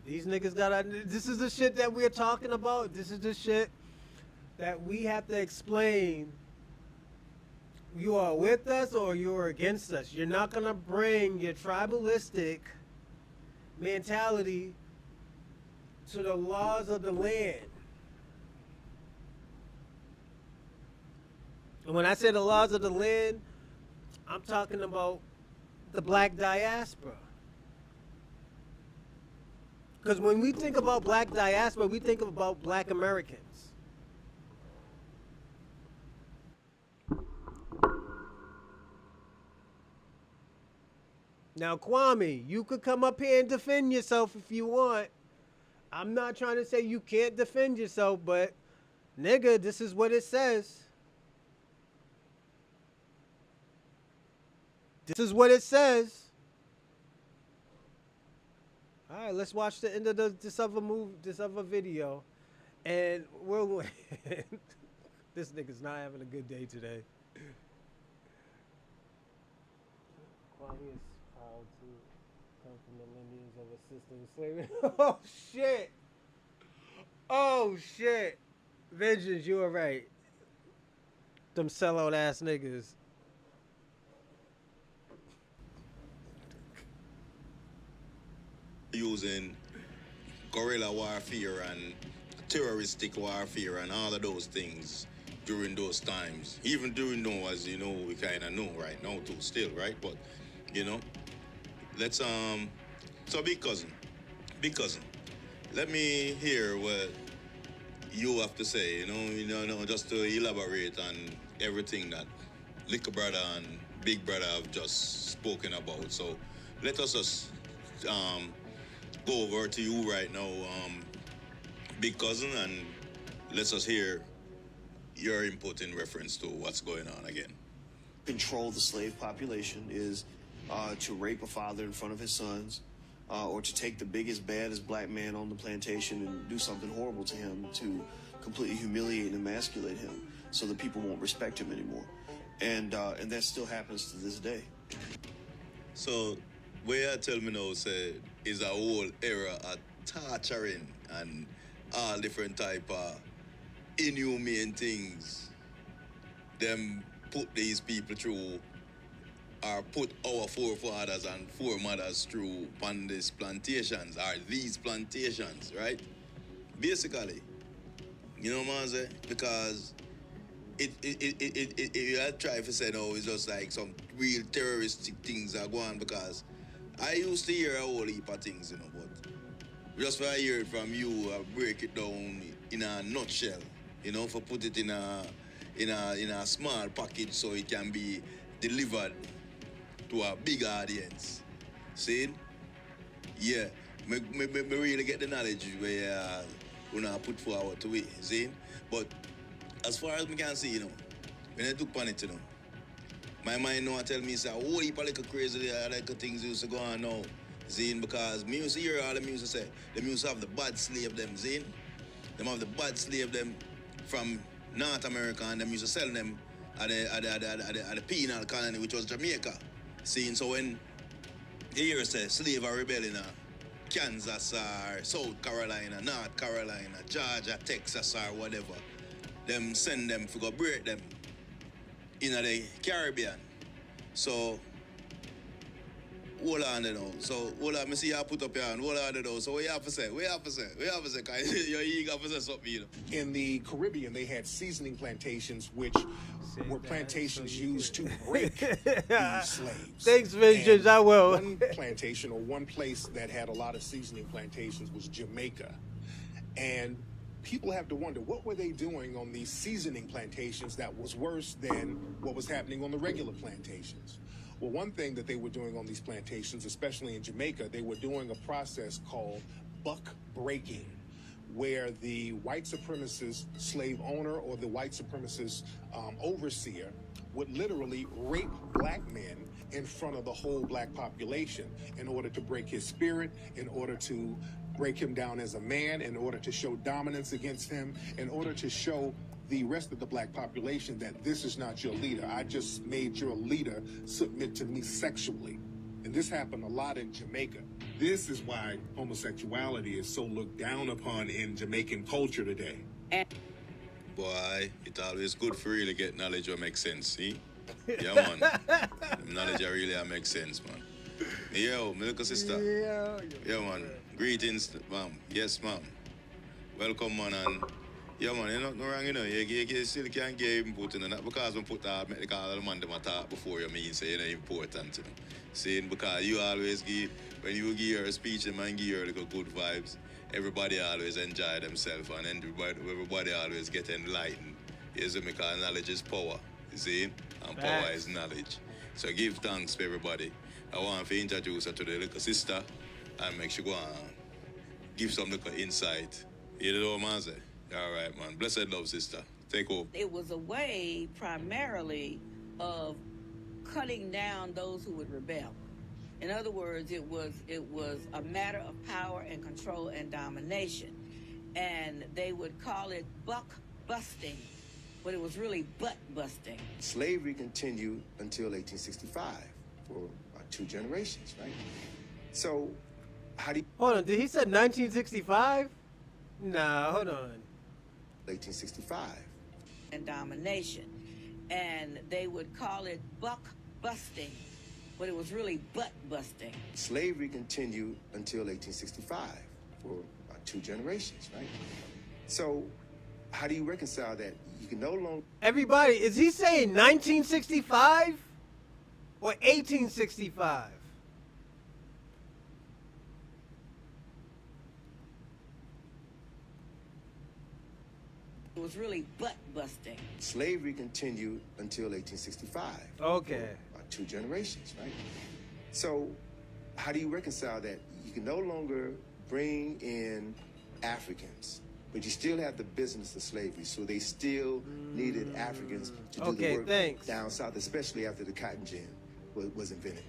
These niggas gotta. This is the shit that we're talking about. This is the shit that we have to explain. You are with us or you are against us. You're not gonna bring your tribalistic mentality to the laws of the land. And when I say the laws of the land, I'm talking about the black diaspora. Because when we think about black diaspora, we think about black Americans. Now, Kwame, you could come up here and defend yourself if you want. I'm not trying to say you can't defend yourself, but nigga, this is what it says. This is what it says. All right, let's watch the end of this other video, and we'll. This nigga's not having a good day today. Kwame is proud to come from the lineage of assisted slavery. Oh shit! Oh shit! Vengeance, you were right. Them sellout ass niggas. Using guerrilla warfare and terroristic warfare and all of those things during those times. Even during now, as you know, we kind of know right now too, still, right? But, you know, let's, so big cousin, let me hear what you have to say, you know, just to elaborate on everything that Little Brother and Big Brother have just spoken about. So let us just go over to you right now, Big Cousin, and let's just hear your input in reference to what's going on again. Control the slave population is to rape a father in front of his sons, or to take the biggest, baddest black man on the plantation and do something horrible to him, to completely humiliate and emasculate him so that people won't respect him anymore. And that still happens to this day. So, where you tell me now, say, is a whole era of torturing and all different type of inhumane things them put these people through, or put our forefathers and foremothers through on these plantations, or these plantations, right? Basically, you know what I'm saying? Because I try to say no, it's just like some real terroristic things are going on, because I used to hear a whole heap of things, you know, but just for I hear it from you, I break it down in a nutshell, you know, for put it in a small package so it can be delivered to a big audience. See? Yeah, me really get the knowledge where we put forward to it, see? But as far as me can see, you know, when I took on it, you know, my mind now tell me, say, oh, heap of little crazy little things used to go on now, see? Because me used to hear all the music say, them used to have the bad slave them, see? Them have the bad slave them from North America, and them used to sell them at the penal colony, which was Jamaica. See, so when you hear say slave are rebelling in Kansas or South Carolina, North Carolina, Georgia, Texas or whatever, them send them to go break them in the Caribbean. So hold on, you know. So hold on, me see you put up your hand. Hold on, you know. So what you have to say? Cause you're eager to say something, you know. In the Caribbean, they had seasoning plantations, which were plantations used to break these slaves. Thanks, Vintage. I will. One plantation, or one place that had a lot of seasoning plantations, was Jamaica. And people have to wonder, what were they doing on these seasoning plantations that was worse than what was happening on the regular plantations? Well, one thing that they were doing on these plantations, especially in Jamaica, they were doing a process called buck breaking, where the white supremacist slave owner or the white supremacist overseer would literally rape black men in front of the whole black population in order to break his spirit, in order to break him down as a man, in order to show dominance against him, in order to show the rest of the black population that this is not your leader. I just made your leader submit to me sexually. And this happened a lot in Jamaica. This is why homosexuality is so looked down upon in Jamaican culture today. Boy, it's always good for really get knowledge that makes sense, see? Yeah, man. Knowledge that really makes sense, man. Yo, my little sister. Yeah, man. Greetings, ma'am. Yes, ma'am. Welcome, man, and yeah, man, you're not no wrong, you know. You still can't get input in that, because when put that, make the call the man them talk before you mean say, you know, important, you know. Saying because you always give, when you give your speech, the man give you little good vibes, everybody always enjoy themselves, and everybody always get enlightened. You see, because knowledge is power, you see? And power is knowledge. So give thanks to everybody. I want to introduce her to the little sister and make sure go and give some little insight. You know what I'm saying? All right, man. Blessed love, sister. Take over. It was a way primarily of cutting down those who would rebel. In other words, it was a matter of power and control and domination. And they would call it buck busting, but it was really butt busting. Slavery continued until 1865 for about 2 generations, right? So, how do you... Hold on, did he say 1965? Nah, hold on. 1865. And domination. And they would call it buck busting, but it was really butt busting. Slavery continued until 1865 for about 2 generations, right? So, how do you reconcile that? You can no longer. Everybody, is he saying 1965 or 1865? It was really butt busting. Slavery continued until 1865. Okay. About 2 generations, right? So, how do you reconcile that? You can no longer bring in Africans, but you still have the business of slavery. So they still needed Africans to do the work down south, especially after the cotton gin was invented.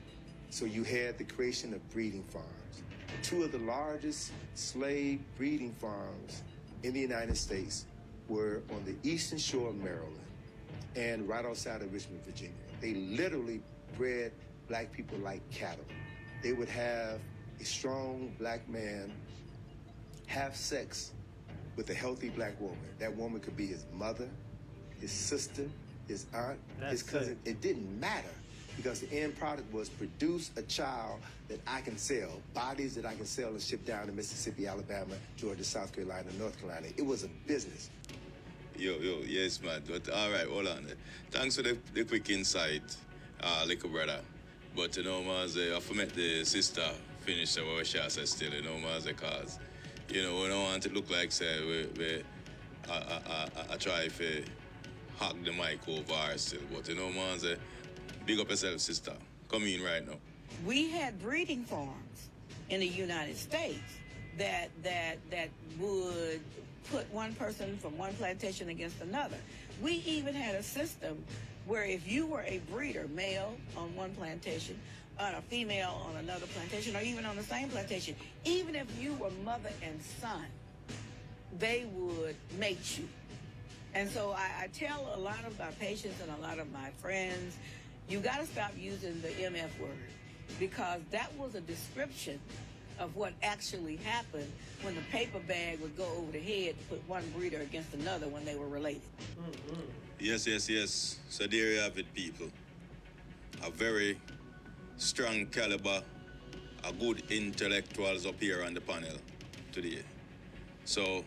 So you had the creation of breeding farms. 2 of the largest slave breeding farms in the United States were on the eastern shore of Maryland and right outside of Richmond, Virginia. They literally bred black people like cattle. They would have a strong black man have sex with a healthy black woman. That woman could be his mother, his sister, his aunt, his cousin. It didn't matter, because the end product was produce a child that I can sell, bodies that I can sell and ship down to Mississippi, Alabama, Georgia, South Carolina, North Carolina. It was a business. Yo, yes, man. But all right, hold on. Thanks for the quick insight, little brother. But you know, man, I've met the sister finish what she said still, you know, man, because you know, we don't want it to look like say I try to hack the mic over her still. But you know, man, big up yourself, sister. Come in right now. We had breeding farms in the United States that would put one person from one plantation against another. We even had a system where if you were a breeder, male on one plantation, and a female on another plantation, or even on the same plantation, even if you were mother and son, they would mate you. And so I tell a lot of my patients and a lot of my friends, you got to stop using the MF word, because that was a description of what actually happened when the paper bag would go over the head to put one breeder against another when they were related. Mm-hmm. Yes. So there you have it, people. A very strong caliber, a good intellectuals up here on the panel today. So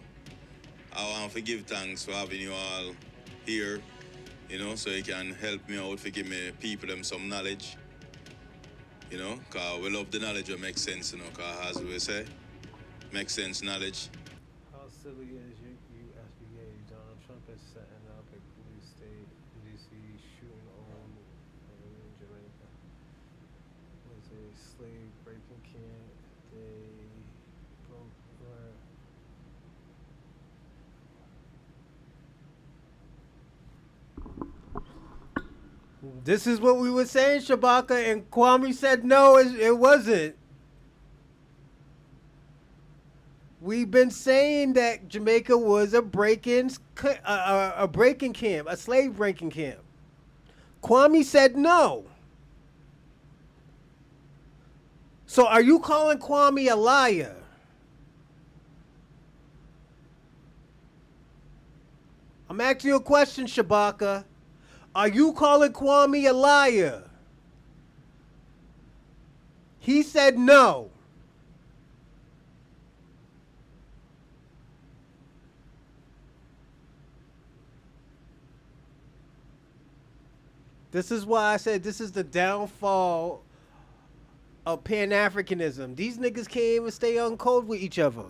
I want to give thanks for having you all here, you know, so you can help me out, for give me people them some knowledge. You know, because we love the knowledge that makes sense, you know, because as we say, makes sense knowledge. How silly is you SBA? Donald Trump is setting up a blue state in DC shooting on in Jamaica. Was a slave breaking camp. They broke This is what we were saying, Shabaka, and Kwame said no, it wasn't. We've been saying that Jamaica was a break-in camp, a slave breaking camp. Kwame said no. So are you calling Kwame a liar? I'm asking you a question, Shabaka. Are you calling Kwame a liar? He said no. This is why I said this is the downfall of Pan-Africanism. These niggas can't even stay on code with each other.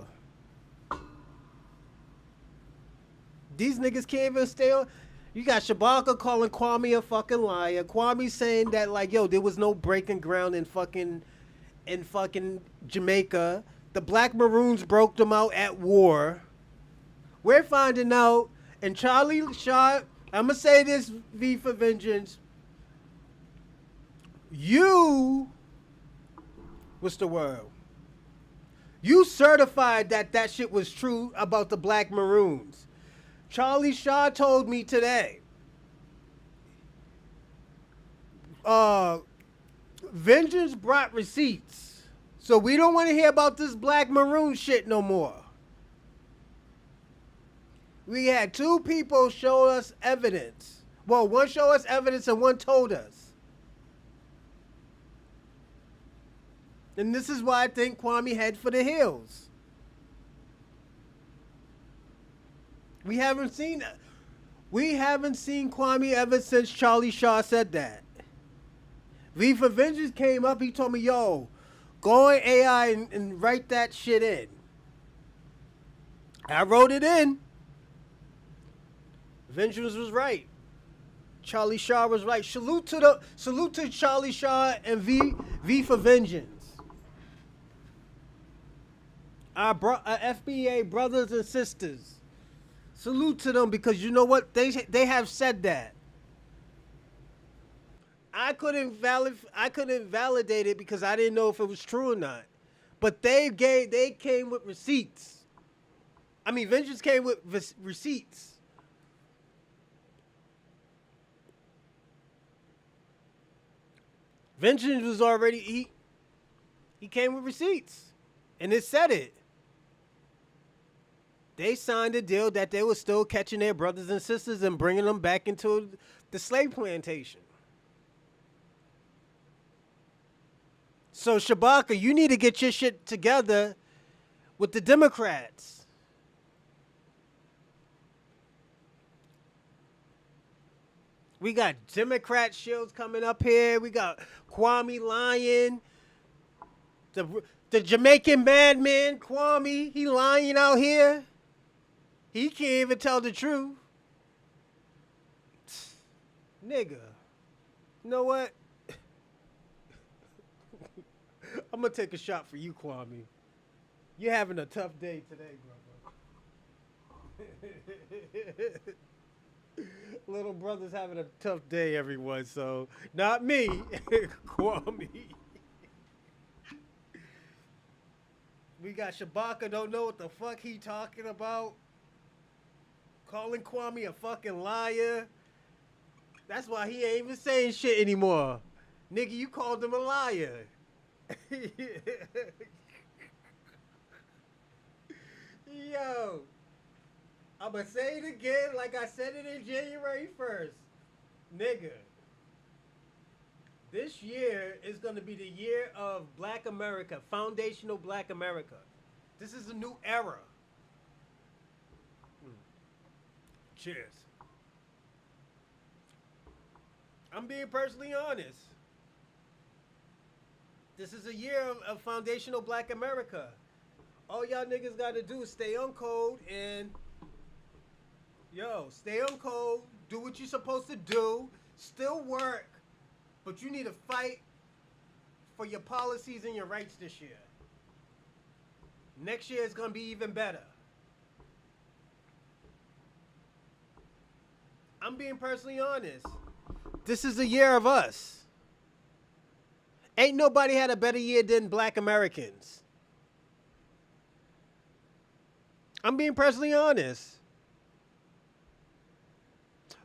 These niggas can't even stay on. You got Shabaka calling Kwame a fucking liar. Kwame saying that, like, yo, there was no breaking ground in fucking Jamaica. The Black Maroons broke them out at war. We're finding out, and Charlie Shaw, I'm gonna say this, V for Vengeance. You, what's the word? You certified that shit was true about the Black Maroons. Charlie Shaw told me today. Vengeance brought receipts. So we don't want to hear about this Black Maroon shit no more. We had 2 people show us evidence. Well, one showed us evidence and one told us. And this is why I think Kwame head for the hills. We haven't seen that. We haven't seen Kwame ever since Charlie Shaw said that. V for Vengeance came up. He told me, "Yo, go on AI and write that shit in." I wrote it in. Vengeance was right. Charlie Shaw was right. Salute to Charlie Shaw and V for Vengeance. Our FBA brothers and sisters. Salute to them because you know what? They have said that. I couldn't validate it because I didn't know if it was true or not. But they came with receipts. I mean, Vengeance came with receipts. Vengeance was already he came with receipts, and it said it. They signed a deal that they were still catching their brothers and sisters and bringing them back into the slave plantation. So Shabaka, you need to get your shit together with the Democrats. We got Democrat shields coming up here. We got Kwame lying. The Jamaican madman, Kwame, he lying out here. He can't even tell the truth. Nigga. You know what? I'm going to take a shot for you, Kwame. You're having a tough day today, brother. Little brother's having a tough day, everyone. So, not me, Kwame. We got Shabaka, don't know what the fuck he talking about. Calling Kwame a fucking liar. That's why he ain't even saying shit anymore. Nigga, you called him a liar. Yo. I'ma say it again like I said it in January 1st. Nigga. This year is going to be the year of Black America, foundational Black America. This is a new era. Cheers. I'm being personally honest. This is a year of foundational Black America. All y'all niggas got to do is stay on code and, stay on code, do what you're supposed to do, still work, but you need to fight for your policies and your rights this year. Next year is going to be even better. I'm being personally honest. This is a year of us. Ain't nobody had a better year than Black Americans. I'm being personally honest.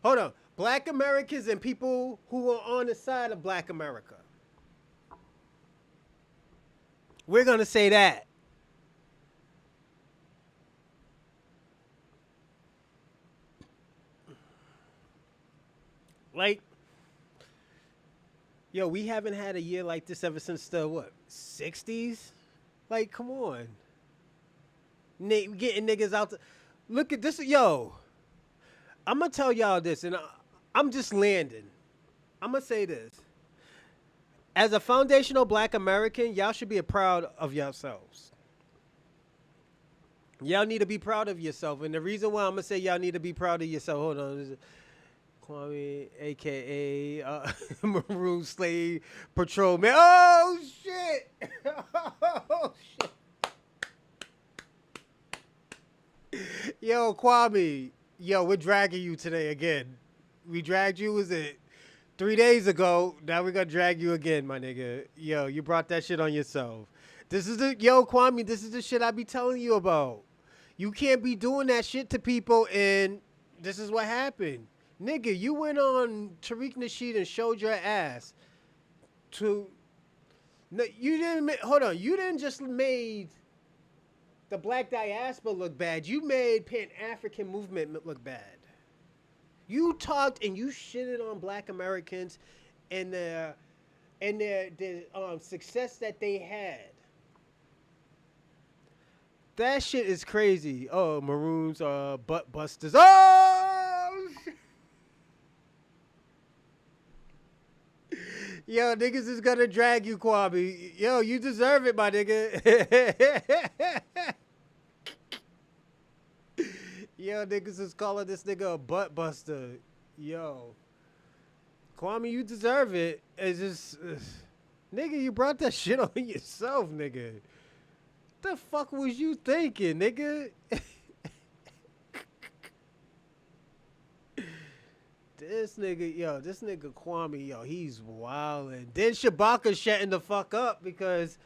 Hold on. Black Americans and people who are on the side of Black America. We're going to say that. Like, we haven't had a year like this ever since the, 60s? Like, come on. Getting niggas out. Look at this. I'm going to tell y'all this, and I'm just landing. I'm going to say this. As a foundational Black American, y'all should be proud of yourselves. Y'all need to be proud of yourself. And the reason why I'm going to say y'all need to be proud of yourself, hold on. Kwame, a.k.a. Maroon Slave Patrolman. Oh, shit. Oh, shit. Yo, Kwame. We're dragging you today again. We dragged you, was it 3 days ago? Now we're going to drag you again, my nigga. You brought that shit on yourself. Kwame, this is the shit I be telling you about. You can't be doing that shit to people, and this is what happened. Nigga, you went on Tariq Nasheed and showed your ass to... No, you didn't just made the Black diaspora look bad. You made Pan-African movement look bad. You talked and you shitted on Black Americans and the success that they had. That shit is crazy. Oh, Maroons are butt busters. Oh! Yo, niggas is gonna drag you, Kwame. Yo, you deserve it, my nigga. Yo, niggas is calling this nigga a butt buster. Yo. Kwame, you deserve it. It's just... nigga, you brought that shit on yourself, nigga. The fuck was you thinking, nigga? This nigga Kwame, yo, he's wildin'. Then Shabaka shutting the fuck up because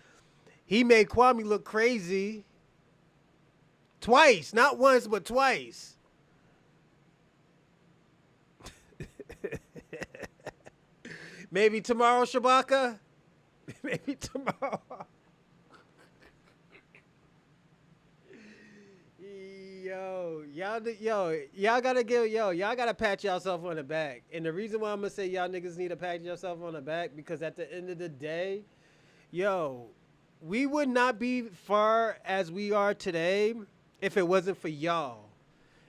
he made Kwame look crazy. Twice, not once, but twice. Maybe tomorrow, Shabaka? Maybe tomorrow. Y'all gotta pat yourself on the back. And the reason why I'm gonna say y'all niggas need to pat yourself on the back, because at the end of the day, we would not be far as we are today if it wasn't for y'all.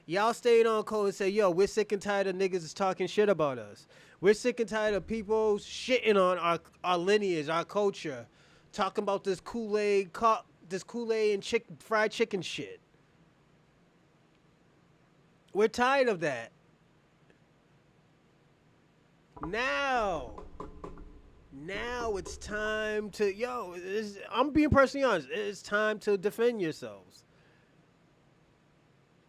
Y'all stayed on code and say, yo, we're sick and tired of niggas is talking shit about us. We're sick and tired of people shitting on our lineage, our culture, talking about this Kool-Aid and fried chicken shit. We're tired of that. Now it's time to, I'm being personally honest, it's time to defend yourselves.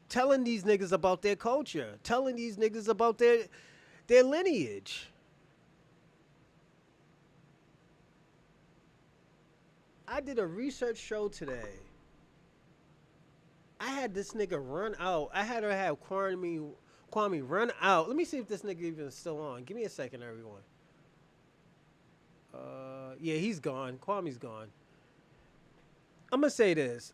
Telling these niggas about their culture, telling these niggas about their lineage. I did a research show today. I had this nigga run out. I had her have Kwame run out. Let me see if this nigga even is still on. Give me a second, everyone. Yeah, he's gone. Kwame's gone. I'm going to say this.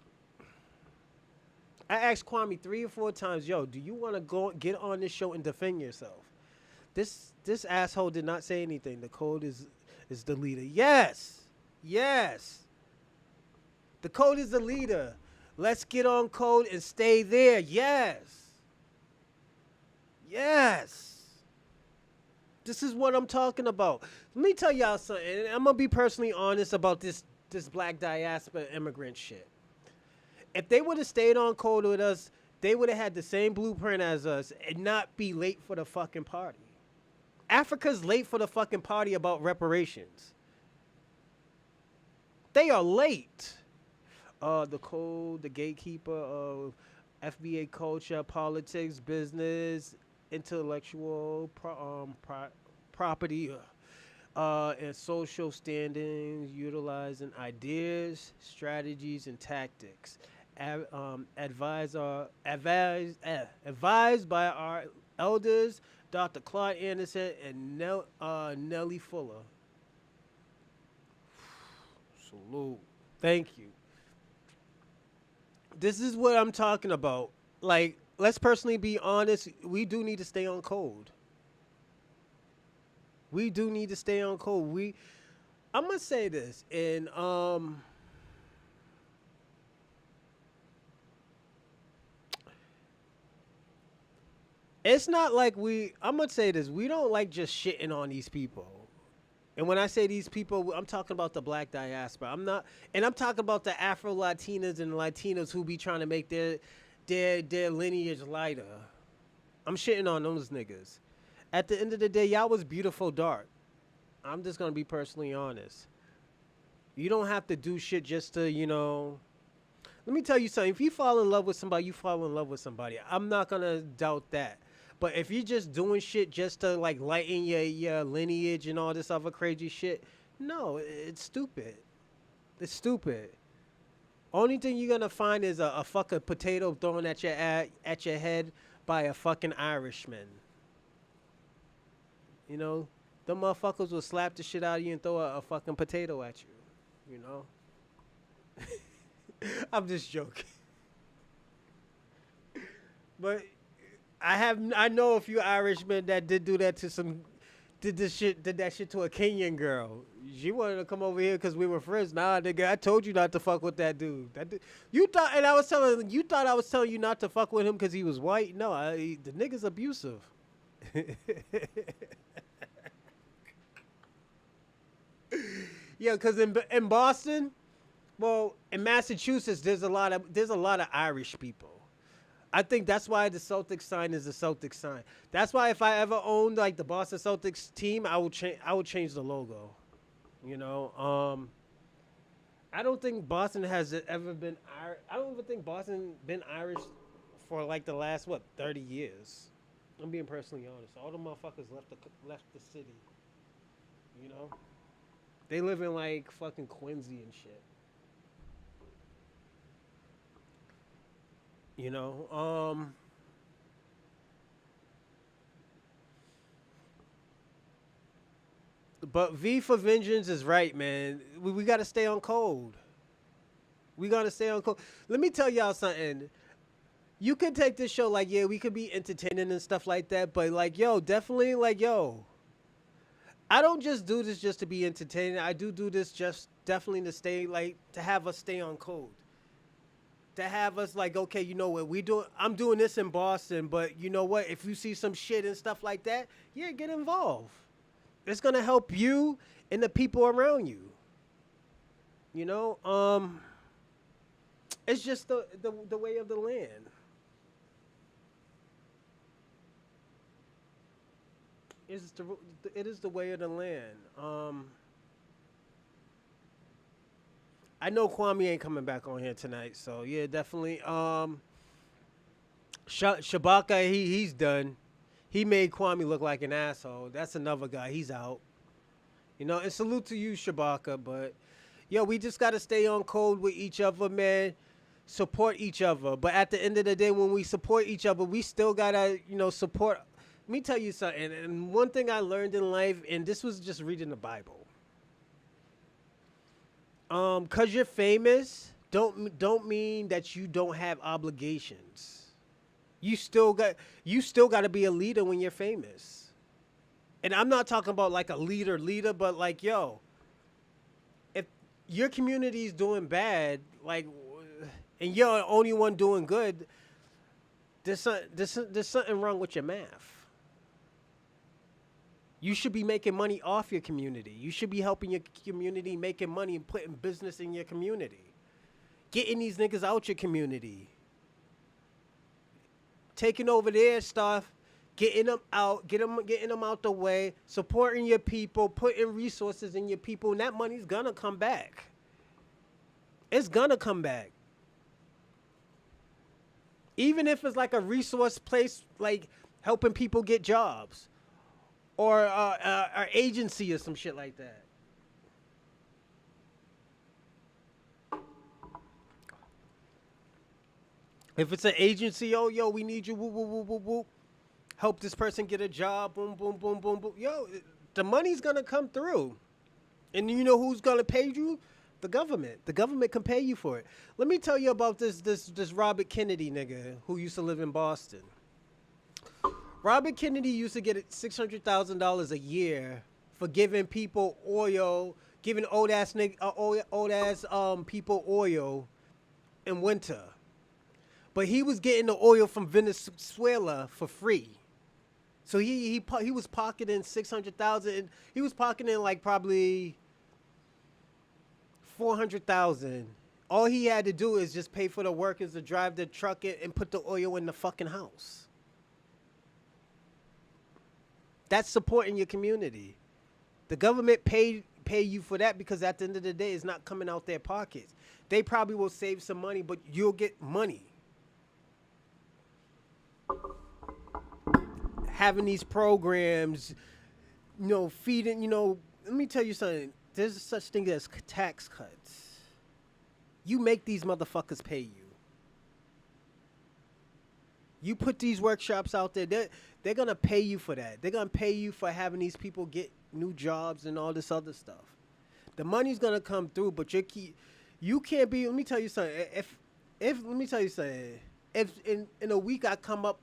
I asked Kwame 3 or 4 times, yo, do you want to go get on this show and defend yourself? This asshole did not say anything. The code is the leader. Yes. The code is the leader. Let's get on code and stay there. Yes. This is what I'm talking about. Let me tell y'all something. And I'm going to be personally honest about this black diaspora immigrant shit. If they would have stayed on code with us, they would have had the same blueprint as us and not be late for the fucking party. Africa's late for the fucking party about reparations. They are late. The code, the gatekeeper of FBA culture, politics, business, intellectual property, and social standings, utilizing ideas, strategies, and tactics. Advised by our elders, Dr. Claude Anderson and Nellie Fuller. Salute. Thank you. This is what I'm talking about. Like, let's personally be honest. We do need to stay on code. I'm gonna say this, and it's not like I'm gonna say this. We don't like just shitting on these people. And when I say these people, I'm talking about the black diaspora. I'm talking about the Afro-Latinas and Latinos who be trying to make their lineage lighter. I'm shitting on those niggas. At the end of the day, y'all was beautiful dark. I'm just gonna be personally honest. You don't have to do shit just to, Let me tell you something. If you fall in love with somebody, you fall in love with somebody. I'm not gonna doubt that. But if you're just doing shit just to like lighten your lineage and all this other crazy shit, no, it's stupid. It's stupid. Only thing you're gonna find is a fucking potato thrown at your head by a fucking Irishman. Them motherfuckers will slap the shit out of you and throw a fucking potato at you. I'm just joking. But I know a few Irishmen that did do that to some did that shit to a Kenyan girl. She wanted to come over here because we were friends. Nah, nigga, I told you not to fuck with that dude. You thought, and I was telling you not to fuck with him because he was white. No, the nigga's abusive. Yeah, because in Boston, well, in Massachusetts, there's a lot of Irish people. I think that's why the Celtics sign is the Celtics sign. That's why if I ever owned like the Boston Celtics team, I would change the logo. You know, I don't think Boston has ever been I don't even think Boston been Irish for like the last 30 years. I'm being personally honest. All the motherfuckers left the city. You know, they live in like fucking Quincy and shit. You know, but V for Vengeance is right, man. We got to stay on code. We got to stay on code. Let me tell y'all something. You could take this show like, yeah, we could be entertaining and stuff like that, but like, yo, definitely like, yo, I don't just do this just to be entertaining. I do this just definitely to stay like, to have us stay on code. To have us like, okay, you know what, I'm doing this in Boston, but you know what, if you see some shit and stuff like that, yeah, get involved. It's gonna help you and the people around you. You know, it's just the way of the land. It is the way of the land. I know Kwame ain't coming back on here tonight, so yeah, definitely. Shabaka, he's done. He made Kwame look like an asshole. That's another guy. He's out. You know, and salute to you, Shabaka. But yo, we just gotta stay on code with each other, man. Support each other. But at the end of the day, when we support each other, we still gotta, you know, support. Let me tell you something. And one thing I learned in life, and this was just reading the Bible. 'Cause you're famous, don't mean that you don't have obligations. You still got to be a leader when you're famous. And I'm not talking about like a leader, but like, yo, if your community is doing bad, like, and you're the only one doing good, there's something wrong with your math. You should be making money off your community. You should be helping your community, making money and putting business in your community. Getting these niggas out your community. Taking over their stuff, getting them out, getting them out the way, supporting your people, putting resources in your people, and that money's gonna come back. It's gonna come back. Even if it's like a resource place, like helping people get jobs. Or our agency or some shit like that. If it's an agency, yo, we need you, whoop, whoop, whoop, whoop, whoop. Help this person get a job, boom, boom, boom, boom, boom. Yo, the money's gonna come through. And you know who's gonna pay you? The government. The government can pay you for it. Let me tell you about this Robert Kennedy nigga who used to live in Boston. Robert Kennedy used to get $600,000 a year for giving people oil, giving old ass people oil in winter. But he was getting the oil from Venezuela for free. So he was pocketing $600,000. He was pocketing like probably $400,000. All he had to do is just pay for the workers to drive the truck and put the oil in the fucking house. That's supporting your community. The government pay you for that because at the end of the day, it's not coming out their pockets. They probably will save some money, but you'll get money. Having these programs, you know, feeding, you know, let me tell you something. There's such thing as tax cuts. You make these motherfuckers pay you. You put these workshops out there, they're going to pay you for that. They're going to pay you for having these people get new jobs and all this other stuff. The money's going to come through, but you can't be, let me tell you something. If in a week I come up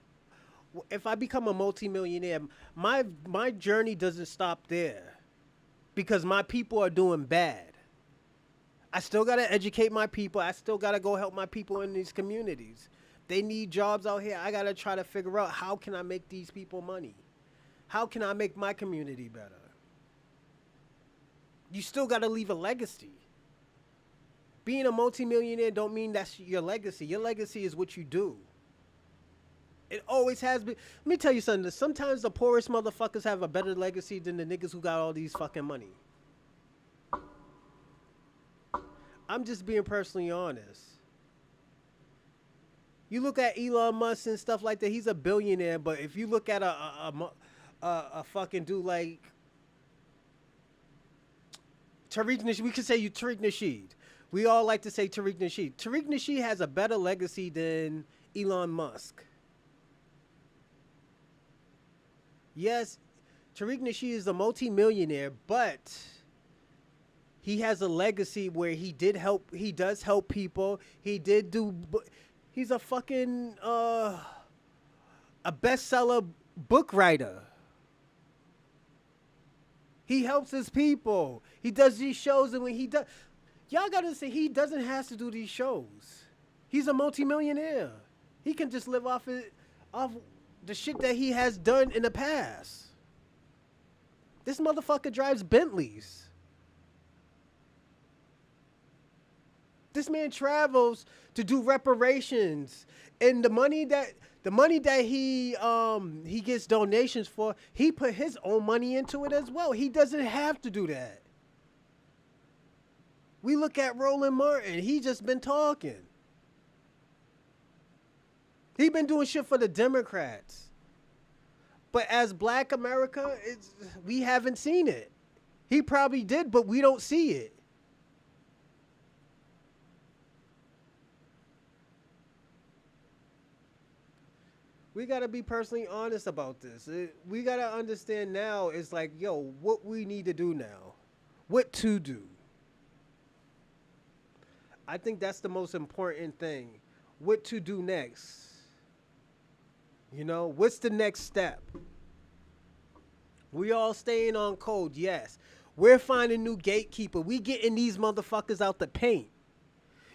if I become a multimillionaire, my journey doesn't stop there because my people are doing bad. I still got to educate my people. I still got to go help my people in these communities. They need jobs out here. I got to try to figure out how can I make these people money? How can I make my community better? You still got to leave a legacy. Being a multimillionaire don't mean that's your legacy. Your legacy is what you do. It always has been. Let me tell you something. Sometimes the poorest motherfuckers have a better legacy than the niggas who got all these fucking money. I'm just being personally honest. You look at Elon Musk and stuff like that, he's a billionaire, but if you look at a fucking dude like Tariq Nasheed, we could say you Tariq Nasheed. We all like to say Tariq Nasheed. Tariq Nasheed has a better legacy than Elon Musk. Yes, Tariq Nasheed is a multimillionaire, but he has a legacy where he does help people. He's a fucking a bestseller book writer. He helps his people. He does these shows, and when he does, y'all gotta say he doesn't have to do these shows. He's a multimillionaire. He can just live off the shit that he has done in the past. This motherfucker drives Bentleys. This man travels to do reparations, and the money that he gets donations for, he put his own money into it as well. He doesn't have to do that. We look at Roland Martin. He just been talking. He been doing shit for the Democrats. But as Black America, we haven't seen it. He probably did, but we don't see it. We got to be personally honest about this. We got to understand now, it's like, yo, what we need to do now. What to do. I think that's the most important thing. What to do next. You know, what's the next step? We all staying on code, yes. We're finding new gatekeeper. We getting these motherfuckers out the paint.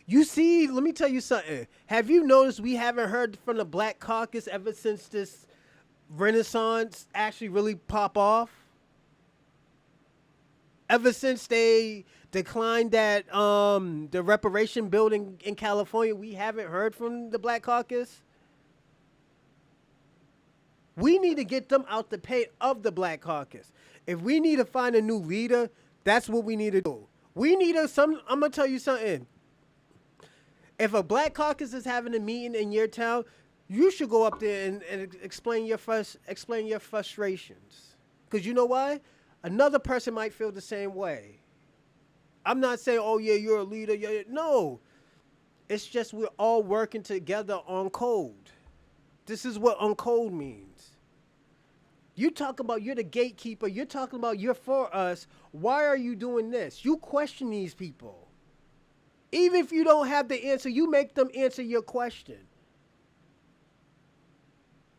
You see, let me tell you something. Have you noticed we haven't heard from the Black Caucus ever since this Renaissance actually really pop off? Ever since they declined that the reparation building in California, we haven't heard from the Black Caucus. We need to get them out the paint of the Black Caucus. If we need to find a new leader, that's what we need to do. We need I'm gonna tell you something. If a Black Caucus is having a meeting in your town, you should go up there and explain your frustrations. Because you know why? Another person might feel the same way. I'm not saying, oh yeah, you're a leader. Yeah. No. It's just we're all working together on code. This is what on code means. You talk about you're the gatekeeper. You're talking about you're for us. Why are you doing this? You question these people. Even if you don't have the answer, you make them answer your question.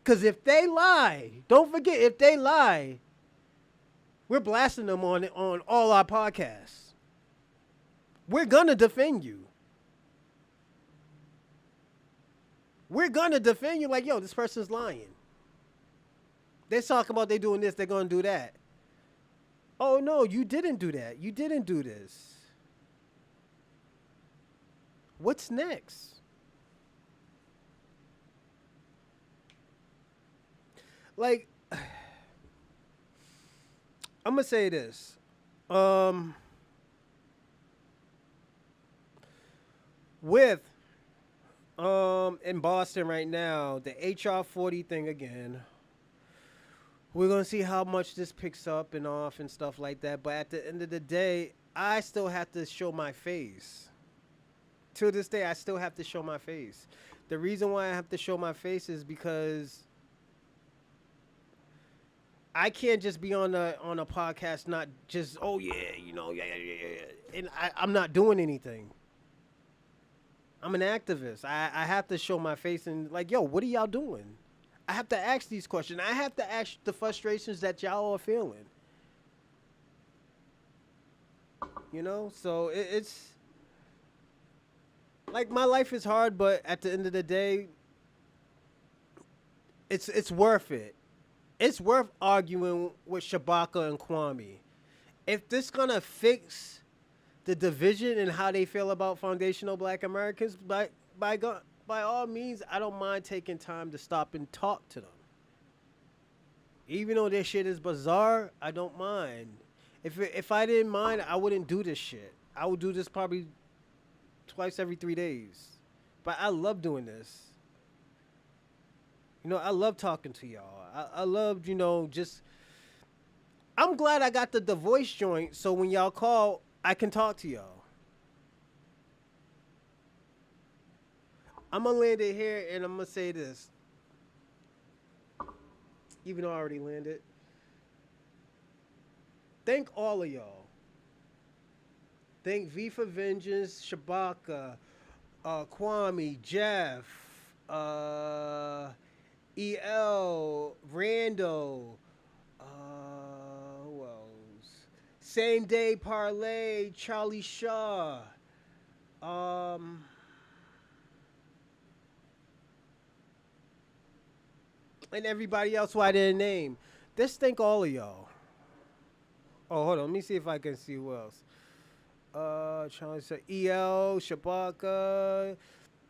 Because if they lie, don't forget, if they lie, we're blasting them on all our podcasts. We're going to defend you. We're going to defend you like, yo, this person's lying. They're talking about they doing this, they're going to do that. Oh, no, you didn't do that. You didn't do this. What's next? Like, I'm going to say this. With in Boston right now, the HR 40 thing again. We're going to see how much this picks up and off and stuff like that. But at the end of the day, I still have to show my face. To this day, I still have to show my face. The reason why I have to show my face is because I can't just be on a podcast, not just, oh yeah, you know, yeah. And I'm not doing anything. I'm an activist. I have to show my face and like, yo, what are y'all doing? I have to ask these questions. I have to ask the frustrations that y'all are feeling. You know, so it's like my life is hard, but at the end of the day, it's worth it. It's worth arguing with Shabaka and Kwame. If this gonna fix the division and how they feel about foundational Black Americans, by all means, I don't mind taking time to stop and talk to them. Even though this shit is bizarre, I don't mind. If I didn't mind, I wouldn't do this shit. I would do this probably twice every 3 days. But I love doing this. You know, I love talking to y'all. I love, you know, just... I'm glad I got the voice joint so when y'all call, I can talk to y'all. I'm going to land it here and I'm going to say this. Even though I already landed. Thank all of y'all. Thank V for Vengeance, Shabaka, Kwame, Jeff, EL, Rando, who else? Same Day Parlay, Charlie Shaw, and everybody else who I didn't name. Just thank all of y'all. Oh, hold on. Let me see if I can see who else. Trying to say EL, Shabaka,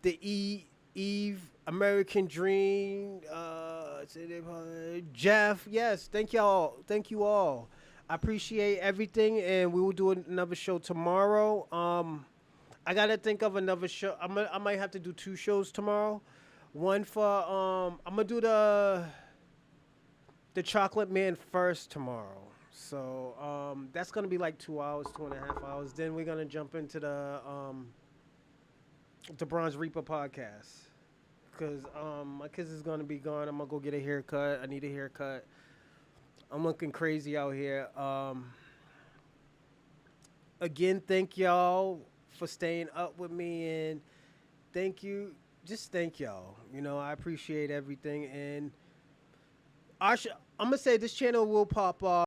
the Eve, American Dream, Jeff. Yes, thank y'all. Thank you all. I appreciate everything, and we will do another show tomorrow. I gotta think of another show. I might have to do 2 shows tomorrow. One for I'm gonna do the Chocolate Man first tomorrow. So that's gonna be like 2 hours, 2.5 hours. Then we're gonna jump into the Bronze Reaper podcast because my kids is gonna be gone. I'm gonna go get a haircut. I need a haircut. I'm looking crazy out here. Again, thank y'all for staying up with me, and thank y'all. You know, I appreciate everything, and I'm gonna say this channel will pop off.